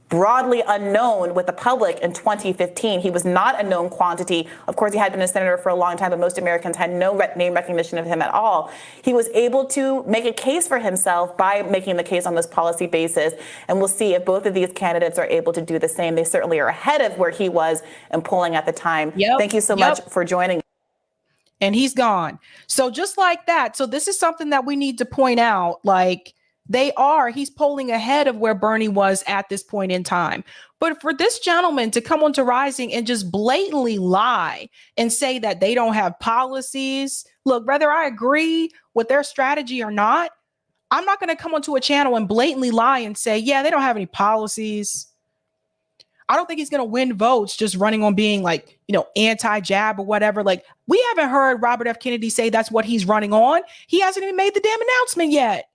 broadly unknown with the public in 2015. He was not a known quantity. Of course, he had been a senator for a long time, but most Americans had no name recognition of him at all. He was able to make a case for himself by making the case on this policy basis. And we'll see if both of these candidates are able to do the same. They certainly are ahead of where he was in polling at the time. Thank you so much for joining. And he's gone. So just like that. So this is something that we need to point out. He's polling ahead of where Bernie was at this point in time. But for this gentleman to come onto Rising and just blatantly lie and say that they don't have policies, look, whether I agree with their strategy or not, I'm not going to come onto a channel and blatantly lie and say, yeah, they don't have any policies. I don't think he's going to win votes just running on being like, anti-jab or whatever. Like, we haven't heard Robert F. Kennedy say that's what he's running on. He hasn't even made the damn announcement yet.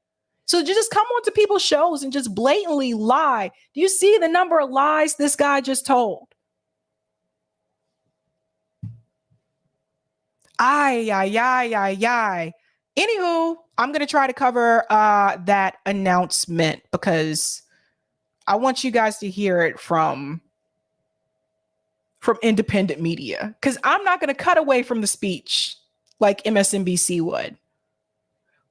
So just come on to people's shows and just blatantly lie. Do you see the number of lies this guy just told? Aye. Anywho, I'm going to try to cover that announcement because I want you guys to hear it from independent media, because I'm not going to cut away from the speech like MSNBC would.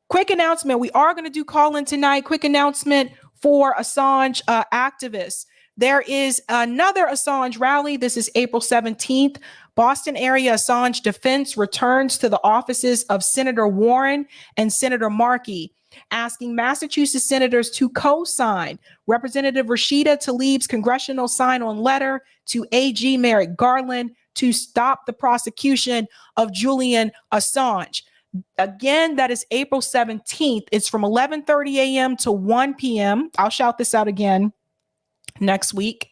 Quick announcement. We are going to do call-in tonight. Quick announcement for Assange activists. There is another Assange rally. This is April 17th. Boston area Assange defense returns to the offices of Senator Warren and Senator Markey, asking Massachusetts senators to co-sign Representative Rashida Tlaib's congressional sign-on letter to AG Merrick Garland to stop the prosecution of Julian Assange. Again, that is April 17th. It's from 11:30 a.m. to 1 p.m. I'll shout this out again next week.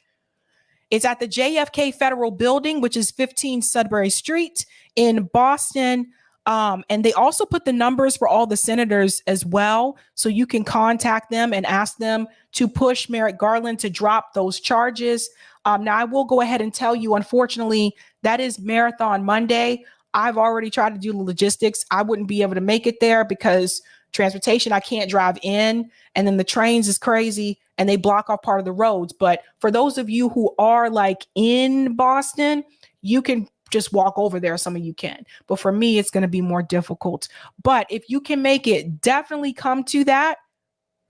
It's at the JFK Federal Building, which is 15 Sudbury Street in Boston. And they also put the numbers for all the senators as well. So you can contact them and ask them to push Merrick Garland to drop those charges. Now, I will go ahead and tell you, unfortunately, that is Marathon Monday. I've already tried to do the logistics. I wouldn't be able to make it there because transportation, I can't drive in. And then the trains is crazy and they block off part of the roads. But for those of you who are like in Boston, you can just walk over there. Some of you can. But for me, it's going to be more difficult. But if you can make it, definitely come to that.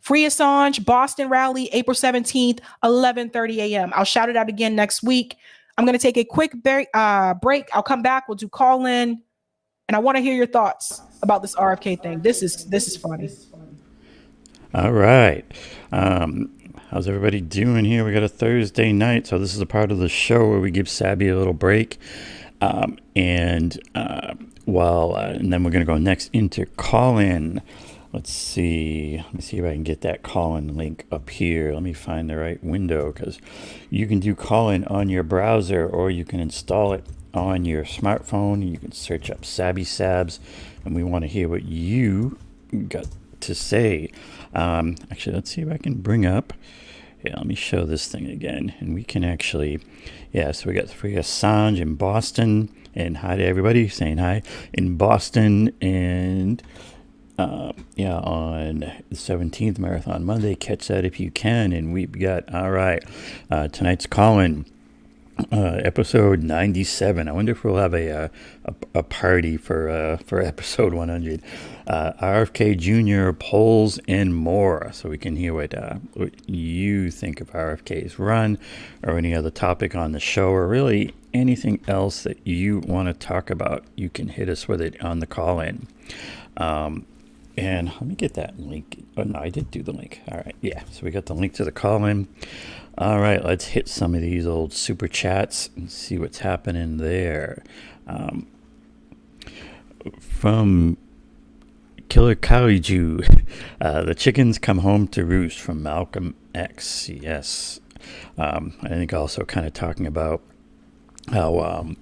Free Assange Boston rally, April 17th, 11:30 a.m. I'll shout it out again next week. I'm going to take a quick break. I'll come back. We'll do call in. And I want to hear your thoughts about this RFK thing. This is funny. All right. How's everybody doing here? We got a Thursday night. So this is a part of the show where we give Sabby a little break. And then we're going to go next into call-in. Let's see. Let me see if I can get that call-in link up here. Let me find the right window, because you can do call-in on your browser or you can install it on your smartphone. You can search up Sabby Sabs, and we want to hear what you got to say. Actually, let's see if I can bring up. Yeah, let me show this thing again, and we can actually. Yeah, so we got Free Assange in Boston, and hi to everybody saying hi in Boston, and on the 17th, Marathon Monday. Catch that if you can. And we've got, all right, tonight's call-in, episode 97. I wonder if we'll have a party for episode 100. RFK Jr. polls and more, so we can hear what you think of RFK's run, or any other topic on the show, or really anything else that you want to talk about. You can hit us with it on the call-in. And let me get that link. Oh, no, I did do the link. All right. Yeah. So we got the link to the call-in. All right. Let's hit some of these old super chats and see what's happening there. From Killer Kaiju, the chickens come home to roost, from Malcolm X. Yes. I think also kind of talking about how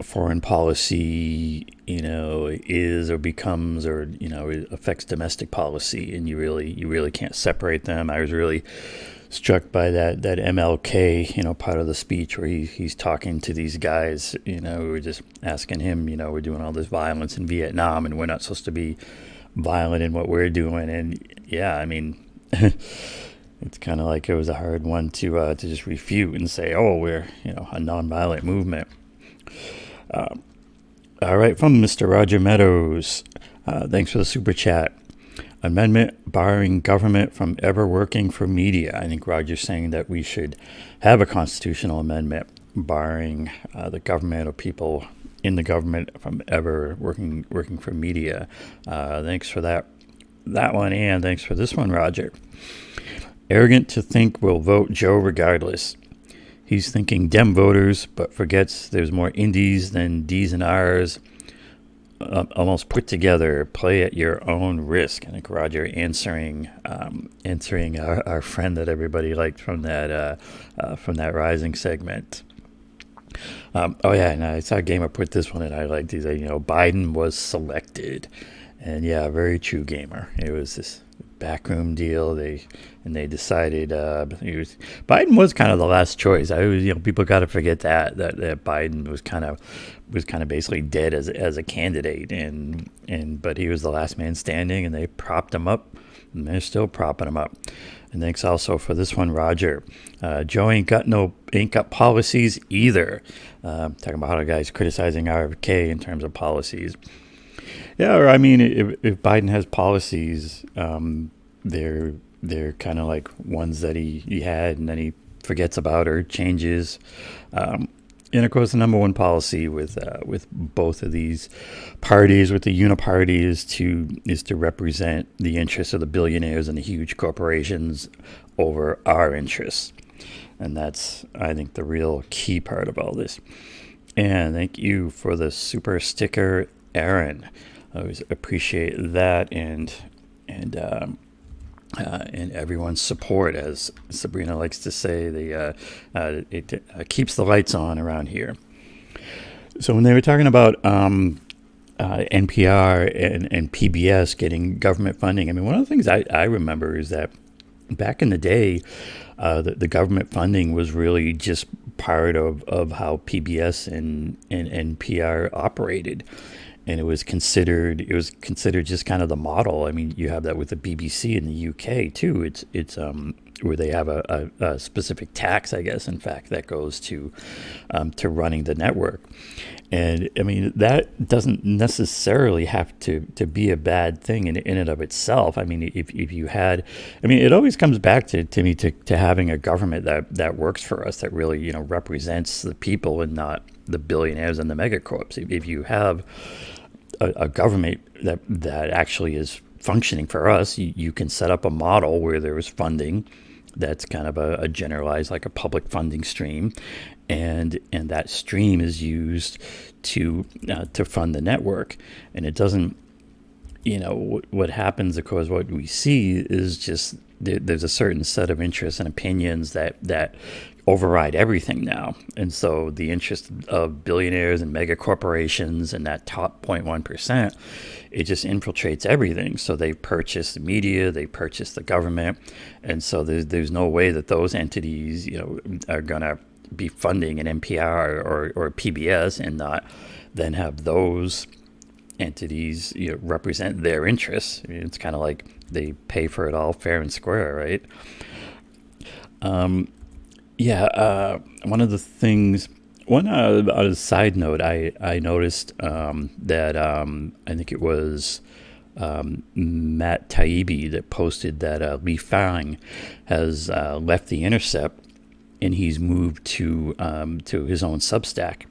foreign policy, is or becomes, or it affects domestic policy, and you really can't separate them. I was really struck by that MLK, part of the speech where he's talking to these guys, who were just asking him, we're doing all this violence in Vietnam, and we're not supposed to be violent in what we're doing. And yeah, I mean, it's kind of like it was a hard one to just refute and say, oh, we're a nonviolent movement. All right, from Mr. Roger Meadows, thanks for the super chat. Amendment barring government from ever working for media. I think Roger's saying that we should have a constitutional amendment barring the government or people in the government from ever working for media. Thanks for that one, and thanks for this one, Roger. Arrogant to think we'll vote Joe regardless. He's thinking Dem voters, but forgets there's more indies than D's and R's. almost put together, play at your own risk. I think Roger answering our friend that everybody liked from that Rising segment. Oh yeah, and I saw Gamer put this one, and I liked. He said, Biden was selected, and yeah, very true, Gamer. It was this backroom deal. They decided Biden was kind of the last choice. People got to forget that Biden was kind of basically dead as a candidate, but he was the last man standing, and they propped him up, and they're still propping him up. And thanks also for this one, Roger. Joe ain't got policies either. Talking about how the guy's criticizing RFK in terms of policies. Yeah, or I mean, if Biden has policies, they're kind of like ones that he had and then he forgets about or changes. And of course, the number one policy with both of these parties, with the uniparty, is to represent the interests of the billionaires and the huge corporations over our interests, and that's, I think, the real key part of all this. And thank you for the super sticker, Aaron. I always appreciate that, and everyone's support, as Sabrina likes to say. It keeps the lights on around here. So when they were talking about NPR and PBS getting government funding, I mean, one of the things I remember is that back in the day, the government funding was really just part of how PBS and NPR operated. And it was considered just kind of the model. I mean, you have that with the BBC in the UK too. It's where they have a specific tax, I guess, in fact, that goes to running the network. And I mean, that doesn't necessarily have to be a bad thing in and of itself. I mean, if you had, I mean, it always comes back to me to having a government that works for us, that really, represents the people and not the billionaires and the megacorps. If you have a government that actually is functioning for us, you can set up a model where there is funding that's kind of a generalized, like a public funding stream, and that stream is used to fund the network. And it doesn't, what happens, of course, what we see is just there's a certain set of interests and opinions that override everything now. And so the interest of billionaires and mega corporations and that top 0.1%, it just infiltrates everything. So they purchase the media, they purchase the government. And so there's no way that those entities, are going to be funding an NPR or PBS and not then have those entities represent their interests. I mean, it's kind of like they pay for it all fair and square, right? One of the things, on a side note, I noticed that I think it was Matt Taibbi that posted that Li Fang has left The Intercept and he's moved to his own Substack.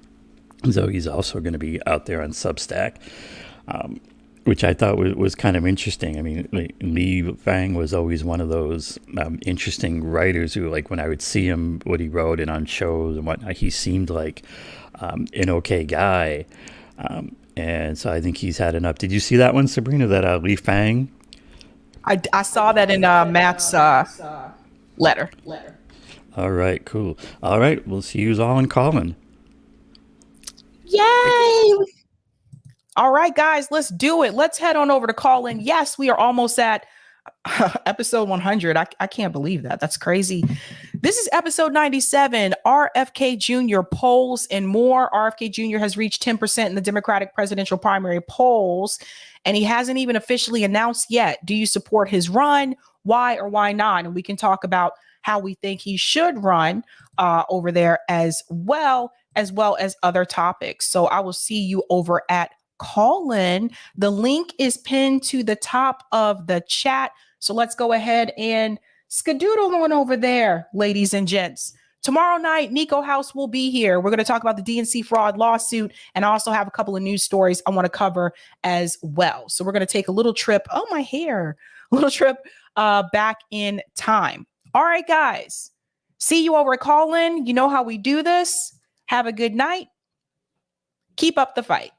So he's also going to be out there on Substack, which I thought was kind of interesting. I mean, Li Fang was always one of those interesting writers who, like, when I would see him, what he wrote and on shows and whatnot, he seemed like an okay guy. And so I think he's had enough. Did you see that one, Sabrina, that Li Fang? I saw that in Matt's letter. All right, cool. All right, we'll see you all in Callin'. Yay! All right, guys, let's do it. Let's head on over to Callin'. Yes, we are almost at episode 100. I can't believe that. That's crazy. This is episode 97, RFK Jr. polls and more. RFK Jr. has reached 10% in the Democratic presidential primary polls, and he hasn't even officially announced yet. Do you support his run? Why or why not? And we can talk about how we think he should run over there as well as other topics. So I will see you over at Callin'. The link is pinned to the top of the chat. So let's go ahead and skedoodle on over there, ladies and gents. Tomorrow night, Nico House will be here. We're going to talk about the DNC fraud lawsuit, and I also have a couple of news stories I want to cover as well. So we're going to take a little trip. Oh, my hair. A little trip back in time. All right, guys. See you over at Callin'. You know how we do this. Have a good night. Keep up the fight.